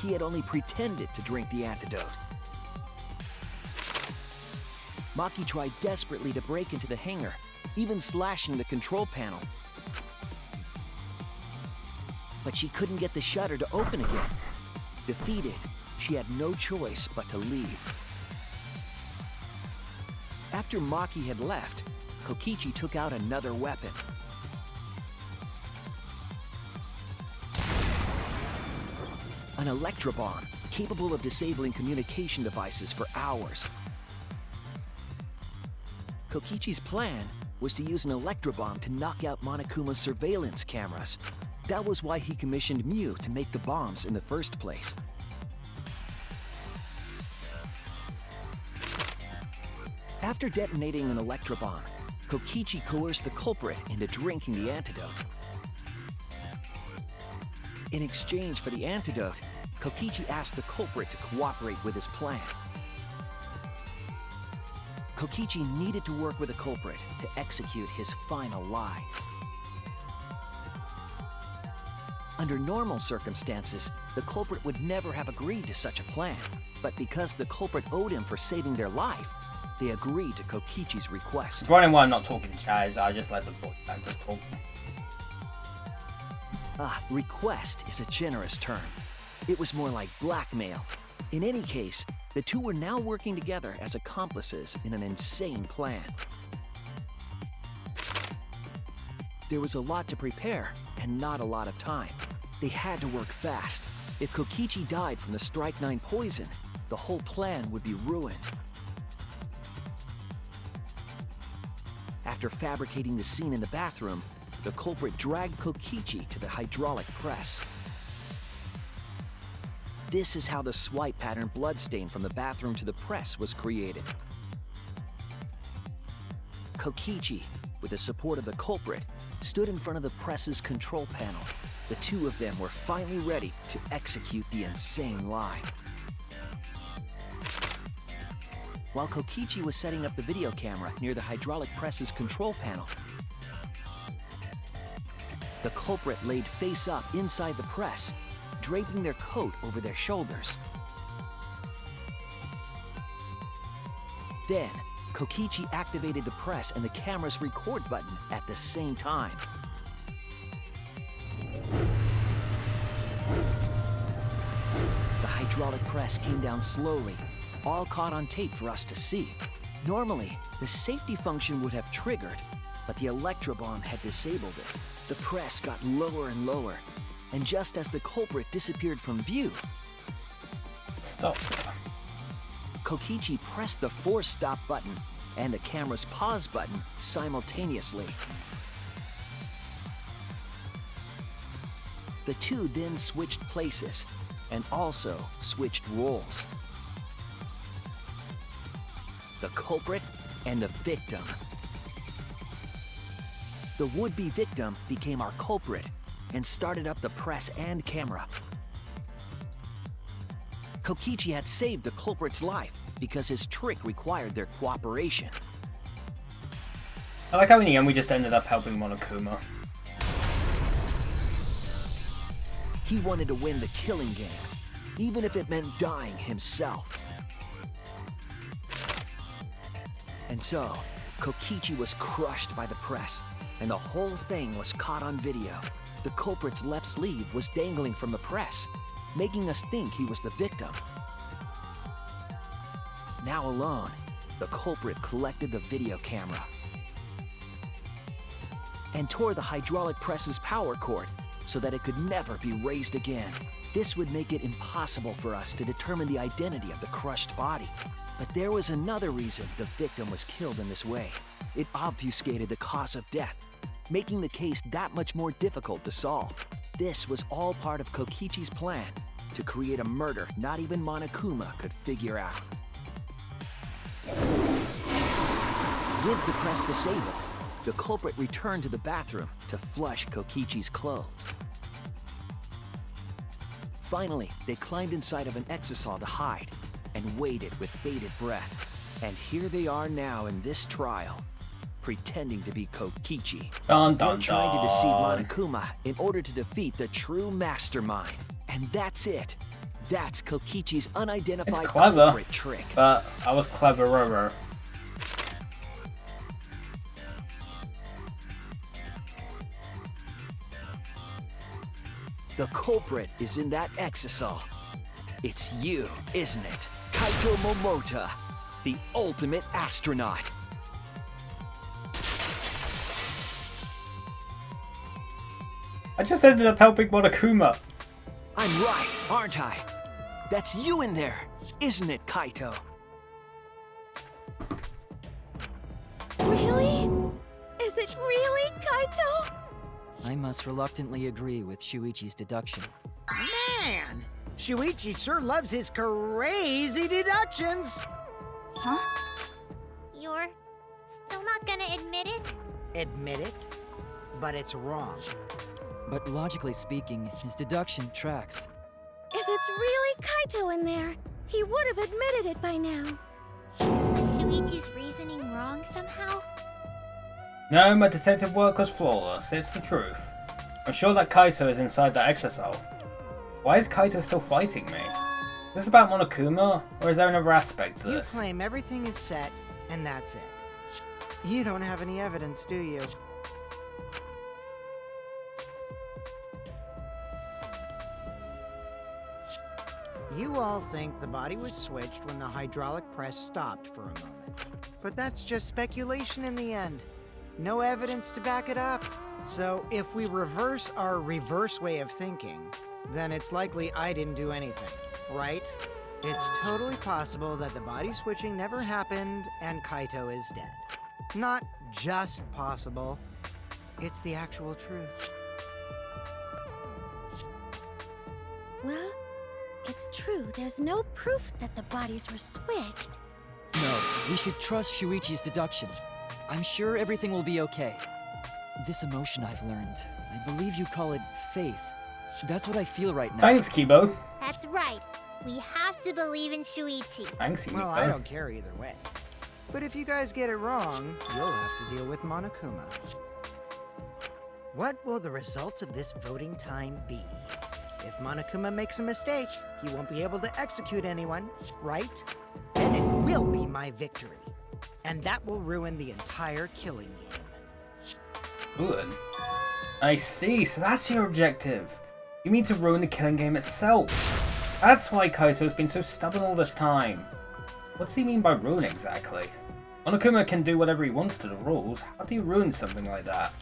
He had only pretended to drink the antidote. Maki tried desperately to break into the hangar, even slashing the control panel. But she couldn't get the shutter to open again. Defeated, she had no choice but to leave. After Maki had left, Kokichi took out another weapon. An electrobomb, capable of disabling communication devices for hours. Kokichi's plan was to use an electrobomb to knock out Monokuma's surveillance cameras. That was why he commissioned Mew to make the bombs in the first place. After detonating an electrobomb, Kokichi coerced the culprit into drinking the antidote. In exchange for the antidote, Kokichi asked the culprit to cooperate with his plan. Kokichi needed to work with the culprit to execute his final lie. Under normal circumstances, the culprit would never have agreed to such a plan. But because the culprit owed him for saving their life, they agreed to Kokichi's request. Running why I'm not talking, Chaz. I just let the boy just talk. Request is a generous term. It was more like blackmail. In any case, the two were now working together as accomplices in an insane plan. There was a lot to prepare, and not a lot of time. They had to work fast. If Kokichi died from the Strike-9 poison, the whole plan would be ruined. After fabricating the scene in the bathroom, the culprit dragged Kokichi to the hydraulic press. This is how the swipe pattern bloodstain from the bathroom to the press was created. Kokichi, with the support of the culprit, stood in front of the press's control panel. The two of them were finally ready to execute the insane lie. While Kokichi was setting up the video camera near the hydraulic press's control panel, the culprit laid face up inside the press, draping their coat over their shoulders. Then, Kokichi activated the press and the camera's record button at the same time. The hydraulic press came down slowly, all caught on tape for us to see. Normally, the safety function would have triggered, but the electrobomb had disabled it. The press got lower and lower, and just as the culprit disappeared from view, Stop. Kokichi pressed the force stop button and the camera's pause button simultaneously. The two then switched places and also switched roles. The culprit and the victim. The would-be victim became our culprit and started up the press and camera. Kokichi had saved the culprit's life because his trick required their cooperation. I like how in the end we just ended up helping Monokuma. He wanted to win the killing game, even if it meant dying himself. And so, Kokichi was crushed by the press, and the whole thing was caught on video. The culprit's left sleeve was dangling from the press, making us think he was the victim. Now alone, the culprit collected the video camera and tore the hydraulic press's power cord so that it could never be raised again. This would make it impossible for us to determine the identity of the crushed body. But there was another reason the victim was killed in this way. It obfuscated the cause of death, making the case that much more difficult to solve. This was all part of Kokichi's plan to create a murder not even Monokuma could figure out. With the press disabled, the culprit returned to the bathroom to flush Kokichi's clothes. Finally, they climbed inside of an exisal to hide and waited with bated breath. And here they are now in this trial, pretending to be Kokichi. Dun, They're dun, trying to deceive dun. Monokuma in order to defeat the true mastermind. And that's it. That's Kokichi's unidentified It's clever, culprit trick. but I was cleverer. The culprit is in that exisal. It's you, isn't it? Kaito Momota, the ultimate astronaut. I just ended up helping Monokuma. I'm right, aren't I? That's you in there, isn't it, Kaito? Really? Is it really, Kaito? I must reluctantly agree with Shuichi's deduction. Man! Shuichi sure loves his crazy deductions! Huh? You're still not gonna admit it? Admit it? But it's wrong. But logically speaking, his deduction tracks. If it's really Kaito in there, he would have admitted it by now. Was Shuichi's reasoning wrong somehow? No, my detective work was flawless. It's the truth. I'm sure that Kaito is inside that exosol. Why is Kaito still fighting me? Is this about Monokuma, or is there another aspect to this? You claim everything is set, and that's it. You don't have any evidence, do you? You all think the body was switched when the hydraulic press stopped for a moment. But that's just speculation in the end. No evidence to back it up. So if we reverse our reverse way of thinking, then it's likely I didn't do anything, right? It's totally possible that the body switching never happened and Kaito is dead. Not just possible, it's the actual truth. Well, it's true. There's no proof that the bodies were switched. No, we should trust Shuichi's deduction. I'm sure everything will be okay. This emotion I've learned, I believe you call it faith. That's what I feel right now. Thanks, Kibo. That's right. We have to believe in Shuichi. Thanks, Kibo. Well, I don't care either way. But if you guys get it wrong, you'll have to deal with Monokuma. What will the results of this voting time be? If Monokuma makes a mistake, he won't be able to execute anyone, right? Then it will be my victory. And that will ruin the entire killing game. Good. I see, so that's your objective. You mean to ruin the killing game itself. That's why Kaito's been so stubborn all this time. What does he mean by ruin exactly? Monokuma can do whatever he wants to the rules. How do you ruin something like that?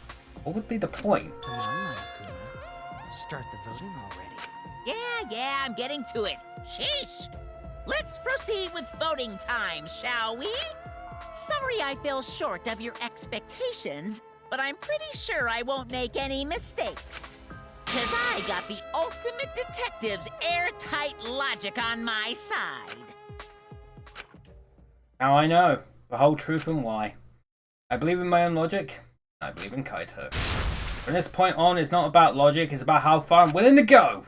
What would be the point? Come on, Monokuma. Start the voting already. Yeah, I'm getting to it. Sheesh! Let's proceed with voting time, shall we? Sorry I fell short of your expectations, but I'm pretty sure I won't make any mistakes. 'Cause I got the ultimate detective's airtight logic on my side. Now I know the whole truth and why. I believe in my own logic. I believe in Kaito. From this point on, it's not about logic, it's about how far I'm willing to go.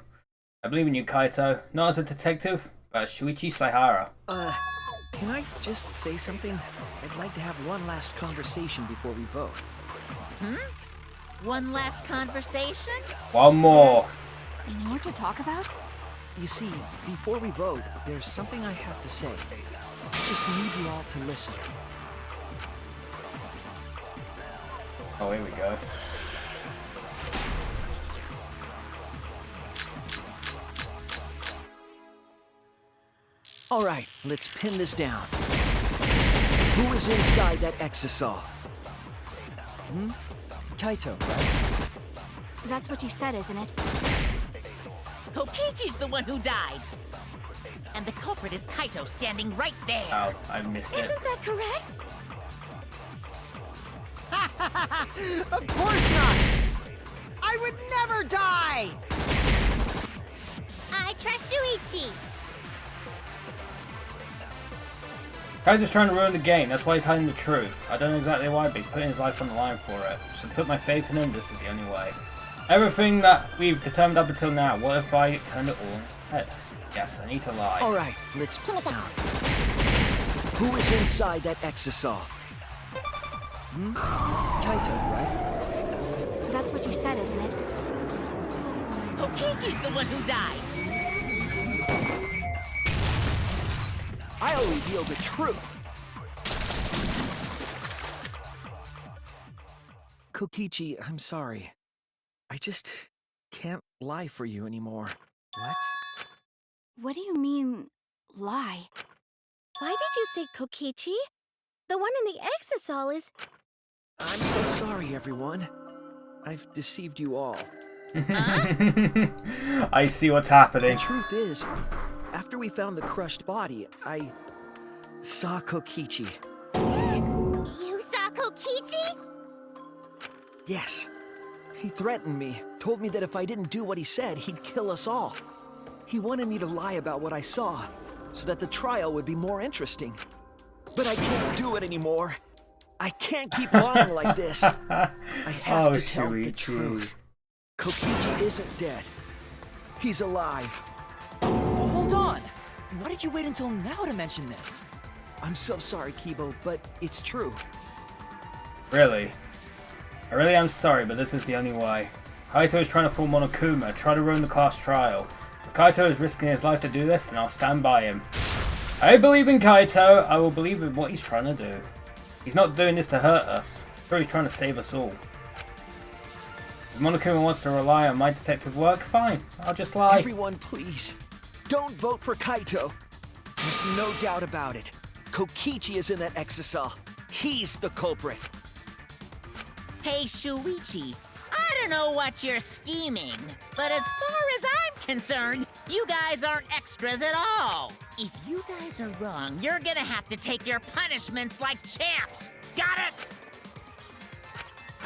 I believe in you, Kaito, not as a detective, but as Shuichi Saihara. Can I just say something? I'd like to have one last conversation before we vote. One last conversation? One more. More to talk about? You see, before we vote, there's something I have to say. I just need you all to listen. Oh, here we go. All right, let's pin this down. Who is inside that exosol? Kaito, right? That's what you said, isn't it? Kokichi's the one who died. And the culprit is Kaito standing right there. Oh, I missed it. Isn't that correct? Of course not! I would never die! I trust Shuichi. Kaito's trying to ruin the game, that's why he's hiding the truth. I don't know exactly why, but he's putting his life on the line for it. So to put my faith in him, this is the only way. Everything that we've determined up until now, what if I turned it all on its head? Yes, I need to lie. All right, let's pin this down. Who is inside that exosol? Kaito, right? That's what you said, isn't it? Kokichi's the one who died. I'll reveal the truth. Kokichi, I'm sorry. I just can't lie for you anymore. What? What do you mean, lie? Why did you say Kokichi? The one in the exosol is... I'm so sorry, everyone. I've deceived you all. I see what's happening. The truth is, after we found the crushed body, I saw Kokichi. You saw Kokichi? Yes. He threatened me, told me that if I didn't do what he said, he'd kill us all. He wanted me to lie about what I saw, so that the trial would be more interesting. But I can't do it anymore. I can't keep lying like this. I have to tell the truth. Kokichi isn't dead. He's alive. Hold on! Why did you wait until now to mention this? I'm so sorry, Kibo, but it's true. Really? I really am sorry, but this is the only way. Kaito is trying to fool Monokuma, try to ruin the class trial. If Kaito is risking his life to do this, then I'll stand by him. I believe in Kaito. I will believe in what he's trying to do. He's not doing this to hurt us. I'm sure he's trying to save us all. If Monokuma wants to rely on my detective work, fine. I'll just lie. Everyone, please, don't vote for Kaito. There's no doubt about it. Kokichi is in that exocell. He's the culprit. Hey, Shuichi, I don't know what you're scheming, but as far as I'm concerned, you guys aren't extras at all. If you guys are wrong, you're gonna have to take your punishments like champs. Got it?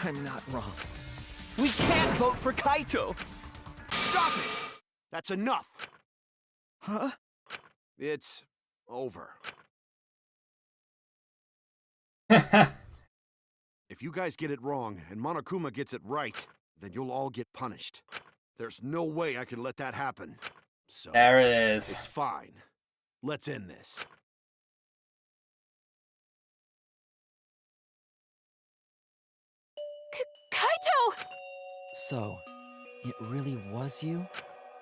I'm not wrong. We can't vote for Kaito! Stop it! That's enough! Huh? It's over. If you guys get it wrong and Monokuma gets it right, then you'll all get punished. There's no way I can let that happen. So There it is. it's fine. Let's end this. Kaito! So, it really was you?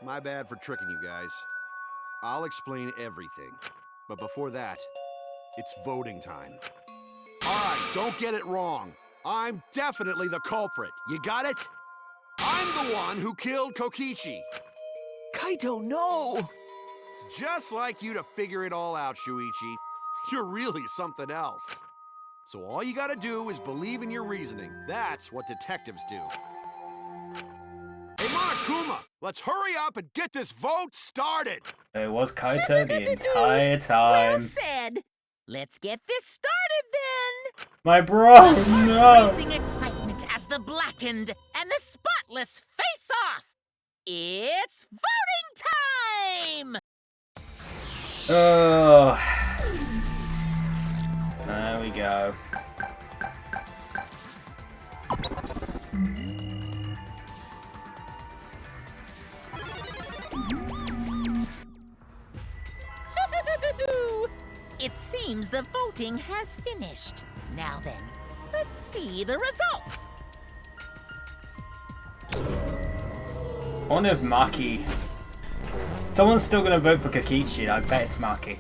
My bad for tricking you guys. I'll explain everything. But before that, it's voting time. Alright, don't get it wrong. I'm definitely the culprit. You got it? I'm the one who killed Kokichi. Kaito, no! It's just like you to figure it all out, Shuichi. You're really something else. So all you gotta do is believe in your reasoning. That's what detectives do. Hey, Monokuma, let's hurry up and get this vote started! It was Kaito the entire Well time. said. Let's get this started then. My bro, Heart no! racing excitement as the blackened and the spotless face off. It's voting time! Oh. There we go. It seems the voting has finished. Now then, let's see the result. I wonder if Maki... Someone's still gonna vote for Kokichi, I bet it's Maki.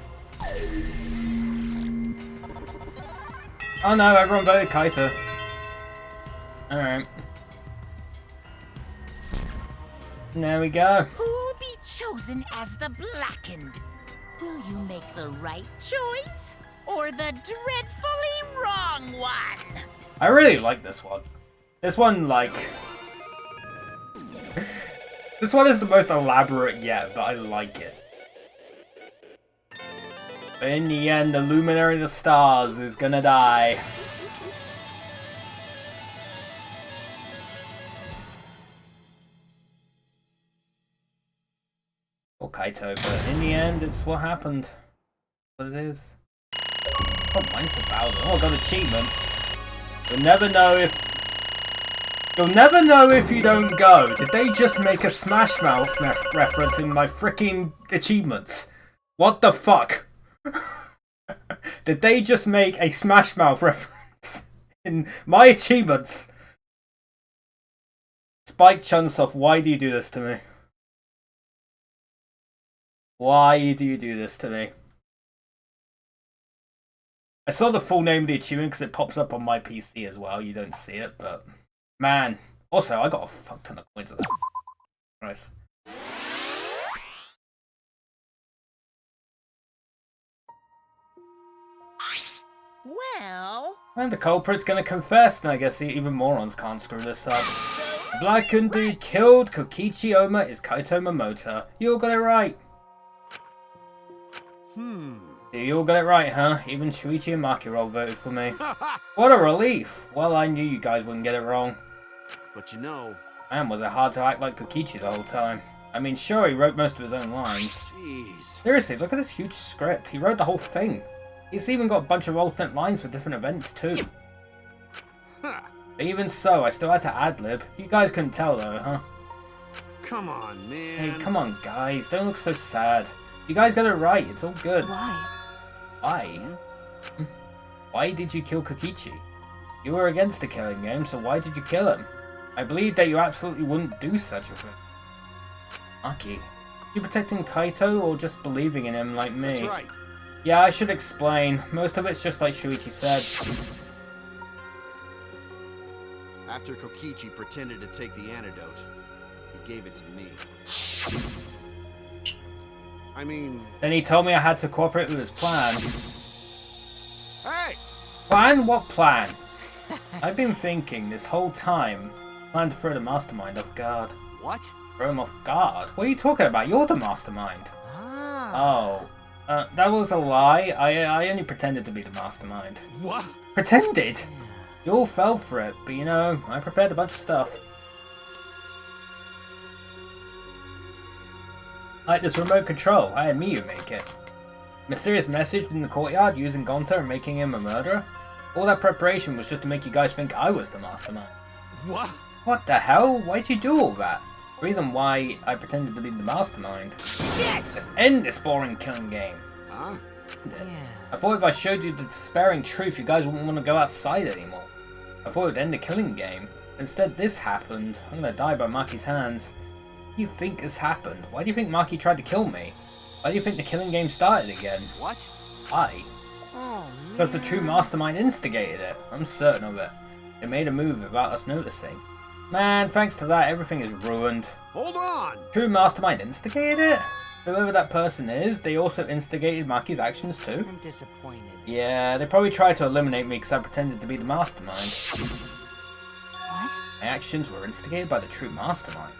Oh no, everyone voted Kaito. Alright. There we go. Who'll be chosen as the blackened? Will you make the right choice or the dreadfully wrong one? I really like this one. This one, like... This one is the most elaborate yet, but I like it. But in the end, the Luminary of the Stars is gonna die. Or Kaito, but in the end, it's what happened. What it is. Oh, minus 1,000. Oh, I got an achievement. You'll never know if... You'll never know if you don't go. Did they just make a Smash Mouth reference in my freaking achievements? What the fuck? Did they just make a Smash Mouth reference in my achievements? Spike Chunsoft, why do you do this to me? Why do you do this to me? I saw the full name of the achievement because it pops up on my PC as well. You don't see it, but... Man. Also, I got a fuck ton of coins of that. Nice. Well... And the culprit's gonna confess, and I guess even morons can't screw this up. So The blackened dude killed Kokichi Oma is Kaito Momota. You all got it right. You all got it right, huh? Even Shuichi and Makiro voted for me. What a relief! Well, I knew you guys wouldn't get it wrong. But you know... Man, was it hard to act like Kokichi the whole time. I mean, sure, he wrote most of his own lines. Jeez. Seriously, look at this huge script. He wrote the whole thing. He's even got a bunch of alternate lines for different events, too. Huh. But even so, I still had to ad-lib. You guys couldn't tell, though, huh? Come on, man. Hey, come on, guys. Don't look so sad. You guys got it right. It's all good. Why? Why? Why did you kill Kokichi? You were against the killing game, so why did you kill him? I believe that you absolutely wouldn't do such a thing. Maki, you protecting Kaito or just believing in him like me? That's right. Yeah, I should explain. Most of it's just like Shuichi said. After Kokichi pretended to take the antidote, he gave it to me. I mean... Then he told me I had to cooperate with his plan. Hey! Plan? What plan? I've been thinking this whole time. Plan to throw the mastermind off guard. What? Throw him off guard? What are you talking about? You're the mastermind. Ah. Oh. That was a lie. I only pretended to be the mastermind. What? Pretended? You all fell for it, but you know, I prepared a bunch of stuff. Like this remote control, I had Miyu make it. Mysterious message in the courtyard using Gonta and making him a murderer. All that preparation was just to make you guys think I was the mastermind. What? What the hell? Why'd you do all that? The reason why I pretended to be the mastermind. Shit! To end this boring killing game. Huh? I thought if I showed you the despairing truth, you guys wouldn't want to go outside anymore. I thought it would end the killing game. Instead, this happened. I'm gonna die by Maki's hands. What do you think has happened? Why do you think Maki tried to kill me? Why do you think the killing game started again? What? Why? Oh, Because the true mastermind instigated it. I'm certain of it. They made a move without us noticing. Man, thanks to that, everything is ruined. Hold on! True mastermind instigated it? Whoever that person is, they also instigated Maki's actions too? I'm disappointed. Yeah, they probably tried to eliminate me because I pretended to be the mastermind. What? My actions were instigated by the true mastermind.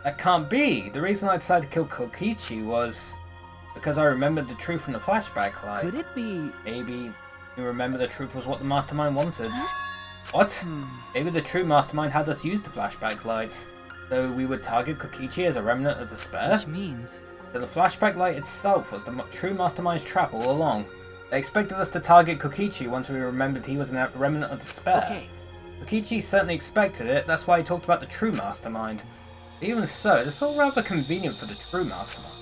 That can't be! The reason I decided to kill Kokichi was because I remembered the truth from the flashback light. Could it be... Maybe you remember the truth was what the mastermind wanted. Huh? What? Maybe the true mastermind had us use the flashback lights, so we would target Kokichi as a remnant of despair? Which means... So the flashback light itself was the true mastermind's trap all along. They expected us to target Kokichi once we remembered he was a remnant of despair. Okay. Kokichi certainly expected it, that's why he talked about the true mastermind. But even so, it's all rather convenient for the true mastermind.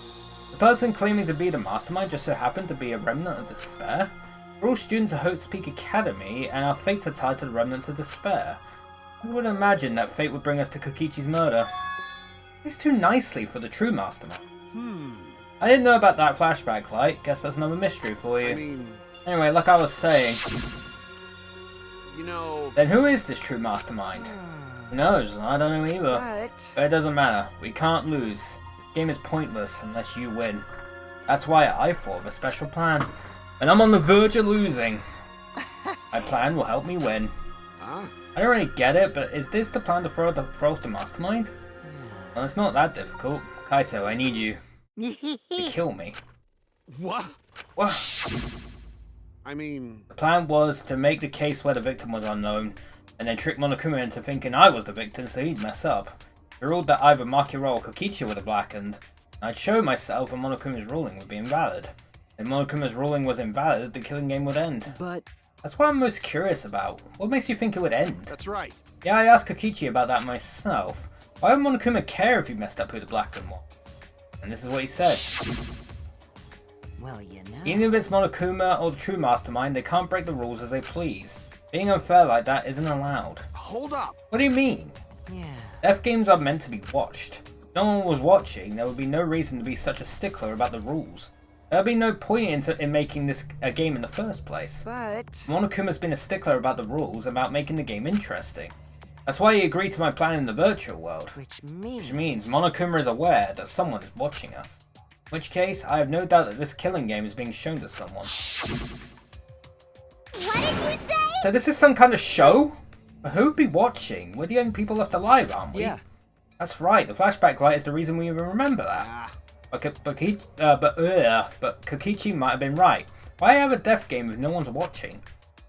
The person claiming to be the mastermind just so happened to be a remnant of despair? We're all students of Hope's Peak Academy, and our fates are tied to the remnants of despair. Who would imagine that fate would bring us to Kokichi's murder? It's too nicely for the true mastermind. I didn't know about that flashback light. Guess that's another mystery for you. I mean, Anyway, like I was saying, you know... then who is this true mastermind? Who knows? I don't know either. But But it doesn't matter. We can't lose. The game is pointless unless you win. That's why I thought of a special plan. And I'm on the verge of losing. My plan will help me win. Huh? I don't really get it, but is this the plan to throw off the mastermind? Well, it's not that difficult. Kaito, I need you to kill me. What? What? I mean... The plan was to make the case where the victim was unknown, and then trick Monokuma into thinking I was the victim so he'd mess up. We ruled that either Makira or Kokichi would have blackened. I'd show myself and Monokuma's ruling would be invalid. If Monokuma's ruling was invalid, the killing game would end. But... That's what I'm most curious about. What makes you think it would end? That's right. Yeah, I asked Kokichi about that myself. Why would Monokuma care if he messed up who the blackened one? And this is what he said. well, you know. Even if it's Monokuma or the true mastermind, they can't break the rules as they please. Being unfair like that isn't allowed. Hold up. What do you mean? Yeah. Death games are meant to be watched. If no one was watching, there would be no reason to be such a stickler about the rules. There would be no point in making this a game in the first place. But Monokuma's been a stickler about the rules, about making the game interesting. That's why he agreed to my plan in the virtual world. which means Monokuma is aware that someone is watching us. In which case, I have no doubt that this killing game is being shown to someone. What did you say? So this is some kind of show? But who would be watching? We're the only people left alive, aren't we? Yeah. That's right, the flashback light is the reason we even remember that. Ah, But Kokichi might have been right. Why have a death game if no one's watching?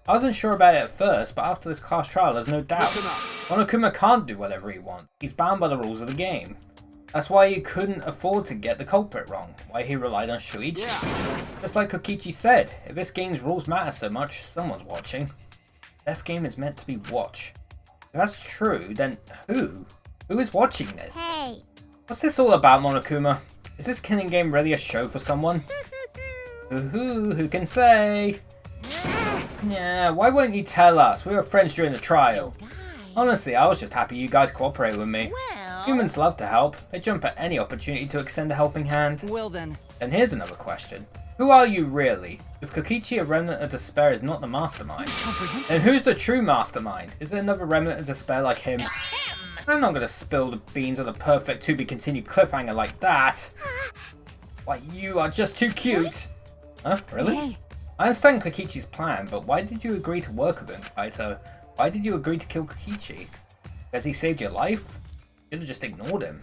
I wasn't sure about it at first, but after this class trial, there's no doubt. listen up. Monokuma can't do whatever he wants. He's bound by the rules of the game. That's why he couldn't afford to get the culprit wrong. Why he relied on Shuichi. Yeah. Just like Kokichi said, if this game's rules matter so much, someone's watching. Death game is meant to be watched. If that's true, then who? Who is watching this? Hey. What's this all about, Monokuma? Is this killing game really a show for someone? Who can say? Yeah, why won't you tell us? We were friends during the trial. Honestly, I was just happy you guys cooperated with me. Well... Humans love to help. They jump at any opportunity to extend a helping hand. Well then, And here's another question. Who are you really? If Kokichi, a remnant of despair, is not the mastermind, then who's the true mastermind? Is there another remnant of despair like him? I'm not gonna spill the beans on the perfect to be continued cliffhanger like that. Why, you are just too cute. Huh? Really? Hey. I understand Kokichi's plan, but why did you agree to work with him, Kaito? Why did you agree to kill Kokichi? Because he saved your life? You should have just ignored him.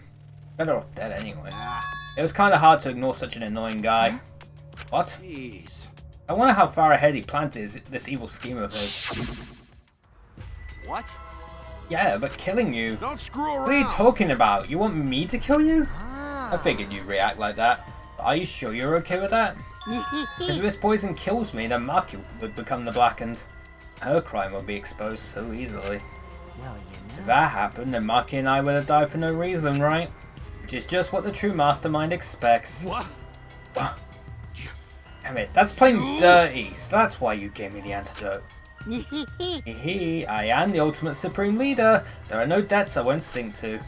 Better off dead anyway. It was kind of hard to ignore such an annoying guy. What? Jeez. I wonder how far ahead he planned this evil scheme of his. What? Yeah, but killing you. Don't screw around. What are you talking about? You want me to kill you? I figured you'd react like that. But are you sure you're okay with that? Because if this poison kills me, then Maki would become the Blackened. Her crime would be exposed so easily. Well, you know. If that happened, then Maki and I would have died for no reason, right? Which is just what the true mastermind expects. What? What? Damn it, that's plain dirty. So that's why you gave me the antidote. Hehe, I am the ultimate supreme leader. There are no debts I won't sink to.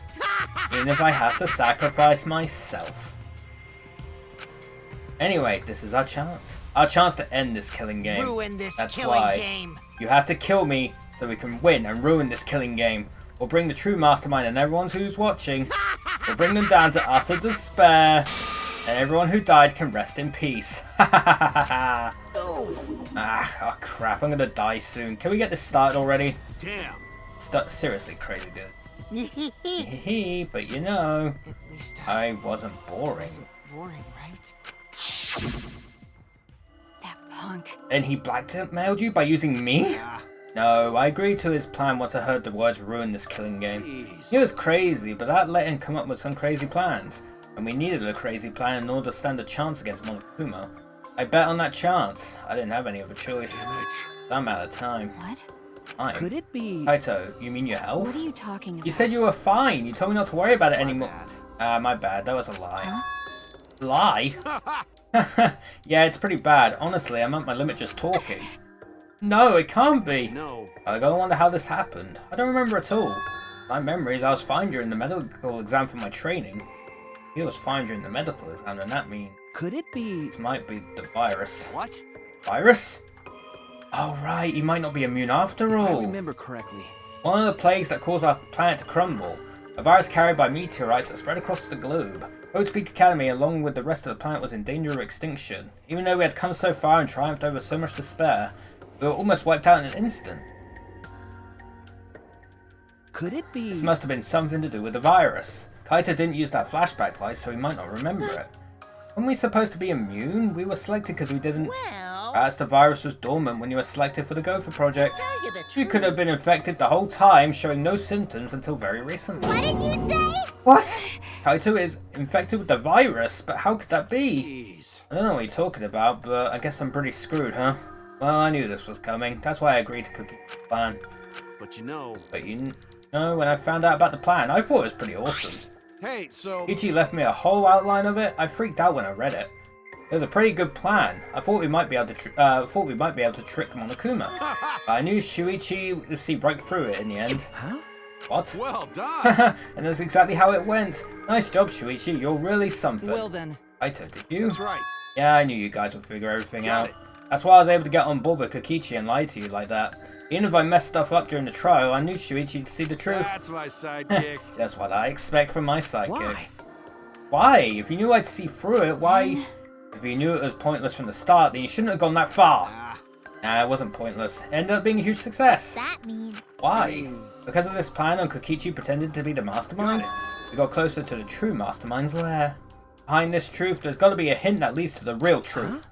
Even if I have to sacrifice myself. Anyway, this is our chance. Our chance to end this killing game. Ruin this That's killing why game. you have to kill me so we can win and ruin this killing game. We'll bring the true mastermind and everyone who's watching. We'll bring them down to utter despair. And everyone who died can rest in peace. Ah, oh crap, I'm gonna die soon. Can we get this started already? Damn. Seriously crazy, dude. Hehe, but you know, At least I wasn't boring. wasn't boring, right? That punk. And he blackmailed you by using me? No, I agreed to his plan once I heard the words ruin this killing game. Jeez. He was crazy, but that let him come up with some crazy plans. And we needed a crazy plan in order to stand a chance against Monokuma. I bet on that chance. I didn't have any other choice. Damn it. I'm out of time. What? Fine. could it be? Kaito, you mean your health? What are you talking about? You said you were fine. You told me not to worry about it anymore. bad. My bad. That was a lie. Huh? Lie? Yeah, it's pretty bad. Honestly, I'm at my limit just talking. No, it can't be. No. I gotta wonder how this happened. I don't remember at all. My memory is I was fine during the medical exam for my training. He was fine during the medical exam, and that means Could it be? this might be the virus. What? Virus? Oh right, he might not be immune after If I all. remember correctly. One of the plagues that caused our planet to crumble. A virus carried by meteorites that spread across the globe. Oat Peak Academy, along with the rest of the planet, was in danger of extinction. Even though we had come so far and triumphed over so much despair, we were almost wiped out in an instant. Could it be? This must have been something to do with the virus. Kaito didn't use that flashback light, so he might not remember it. Weren't we supposed to be immune? We were selected because we didn't... Well, Perhaps the virus was dormant when you were selected for the Gopher project. tell you the You truth. could have been infected the whole time, showing no symptoms until very recently. What did you say? What? Kaito is infected with the virus, but how could that be? Jeez. I don't know what you're talking about, but I guess I'm pretty screwed, huh? Well, I knew this was coming. That's why I agreed to Cookie's plan. But you know. But you know, when I found out about the plan, I thought it was pretty awesome. Hey, so. Ichi left me a whole outline of it. I freaked out when I read it. It was a pretty good plan. I thought we might be able to trick Monokuma. But I knew Shuichi would see right through it in the end. Huh? What? Well done. And that's exactly how it went. Nice job, Shuichi. You're really something. Well then. Kaito, did you? That's right. Yeah, I knew you guys would figure everything Got out. it. That's why I was able to get on board with Kokichi and lie to you like that. Even if I messed stuff up during the trial, I knew Shuichi to see the truth. That's my sidekick. Just what I expect from my sidekick. Why? Why? If you knew I'd see through it, why? If you knew it was pointless from the start, then you shouldn't have gone that far. Ah, Nah, it wasn't pointless. It ended up being a huge success. That mean? Why? Because of this plan and Kokichi pretended to be the mastermind? We got closer to the true mastermind's lair. Behind this truth, there's got to be a hint that leads to the real truth.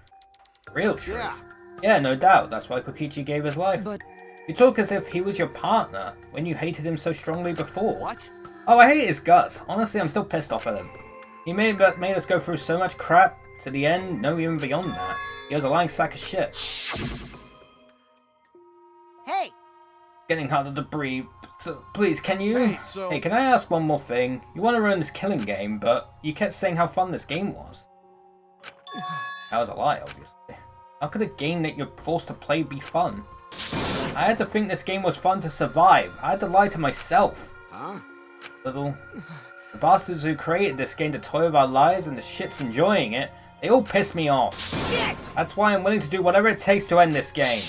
Real truth? Yeah. Yeah, no doubt. That's why Kokichi gave his life. But You talk as if he was your partner, when you hated him so strongly before. what? Oh, I hate his guts. Honestly, I'm still pissed off at him. He made us go through so much crap, to the end, no even beyond that. He was a lying sack of shit. Hey, Getting harder to breathe. So, please, can you... Hey, so- Hey, can I ask one more thing? You want to ruin this killing game, but you kept saying how fun this game was. That was a lie, obviously. How could a game that you're forced to play be fun? I had to think this game was fun to survive. I had to lie to myself. Huh? The bastards who created this game to toy with our lives and the shits enjoying it, they all piss me off. Shit! That's why I'm willing to do whatever it takes to end this game.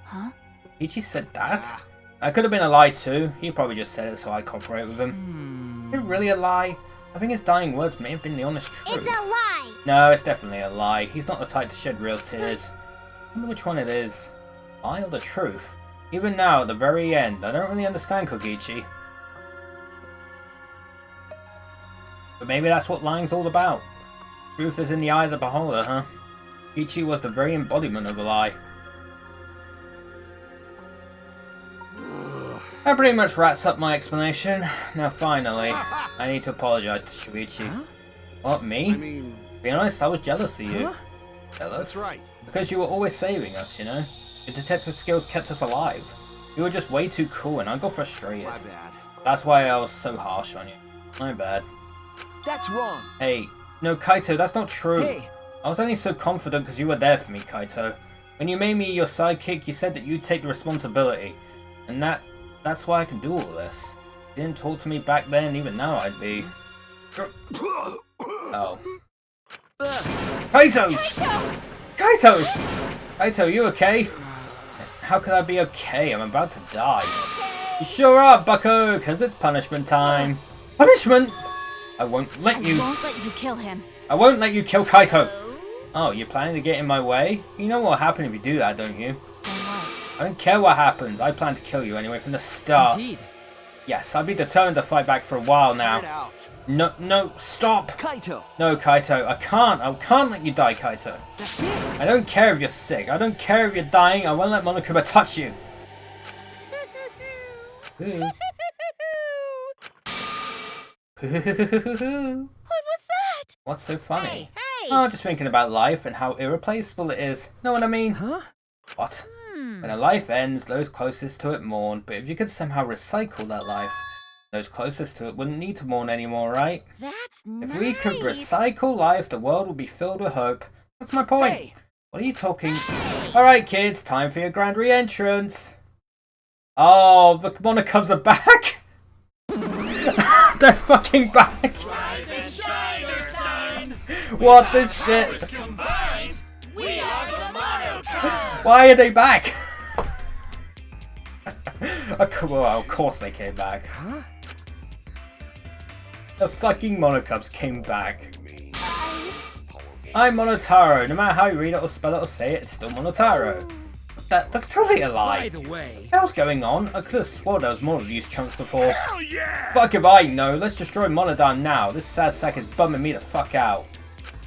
Huh? Ichi said that? That could have been a lie too. He probably just said it so I'd cooperate with him. Is it really a lie? I think his dying words may have been the honest truth. It's a lie! No, it's definitely a lie. He's not the type to shed real tears. I wonder which one it is. Lie or the truth? Even now, at the very end, I don't really understand Kokichi. But maybe that's what lying's all about. Truth is in the eye of the beholder, huh? Kokichi was the very embodiment of a lie. That pretty much wraps up my explanation. Now finally, I need to apologize to Shuichi. Huh? What, me? I mean, To be honest, I was jealous of you. Huh? Jealous? that's right. Because you were always saving us, you know? Your detective skills kept us alive. You were just way too cool and I got frustrated. My bad. That's why I was so harsh on you. My bad. That's wrong. Hey, no Kaito, that's not true. Hey, I was only so confident because you were there for me, Kaito. When you made me your sidekick, you said that you'd take the responsibility. And that's why I can do all this. If you didn't talk to me back then, even now I'd be... Oh. Kaito! Kaito! Kaito, you okay? How could I be okay? I'm about to die. You sure are, bucko, because it's punishment time. Punishment? I won't let you... I won't let you kill him. I won't let you kill Kaito! Oh, you're planning to get in my way? You know what'll happen if you do that, don't you? So what? I don't care what happens. I plan to kill you anyway from the start. Indeed. Yes, I'll be determined to fight back for a while Get it now. out. No, stop! Kaito. No, Kaito, I can't let you die, Kaito. That's it. I don't care if you're sick. I don't care if you're dying. I won't let Monokuma touch you. Ooh. What was that? What's so funny? Hey, hey! Oh, just thinking about life and how irreplaceable it is. Know what I mean? Huh? What? When a life ends, those closest to it mourn, but if you could somehow recycle that life, those closest to it wouldn't need to mourn anymore, right? That's If we could recycle life, the world would be filled with hope. That's my point. Hey. What are you talking? Alright, kids, time for your grand re-entrance. Oh, the Monokubs are back? They're fucking back! Rise and shine, your sign. What the shit? Powers combined, we are the Monokubs. Why are they back? Well, of course they came back. Huh? The fucking Monokubs came back. I'm Monotaro. No matter how you read it or spell it or say it, it's still Monotaro. That's totally a lie. By the way, What the hell's going on? I could have sworn there was more of these chunks before. hell yeah! Fuck if I know. Let's destroy Monodon now. This sad sack is bumming me the fuck out.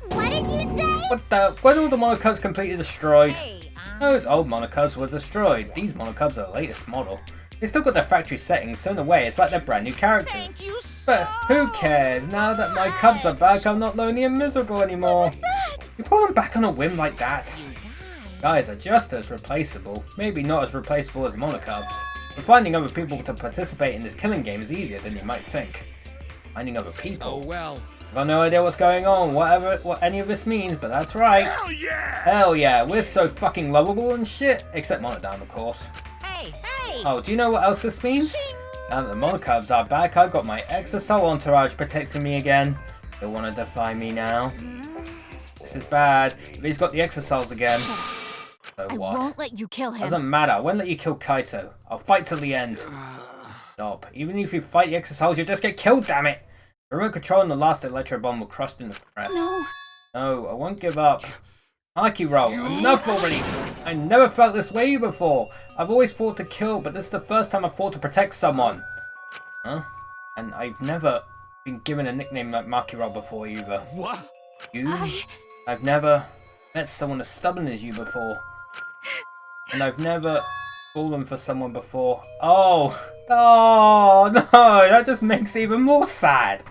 What did you say? What the? When all the Monokubs completely destroyed? Hey, Those old Monokubs were destroyed. These Monokubs are the latest model. They still got their factory settings, so in a way it's like they're brand new characters. thank you so But who cares? Now that my cubs are back, I'm not lonely and miserable anymore. You pull them back on a whim like that. Guys are just as replaceable. Maybe not as replaceable as Monokubs. But finding other people to participate in this killing game is easier than you might think. Finding other people. Oh well. I've got no idea what's going on, what any of this means, but that's right. Hell yeah! Hell yeah, we're so fucking lovable and shit. Except Monodon, of course. Hey, Oh, do you know what else this means? Now that the Monokubs are back, I've got my Exosol entourage protecting me again. They want to defy me now. This is bad. But he's got the Exosols again. So I what? won't let you kill him. Doesn't matter. I won't let you kill Kaito. I'll fight till the end. Stop. Even if you fight the Exosols, you'll just get killed, damn it! The remote control and the last Electro Bomb will crush in the press. No. No, I won't give up. Haki roll, enough already! I never felt this way before. I've always fought to kill, but this is the first time I've fought to protect someone. Huh? And I've never been given a nickname like Maki roll before either. What? You? I've never met someone as stubborn as you before. And I've never fallen for someone before. Oh! Oh no! That just makes it even more sad!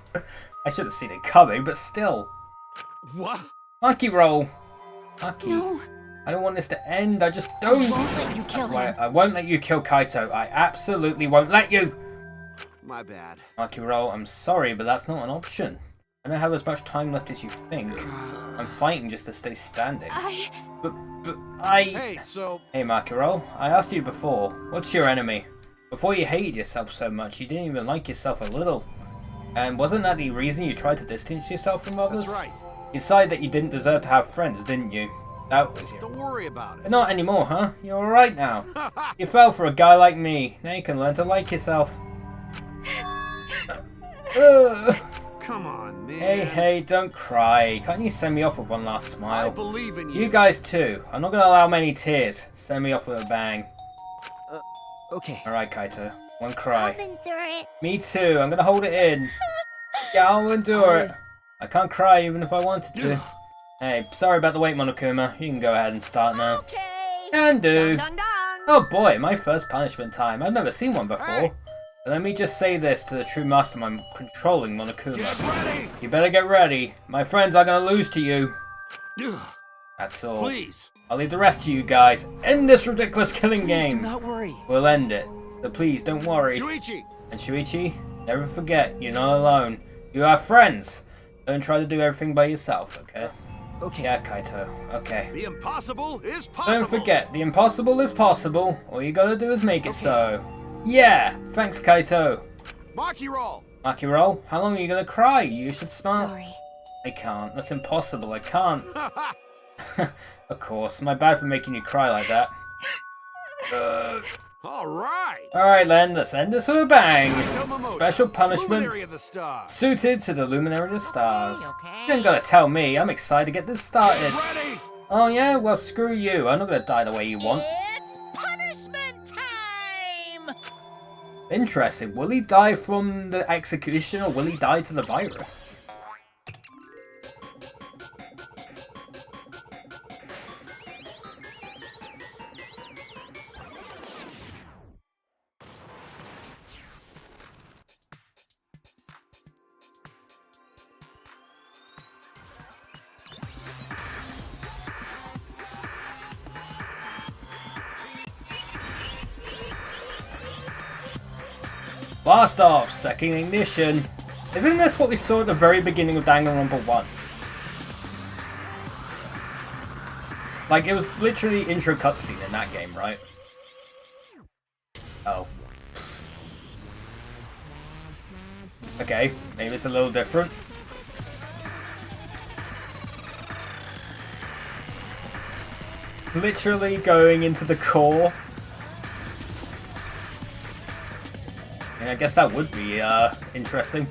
I should have seen it coming, but still. What? Maki roll! Maki. No. I don't want this to end. I just I don't. won't let you kill That's why him. I won't let you kill Kaito. I absolutely won't let you. My bad. Maki roll, I'm sorry, but that's not an option. I don't have as much time left as you think. I'm fighting just to stay standing. But I... Hey, so... Hey, Makiro, I asked you before, what's your enemy? Before you hated yourself so much, you didn't even like yourself a little. And wasn't that the reason you tried to distance yourself from others? That's right. You decided that you didn't deserve to have friends, didn't you? That was you. Don't worry about But it. not anymore, huh? You're alright now. You fell for a guy like me. Now you can learn to like yourself. Come on, man. Hey, don't cry. Can't you send me off with one last I smile? believe in you. You guys too. I'm not gonna allow many tears. Send me off with a bang. Okay. Alright, Kaito. One I'll cry. endure it. Me too. I'm gonna hold it in. Yeah, I'll endure it. I can't cry even if I wanted to. Hey, sorry about the wait, Monokuma. You can go ahead and start now. Okay. Can do. Dong, dong, dong. Oh boy, my first punishment time. I've never seen one before. Hey. But let me just say this to the true mastermind controlling Get Monokuma. ready. You better get ready. My friends are gonna lose to you. Ugh, That's all. Please. I'll leave the rest to you guys. End this ridiculous killing Please game. do not worry. We'll end it. So please don't worry. Shuichi. And Shuichi, never forget, you're not alone. You have friends. Don't try to do everything by yourself, okay? Okay. Yeah, Kaito. Okay. The impossible is possible. Don't forget, the impossible is possible. All you gotta do is make it so. Yeah! Thanks, Kaito. Makiro. Makiro, how long are you gonna cry? You should smile. Sorry. I can't. That's impossible. I can't. Of course. My bad for making you cry like that. All right. Alright, Len. Let's end this with a bang. Tomomoto, Special punishment Luminary of the Stars. suited to the Luminary of the Stars. Okay. You ain't gotta tell me. I'm excited to get this started. Ready. Oh yeah? Well, screw you. I'm not gonna die the way you want. It's punishment time! Interesting. Will he die from the execution or will he die to the virus? Blast off! Second ignition! Isn't this what we saw at the very beginning of Danganronpa 1? Like, it was literally intro cutscene in that game, right? Oh. Okay, maybe it's a little different. Literally going into the core. I guess that would be interesting.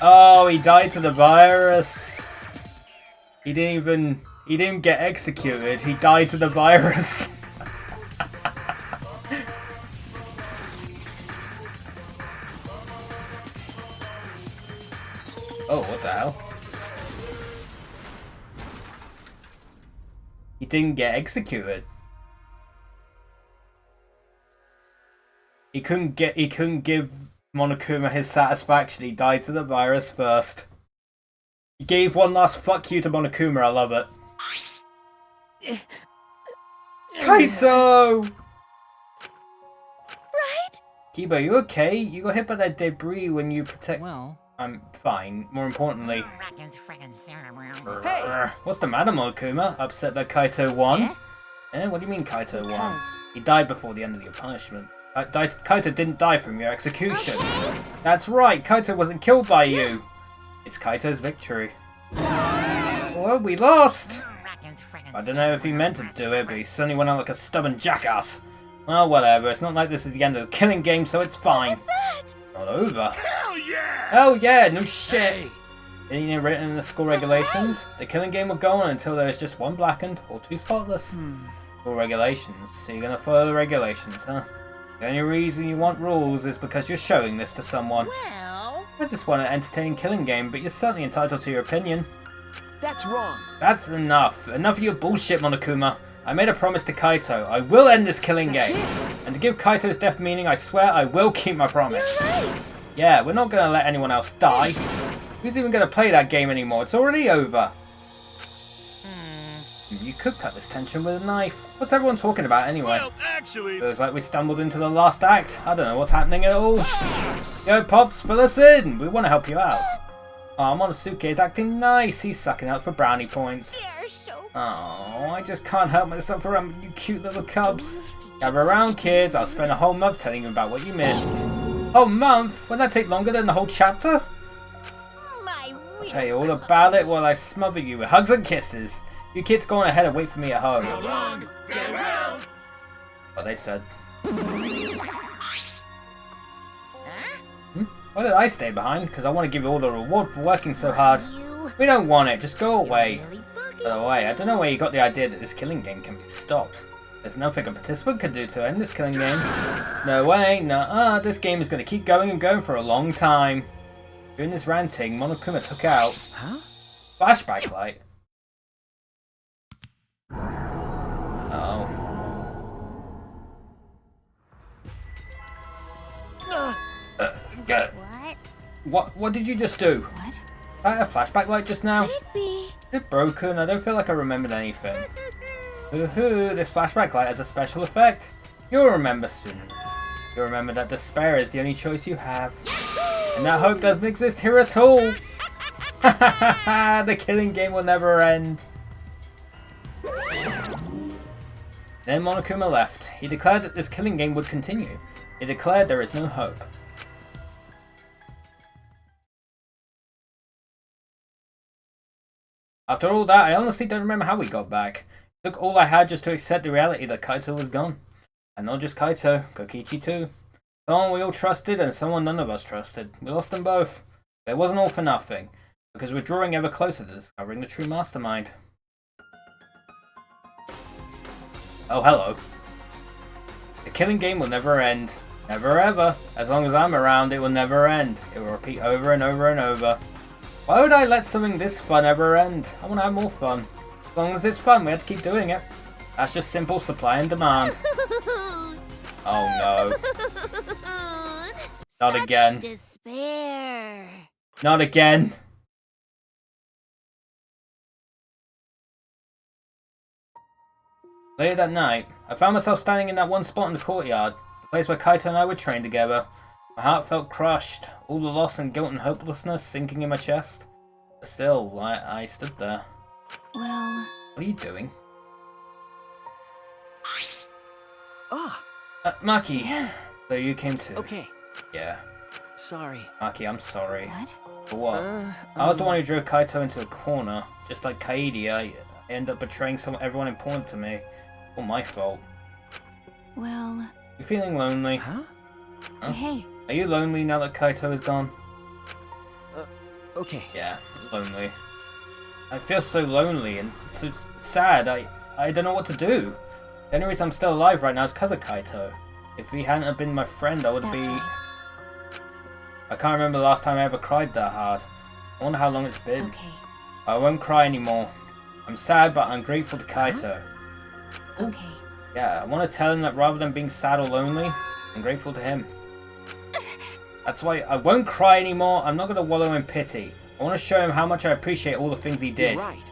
Oh, he died to the virus. He didn't get executed. He died to the virus. Oh, what the hell? He didn't get executed. He couldn't give Monokuma his satisfaction. He died to the virus first. He gave one last fuck you to Monokuma. I love it. Kaito! Right? Kiba, you okay? You got hit by that debris when you protect... Well, I'm fine. More importantly... Hey! What's the matter, Monokuma? Upset that Kaito won? Yeah? Eh? What do you mean Kaito won? Because He died before the end of your punishment. Kaito didn't die from your execution. That's right, Kaito wasn't killed by you. It's Kaito's victory. Well, we lost. I don't know if he meant to do it, but he certainly went out like a stubborn jackass. Well, whatever. It's not like this is the end of the killing game, so it's fine. That! Not over. Hell yeah! Oh yeah, no shit. Isn't it written in the school regulations? The killing game will go on until there is just one blackened or two spotless. School regulations. So you're gonna follow the regulations, huh? The only reason you want rules is because you're showing this to someone. Well, I just want an entertaining killing game, but you're certainly entitled to your opinion. That's wrong. That's enough. Enough of your bullshit, Monokuma. I made a promise to Kaito. I will end this killing game. And to give Kaito's death meaning, I swear I will keep my promise. You're right. Yeah, we're not gonna let anyone else die. Who's even gonna play that game anymore? It's already over. You could cut this tension with a knife. What's everyone talking about anyway? Well, actually... Feels like we stumbled into the last act. I don't know what's happening at all. Yo, Pops, fill us in. We want to help you out. Oh, Monosuke is acting nice. He's sucking out for brownie points. They're so... Oh, I just can't help myself around you cute little cubs. Gather around, kids. I'll spend a whole month telling you about what you missed. Whole month? Won't that take longer than the whole chapter? My I'll tell you all about it while I smother you with hugs and kisses. You kids go on ahead and wait for me at home. So long, farewell. What they said. Huh? Why did I stay behind? Because I want to give you all the reward for working so hard. We don't want it. Just go away. Really By the way, I don't know where you got the idea that this killing game can be stopped. There's nothing a participant can do to end this killing game. No way, nuh-uh. This game is going to keep going and going for a long time. During this ranting, Monokuma took out... Flashback light. Uh-oh. What did you just do? What? A flashback light just now? Could it be? It's broken. I don't feel like I remembered anything. Hoo-hoo, this flashback light has a special effect. You'll remember soon. You'll remember that despair is the only choice you have. And that hope doesn't exist here at all. The killing game will never end. Then Monokuma left. He declared that this killing game would continue. He declared there is no hope. After all that, I honestly don't remember how we got back. It took all I had just to accept the reality that Kaito was gone. And not just Kaito, Kokichi too. Someone we all trusted and someone none of us trusted. We lost them both. But it wasn't all for nothing, because we're drawing ever closer to discovering the true mastermind. Oh, hello. The killing game will never end. Never ever. As long as I'm around, it will never end. It will repeat over and over and over. Why would I let something this fun ever end? I want to have more fun. As long as it's fun, we have to keep doing it. That's just simple supply and demand. Oh no. Not again. Despair. Not again. Later that night, I found myself standing in that one spot in the courtyard, the place where Kaito and I would train together. My heart felt crushed, all the loss and guilt and hopelessness sinking in my chest. But still, I stood there. Well... What are you doing? Maki, so you came too. Okay. Yeah. Sorry. Maki, I'm sorry. What? For what? I was the one who drove Kaito into a corner. Just like Kaede, I ended up betraying everyone important to me. All my fault. Well... You feeling lonely? Huh? Hey. Are you lonely now that Kaito is gone? Okay. Yeah, lonely. I feel so lonely and so sad. I don't know what to do. The only reason I'm still alive right now is because of Kaito. If he hadn't have been my friend, I would be... Right. I can't remember the last time I ever cried that hard. I wonder how long it's been. Okay. I won't cry anymore. I'm sad, but I'm grateful to Kaito. Okay. Yeah, I want to tell him that rather than being sad or lonely, I'm grateful to him. That's why I won't cry anymore. I'm not going to wallow in pity. I want to show him how much I appreciate all the things he did. You're right.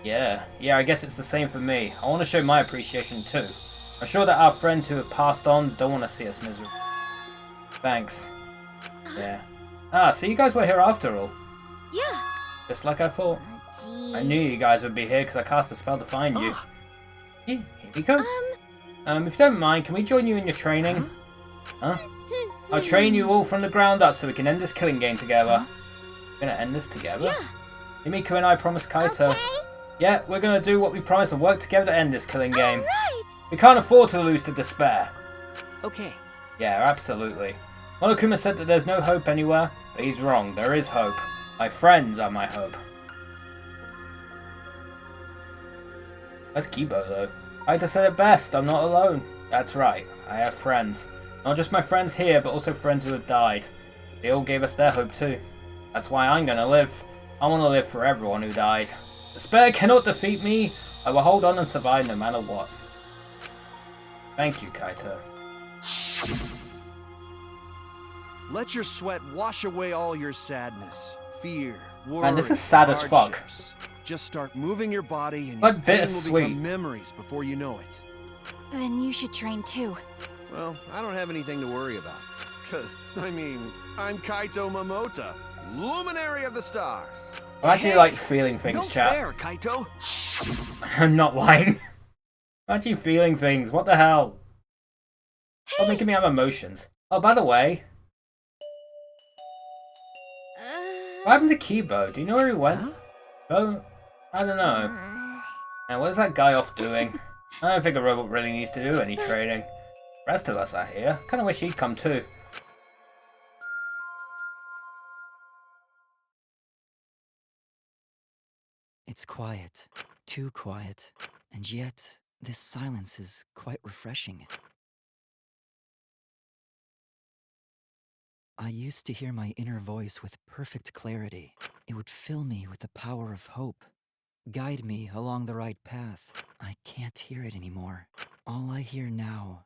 Yeah, I guess it's the same for me. I want to show my appreciation too. I'm sure that our friends who have passed on don't want to see us miserable. Thanks. Yeah. Ah, so you guys were here after all. Yeah. Just like I thought. Jeez. I knew you guys would be here because I cast a spell to find you. Here we go. If you don't mind, can we join you in your training? Huh? I'll train you all from the ground up so we can end this killing game together. We're gonna end this together? Yeah. Himiko and I promised Kaito. Okay. Yeah, we're gonna do what we promised and work together to end this killing game. Right. We can't afford to lose to despair. Okay. Yeah, absolutely. Monokuma said that there's no hope anywhere, but he's wrong. There is hope. My friends are my hope. That's Kibo, though. Kaito said it best. I'm not alone. That's right. I have friends. Not just my friends here, but also friends who have died. They all gave us their hope, too. That's why I'm gonna live. I want to live for everyone who died. Despair cannot defeat me. I will hold on and survive no matter what. Thank you, Kaito. Let your sweat wash away all your sadness, fear, worry, Man, this is sad as fuck. hardships. Just start moving your body and Like your pain will bittersweet. become memories before you know it. Then you should train too. Well, I don't have anything to worry about. Cause, I mean, I'm Kaito Momota, luminary of the stars. I'm actually like feeling things, No chat. fair, Kaito. I'm not lying. I'm actually feeling things. What the hell? Stop making me have emotions. Oh, by the way, what happened to Kibo? Do you know where he went? Huh? Oh, I don't know. And what is that guy off doing? I don't think a robot really needs to do any training. The rest of us are here. Kinda wish he'd come too. It's quiet. Too quiet. And yet, this silence is quite refreshing. I used to hear my inner voice with perfect clarity. It would fill me with the power of hope, guide me along the right path. I can't hear it anymore. All I hear now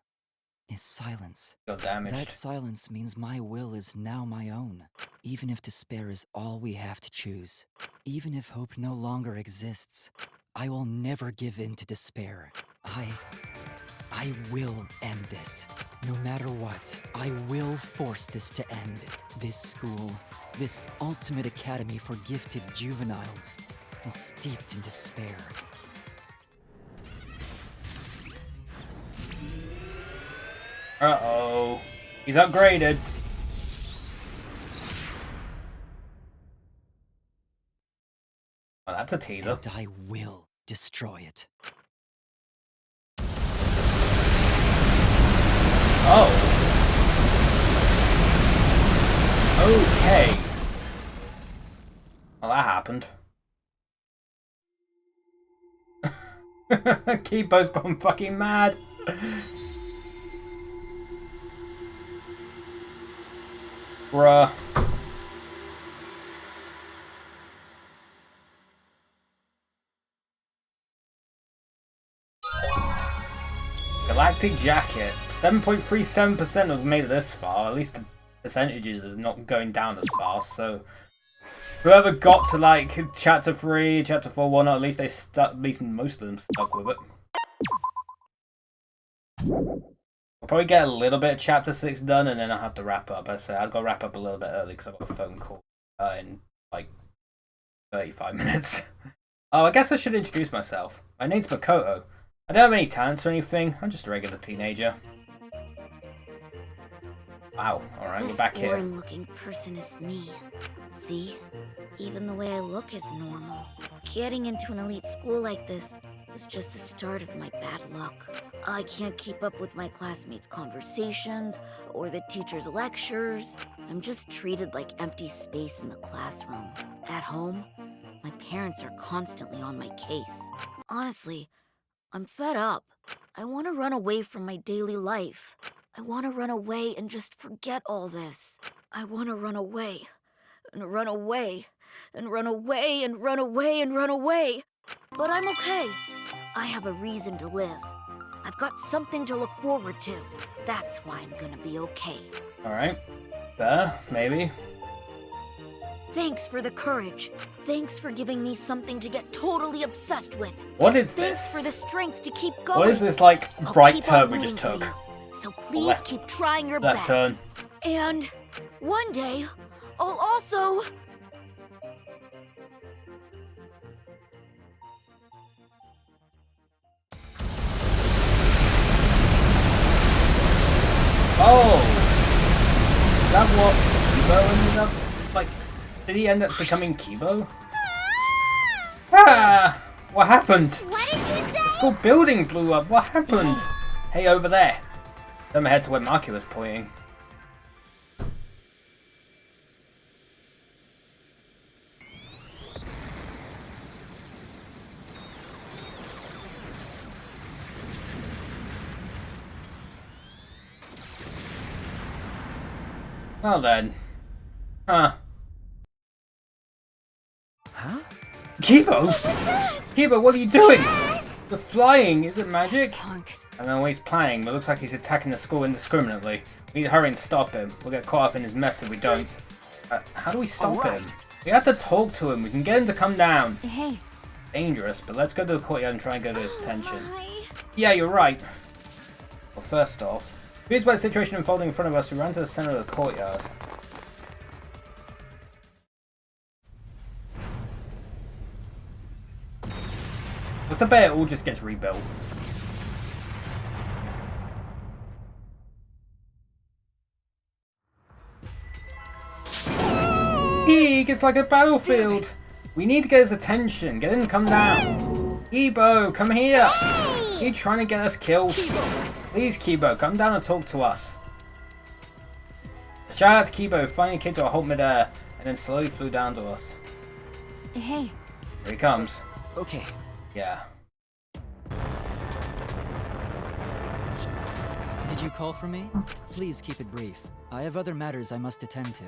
is silence. Got damaged. That silence means my will is now my own. Even if despair is all we have to choose, even if hope no longer exists, I will never give in to despair. I will end this. No matter what, I will force this to end. This school, this ultimate academy for gifted juveniles, is steeped in despair. Uh-oh. He's upgraded. Well, that's a teaser. And I will destroy it. Oh. Okay. Well, that happened. Kibo's gone fucking mad. Bruh. Galactic Jacket. 7.37% have made it this far. At least the percentages is not going down as fast. So whoever got to like chapter 3, chapter 4, whatnot, at least they stuck. At least most of them stuck with it. I'll probably get a little bit of chapter 6 done, and then I'll have to wrap up. I say I've got to wrap up a little bit early because I've got a phone call in like 35 minutes. Oh, I guess I should introduce myself. My name's Makoto. I don't have any talents or anything. I'm just a regular teenager. Wow. Alright, we're back This here. boring-looking person is me. See? Even the way I look is normal. Getting into an elite school like this was just the start of my bad luck. I can't keep up with my classmates' conversations or the teachers' lectures. I'm just treated like empty space in the classroom. At home, my parents are constantly on my case. Honestly, I'm fed up. I want to run away from my daily life. I want to run away and just forget all this. I want to run away and run away and run away and run away and run away. But I'm okay. I have a reason to live. I've got something to look forward to. That's why I'm gonna be okay. Alright. Fair, maybe. Thanks for the courage. Thanks for giving me something to get totally obsessed with. What is Thanks this? for the strength to keep going. What is this, like, I'll right keep on turn we just rooting for took? you. So please Left- keep trying your Left best. turn. And one day, I'll also... Oh! Is that what Kibo ended up, like, did he end up becoming Kibo? Ah! What happened? What did you say? The school building blew up. What happened? Hey, over there. Then we head to where Maki was pointing. Well then. Huh. Kibo! Kibo, what are you doing? The flying, is it magic? Punk. I don't know what he's planning, but it looks like he's attacking the school indiscriminately. We need to hurry and stop him. We'll get caught up in his mess if we don't. How do we stop him? We have to talk to him. We can get him to come down. Hey. Dangerous, but let's go to the courtyard and try and get his attention. Yeah, you're right. Well, first off, confused by the situation unfolding in front of us, we ran to the center of the courtyard. With the bear, it all just gets rebuilt. Eek, it's like a battlefield. We need to get his attention. Get him to come down. Kibo, come here. Are you trying to get us killed? Please, Kibo, come down and talk to us. Shout out to Kibo, finally came to a halt midair, and then slowly flew down to us. Hey. Here he comes. Okay. Yeah. Did you call for me? Please keep it brief. I have other matters I must attend to.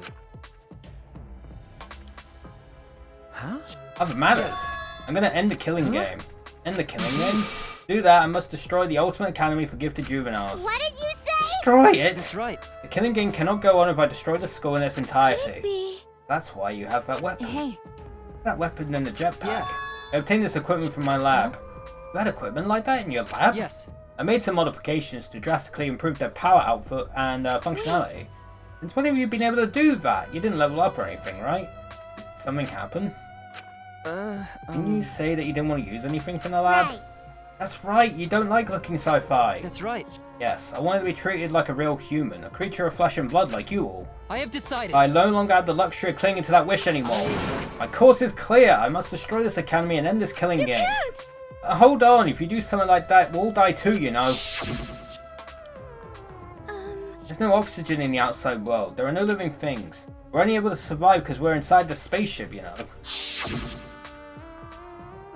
Huh? Other matters. I'm gonna end the killing game. End the killing game? To do that, I must destroy the Ultimate Academy for Gifted Juveniles. What did you say? Destroy it! That's right. The killing game cannot go on if I destroy the school in its entirety. Maybe. That's why you have that weapon. Hey. That weapon and the jetpack. Yeah. I obtained this equipment from my lab. You had equipment like that in your lab? Yes. I made some modifications to drastically improve their power output and functionality. Since when have you been able to do that? You didn't level up or anything, right? Did something happen? Can you say that you didn't want to use anything from the lab? Right. That's right, you don't like looking sci-fi. That's right. Yes, I wanted to be treated like a real human, a creature of flesh and blood like you all. I have decided. I no longer have the luxury of clinging to that wish anymore. My course is clear. I must destroy this academy and end this killing game. Can't. Hold on, if you do something like that, we'll all die too, you know. There's no oxygen in the outside world. There are no living things. We're only able to survive because we're inside the spaceship, you know.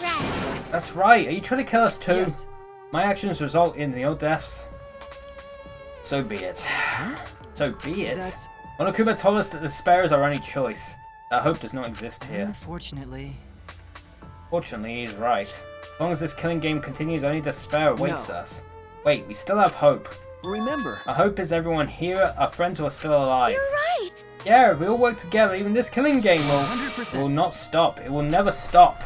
Right. That's right. Are you trying to kill us too? Yes. My actions result in your deaths. So be it. So be it. That's... Monokuma told us that despair is our only choice. That hope does not exist here. Unfortunately. Fortunately, he's right. As long as this killing game continues, only despair awaits No. us. Wait, we still have hope. Remember, Our hope is everyone here, our friends who are still alive. You're right. Yeah, if we all work together, even this killing game 100%. will not stop. It will never stop.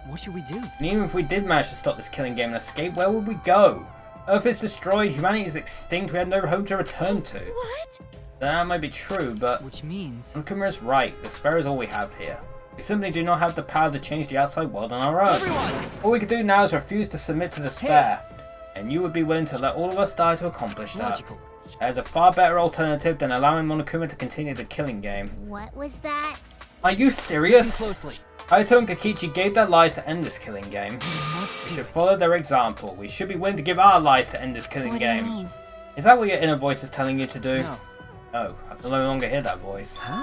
What should we do? And even if we did manage to stop this killing game and escape, where would we go? Earth is destroyed, humanity is extinct, we had no home to return to. What? That might be true, but Which means... Monokuma is right. Despair is all we have here. We simply do not have the power to change the outside world on our own. Everyone! All we can do now is refuse to submit to despair. And you would be willing to let all of us die to accomplish that. Logical. That is a far better alternative than allowing Monokuma to continue the killing game. What was that? Are you Listen serious? closely. Hayato and Kokichi gave their lives to end this killing game. We must We do should it. follow their example. We should be willing to give our lives to end this killing What do you game. mean? Is that what your inner voice is telling you to do? No. No, I can no longer hear that voice. huh?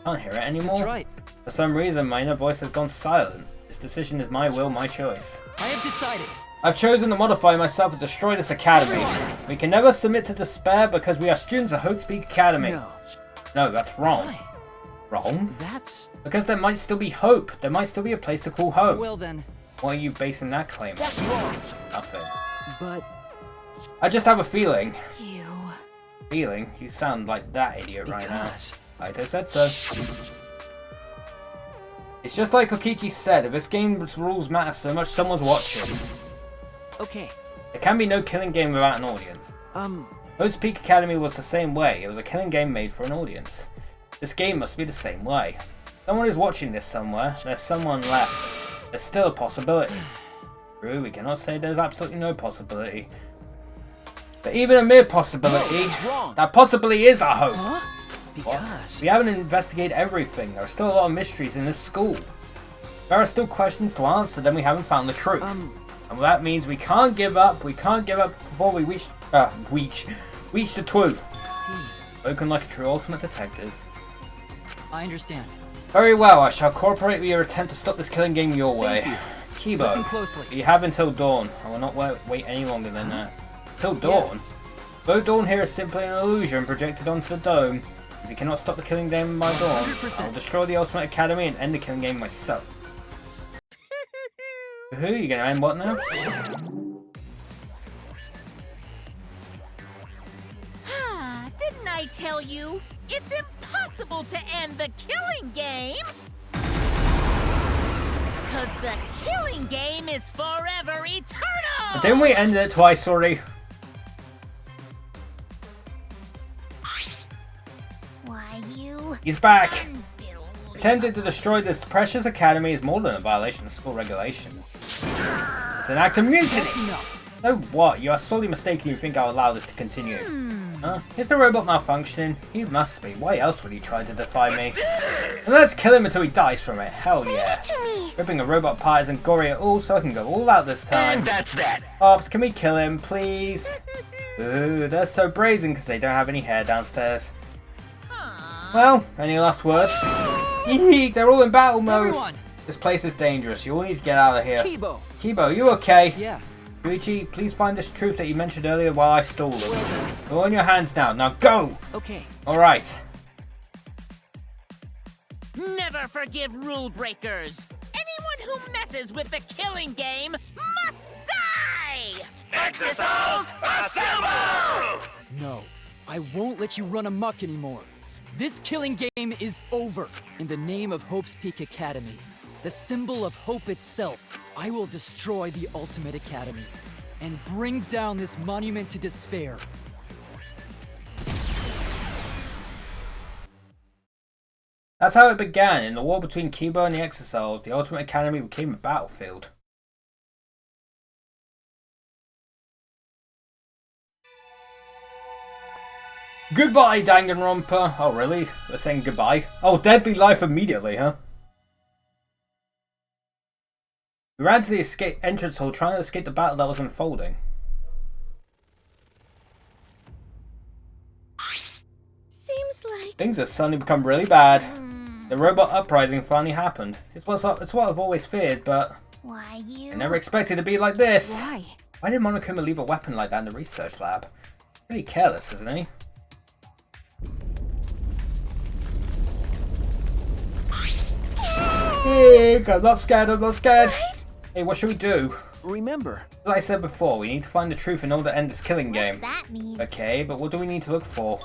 I can't hear it anymore. That's right. For some reason, my inner voice has gone silent. This decision is my will, my choice. I have decided. I've chosen to modify myself and destroy this academy. Everyone! We can never submit to despair because we are students of Hope Speak Academy. No, No, that's wrong. Why? Wrong? that's... Because there might still be hope. There might still be a place to call home. Well then. What are you basing that claim on? That's wrong. Nothing. But I just have a feeling. You. Feeling? You sound like that idiot right now. because... Kaito said so. It's just like Kokichi said, if this game's rules matter so much, someone's watching. Okay, There can be no killing game without an audience. Hope's Peak Academy was the same way. It was a killing game made for an audience. This game must be the same way. Someone is watching this somewhere. There's someone left. There's still a possibility. True, we cannot say there's absolutely no possibility. But even a mere possibility, No, that's wrong. that possibly is our hope. Huh? What? because... We haven't investigated everything. There are still a lot of mysteries in this school. There are still questions to answer, then we haven't found the truth. And that means we can't give up. We can't give up before we reach the truth. See. Spoken like a true ultimate detective. I understand. Very well, I shall cooperate with your attempt to stop this killing game your way. Listen Kibo, closely. you have until dawn. I will not wait any longer than that. Till dawn? Though dawn here is simply an illusion projected onto the dome, if you cannot stop the killing game by dawn, I will 100%. destroy the Ultimate Academy and end the killing game myself. Who? You gonna end what now? Didn't I tell you? It's impossible to end the killing game! Because the killing game is forever eternal! But didn't we end it twice already? Why, you... He's back! Attempting to destroy this precious academy is more than a violation of school regulations. It's an act of mutiny! That's enough. So what? You are sorely mistaken you think I'll allow this to continue. Huh? Is the robot malfunctioning? He must be. Why else would he try to defy me? And let's kill him until he dies from it. Hell yeah. Ripping a robot apart isn't gory at all, so I can go all out this time. And that's that. Ops, can we kill him, please? Ooh, they're so brazen because they don't have any hair downstairs. Well, any last words? Eek, they're all in battle mode. Everyone! This place is dangerous. You all need to get out of here. Kibo! Kibo, you okay? Yeah. Yuichi, please find this truth that you mentioned earlier while I stole it. Go on your hands now. Now go! Okay. Alright. Never forgive rule breakers! Anyone who messes with the killing game must die! Exercise, assemble! No, I won't let you run amok anymore. This killing game is over. In the name of Hope's Peak Academy, the symbol of hope itself, I will destroy the Ultimate Academy and bring down this monument to despair. That's how it began. In the war between Kibo and the Exosols, the Ultimate Academy became a battlefield. Goodbye, Danganronpa. Oh, really? We're saying goodbye? Oh, deadly life immediately, huh? We ran to the escape entrance hall trying to escape the battle that was unfolding. Seems like... Things have suddenly become really bad. The robot uprising finally happened. It's what I've always feared, but Why, you... I never expected it to be like this. Why? Why did Monokuma leave a weapon like that in the research lab? Pretty careless, isn't he? Hey, I'm not scared, I'm not scared. Hey, what should we do? Remember, As I said before, we need to find the truth in order to end this killing game. What's that mean? Okay, but what do we need to look for?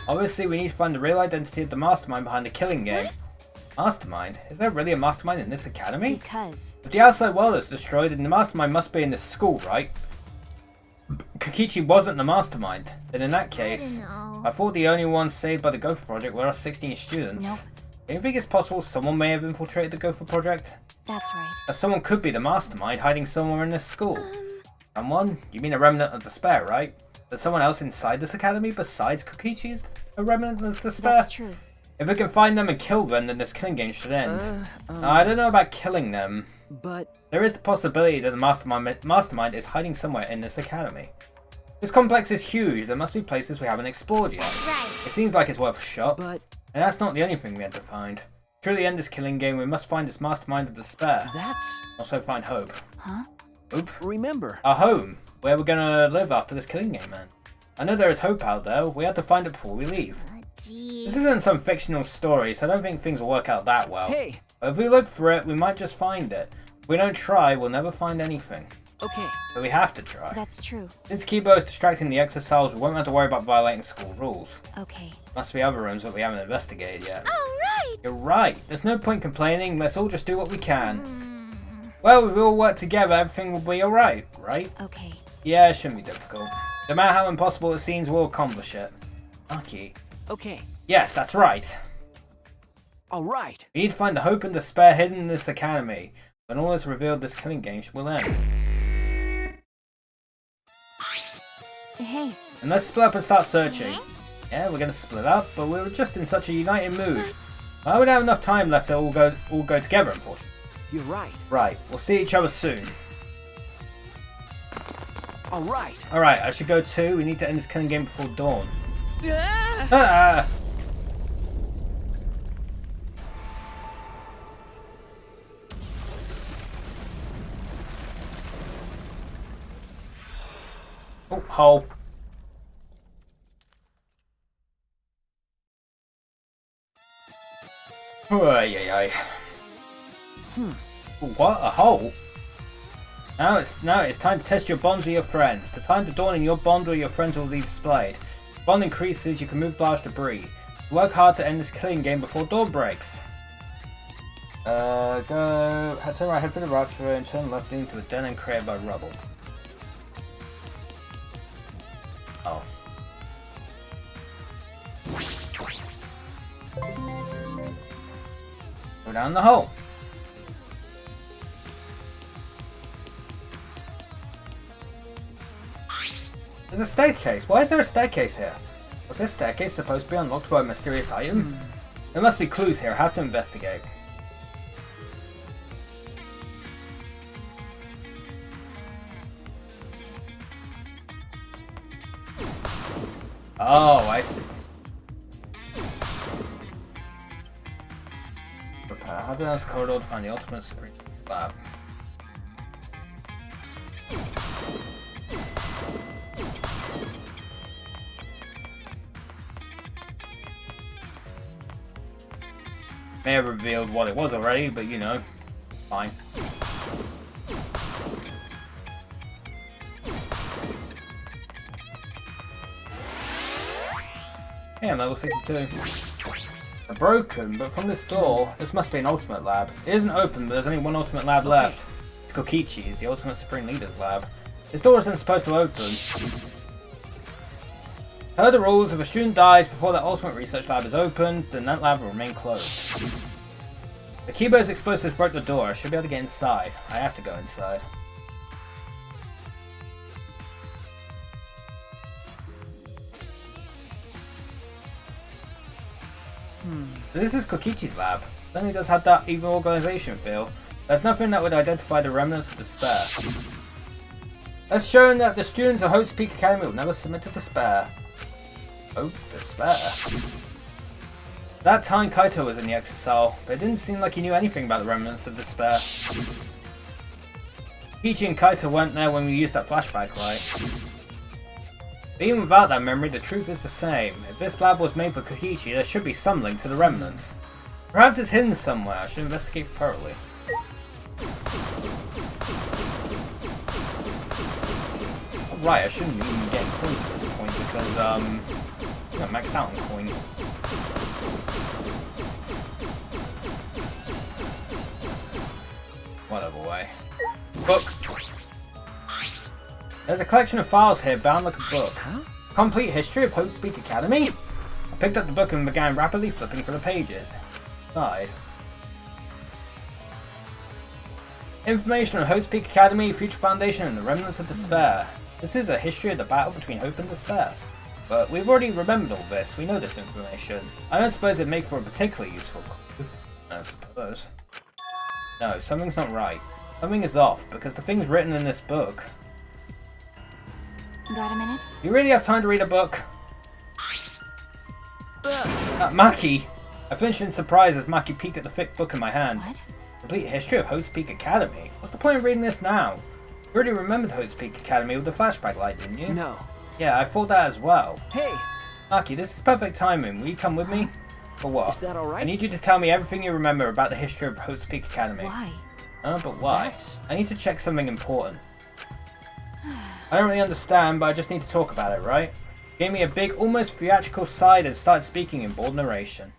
Obviously, we need to find the real identity of the mastermind behind the killing game. Mastermind? Is there really a mastermind in this academy? Because... If the outside world is destroyed, then the mastermind must be in this school, right? Kokichi wasn't the mastermind. Then in that case, I thought the only ones saved by the Gopher Project were us 16 students. Nope. Do you think it's possible someone may have infiltrated the Gopher Project? That's right. That someone could be the mastermind hiding somewhere in this school. Someone? You mean a remnant of despair, right? There's someone else inside this academy besides Kokichi is a remnant of despair? That's true. If we can find them and kill them, then this killing game should end. Now, I don't know about killing them. but There is the possibility that the mastermind is hiding somewhere in this academy. This complex is huge. There must be places we haven't explored yet. Right. It seems like it's worth a shot. but And that's not the only thing we had to find. To truly end this killing game, we must find this mastermind of despair. that's... Also find hope. Huh? Hope? Remember, Our home. Where we're gonna live after this killing game, man. I know there is hope out there. We have to find it before we leave. Jeez. This isn't some fictional story, so I don't think things will work out that well. hey, But if we look for it, we might just find it. If we don't try, we'll never find anything. okay, But we have to try. That's true. Since Kibo is distracting the exercise, we won't have to worry about violating school rules. Okay. Must be other rooms that we haven't investigated yet. Oh, right. You're right. There's no point complaining. Let's all just do what we can. Well, if we all work together, everything will be alright, right? Okay. Yeah, it shouldn't be difficult. No matter how impossible it seems, we'll accomplish it. Lucky. okay, Yes, that's right. alright. We need to find the hope and despair hidden in this academy. When all is revealed, this killing game will end. Hey, And let's split up and start searching. Yeah, we're gonna split up, but we were just in such a united mood. I would have enough time left to all go together, unfortunately. You're right. Right, we'll see each other soon. Alright. Alright, I should go too. We need to end this killing game before dawn. Ah! Ah! Oh, hole. Ay, ay, ay. What? A hole? Now it's time to test your bonds with your friends. The time to dawn in your bond with your friends will be displayed. Bond increases, you can move large debris. Work hard to end this killing game before dawn breaks. Go. Turn right, head for the rocks and turn left into a den and created by rubble. Oh. Go down the hole. There's a staircase. Why is there a staircase here? Was this staircase supposed to be unlocked by a mysterious item? There must be clues here. I have to investigate. Oh, I see. Prepare. How to ask corridor to find the ultimate Supreme lab. May have revealed what it was already, but you know, fine. Yeah, I'm level 62. Broken, but from this door, this must be an ultimate lab. It isn't open, but there's only one ultimate lab left. It's Kokichi's, the ultimate Supreme Leader's lab. This door isn't supposed to open. Per the rules, if a student dies before the ultimate research lab is opened, then that lab will remain closed. The Kibo's explosives broke the door. I should be able to get inside. I have to go inside. This is Kokichi's lab. Certainly does have that evil organization feel. There's nothing that would identify the remnants of despair. That's showing that the students of Hope's Peak Academy will never submit to despair. Oh, despair. That time Kaito was in the exile, but it didn't seem like he knew anything about the remnants of despair. Kokichi and Kaito weren't there when we used that flashback light. But even without that memory, the truth is the same. If this lab was made for Kokichi, there should be some link to the remnants. Perhaps it's hidden somewhere. I should investigate thoroughly. Right, I shouldn't even be getting coins at this point because, I'm maxed out on coins. Whatever way. Book! There's a collection of files here bound like a book. Complete history of Hope's Peak Academy? I picked up the book and began rapidly flipping through the pages. Side. Information on Hope's Peak Academy, Future Foundation, and the Remnants of Despair. This is a history of the battle between hope and despair. But we've already remembered all this, we know this information. I don't suppose it'd make for a particularly useful clue. I suppose. No, something's not right. Something is off, because the things written in this book... Got a minute? You really have time to read a book? Maki! I finished in surprise as Maki peeked at the thick book in my hands. What? Complete history of Hope's Peak Academy. What's the point of reading this now? You already remembered Hope's Peak Academy with the flashback light, didn't you? No. Yeah, I thought that as well. Hey! Maki, this is perfect timing. Will you come with me? For what? Is that alright? I need you to tell me everything you remember about the history of Hope's Peak Academy. Why? But why? That's- I need to check something important. I don't really understand, but I just need to talk about it, right? Gave me a big, almost theatrical side and started speaking in bold narration.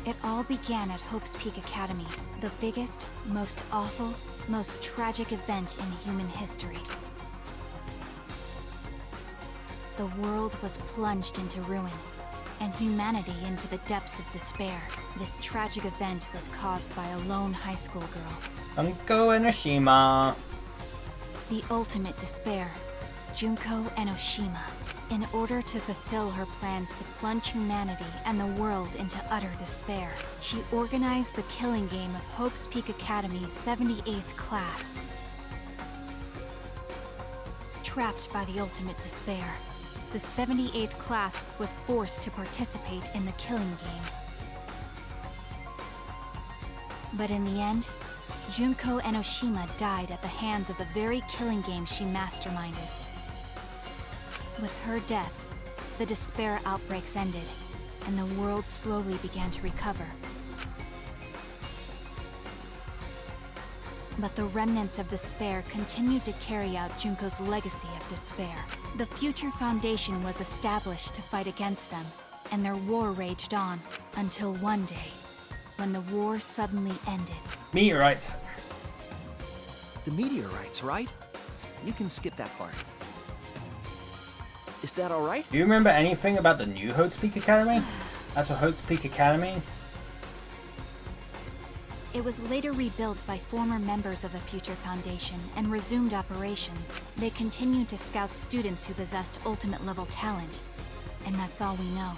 It all began at Hope's Peak Academy, the biggest, most awful, most tragic event in human history. The world was plunged into ruin, and humanity into the depths of despair. This tragic event was caused by a lone high school girl. Junko Enoshima. The ultimate despair, Junko Enoshima. In order to fulfill her plans to plunge humanity and the world into utter despair, she organized the killing game of Hope's Peak Academy's 78th class. Trapped by the ultimate despair, the 78th class was forced to participate in the killing game. But in the end, Junko Enoshima died at the hands of the very killing game she masterminded. With her death, the despair outbreaks ended, and the world slowly began to recover. But the remnants of despair continued to carry out Junko's legacy of despair. The Future Foundation was established to fight against them, and their war raged on until one day, when the war suddenly ended. Meteorites. The meteorites, right? You can skip that part. Is that alright? Do you remember anything about the new Hope's Peak Academy? As for Hope's Peak Academy? It was later rebuilt by former members of the Future Foundation and resumed operations. They continued to scout students who possessed ultimate level talent, and that's all we know.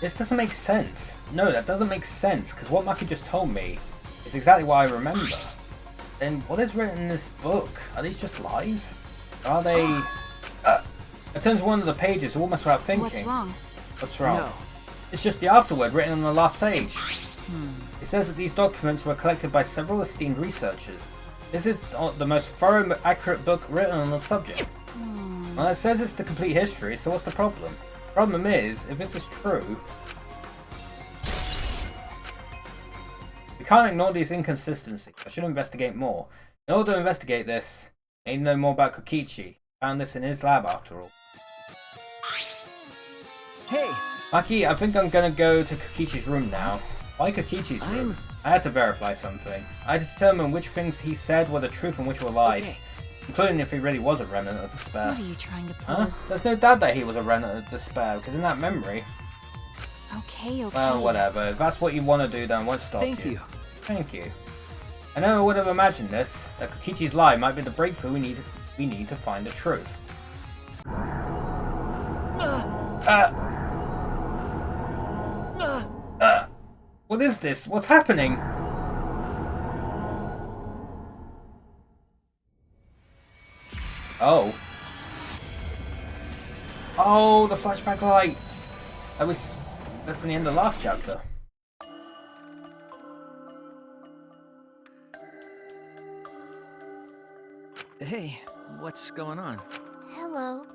This doesn't make sense. No, that doesn't make sense, because what Maki just told me is exactly what I remember. Then what is written in this book? Are these just lies? Are they... I turned to one of the pages almost without thinking. What's wrong? What's wrong? No. It's just the afterword written on the last page. It says that these documents were collected by several esteemed researchers. This is the most thorough, accurate book written on the subject. Well, it says it's the complete history, so what's the problem? Problem is, if this is true, we can't ignore these inconsistencies. I should investigate more. In order to investigate this, I need to know more about Kokichi. Found this in his lab after all. Hey! Maki, I think I'm gonna go to Kokichi's room now. Why Kokichi's room? I had to verify something. I had to determine which things he said were the truth and which were lies. Okay. Including if he really was a remnant of despair. What are you trying to pull? Huh? There's no doubt that he was a remnant of despair, because in that memory... Okay. Well, whatever. If that's what you want to do, then I won't stop you. Thank you. Thank you. I never would have imagined this, that Kokichi's lie might be the breakthrough we need to find the truth. What is this? What's happening? Oh. Oh, the flashback light. That was from the end of the last chapter. Hey, what's going on? Hello.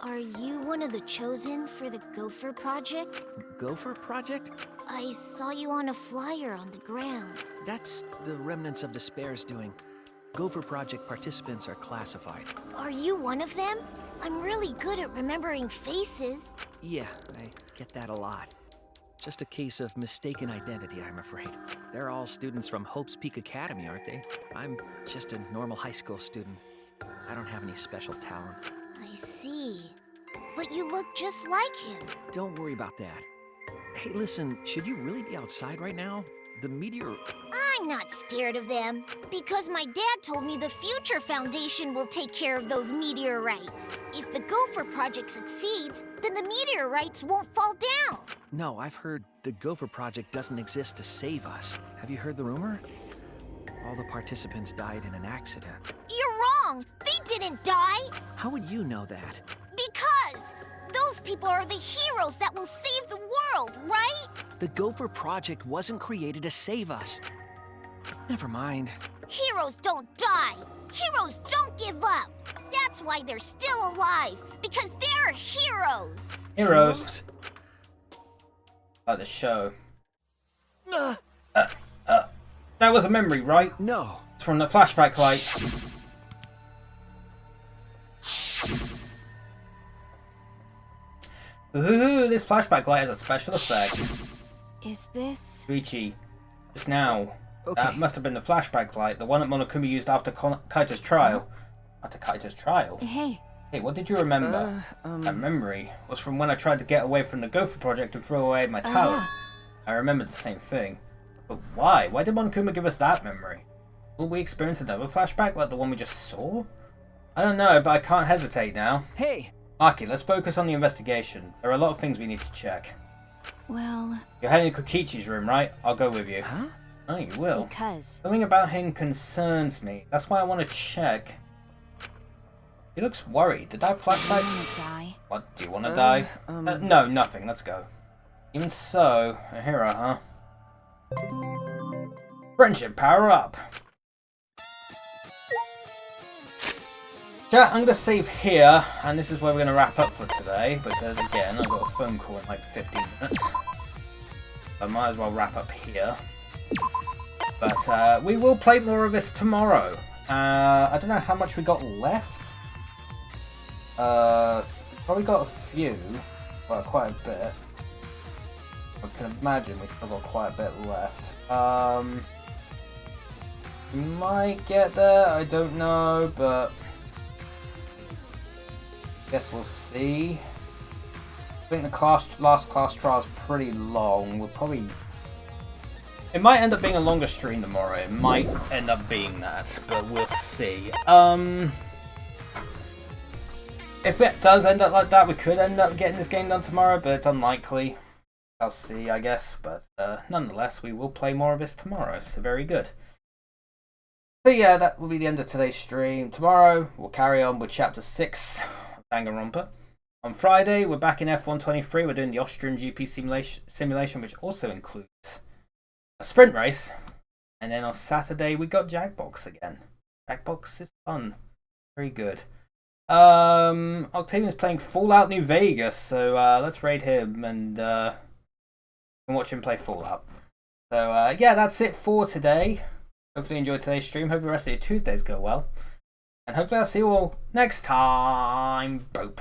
Are you one of the chosen for the Gopher Project? Gopher Project? I saw you on a flyer on the ground. That's the Remnants of Despair's doing. Gopher Project participants are classified. Are you one of them? I'm really good at remembering faces. Yeah, I get that a lot. Just a case of mistaken identity, I'm afraid. They're all students from Hope's Peak Academy, aren't they? I'm just a normal high school student. I don't have any special talent. I see. But you look just like him. Don't worry about that. Hey, listen, should you really be outside right now? The meteor... I'm not scared of them, because my dad told me the Future Foundation will take care of those meteorites. If the Gopher Project succeeds, then the meteorites won't fall down. No, I've heard the Gopher Project doesn't exist to save us. Have you heard the rumor? All the participants died in an accident. You're wrong! They didn't die! How would you know that? Because those people are the heroes that will save the world, right? The Gopher Project wasn't created to save us. Never mind. Heroes don't die. Heroes don't give up. That's why they're still alive, because they're heroes. Heroes. Like the show. That was a memory, right? No. It's from the flashback light. Ooh, this flashback light has a special effect. Is this... Riichi, just now. Okay. That must have been the flashback light, the one that Monokuma used after Kaito's trial. After Kaito's trial? Hey. Hey, what did you remember? That memory was from when I tried to get away from the Gopher Project and throw away my talent. I remembered the same thing. But why? Why did Monokuma give us that memory? Will we experience another flashback like the one we just saw? I don't know, but I can't hesitate now. Hey! Maki, let's focus on the investigation. There are a lot of things we need to check. Well... You're heading to Kokichi's room, right? I'll go with you. Huh? Oh, you will. Because... Something about him concerns me. That's why I want to check. He looks worried. Did that flashback... Do you want to die? What? Do you want to die? No, nothing. Let's go. Even so, a hero, huh? Friendship, power up! Chat, I'm going to save here, and this is where we're going to wrap up for today, because again, I've got a phone call in like 15 minutes. I might as well wrap up here. But we will play more of this tomorrow. I don't know how much we got left. Probably got a few. Well, quite a bit. I can imagine we still got quite a bit left. We might get there, I don't know, but guess we'll see. I think the last class trial is pretty long. We'll probably... It might end up being a longer stream tomorrow. It might end up being that, but we'll see. If it does end up like that, we could end up getting this game done tomorrow, but it's unlikely. I'll see, I guess. But nonetheless, we will play more of this tomorrow, so very good. So yeah, that will be the end of today's stream. Tomorrow, we'll carry on with Chapter 6 of Danganronpa. On Friday, we're back in F123. We're doing the Austrian GP simulation, which also includes a sprint race. And then on Saturday, we got Jackbox again. Jackbox is fun. Very good. Octavian's playing Fallout New Vegas, so let's raid him and watch him play Fallout. So yeah, that's it for today. Hopefully you enjoyed today's stream. Hope the rest of your Tuesdays go well. And hopefully I'll see you all next time. Boop.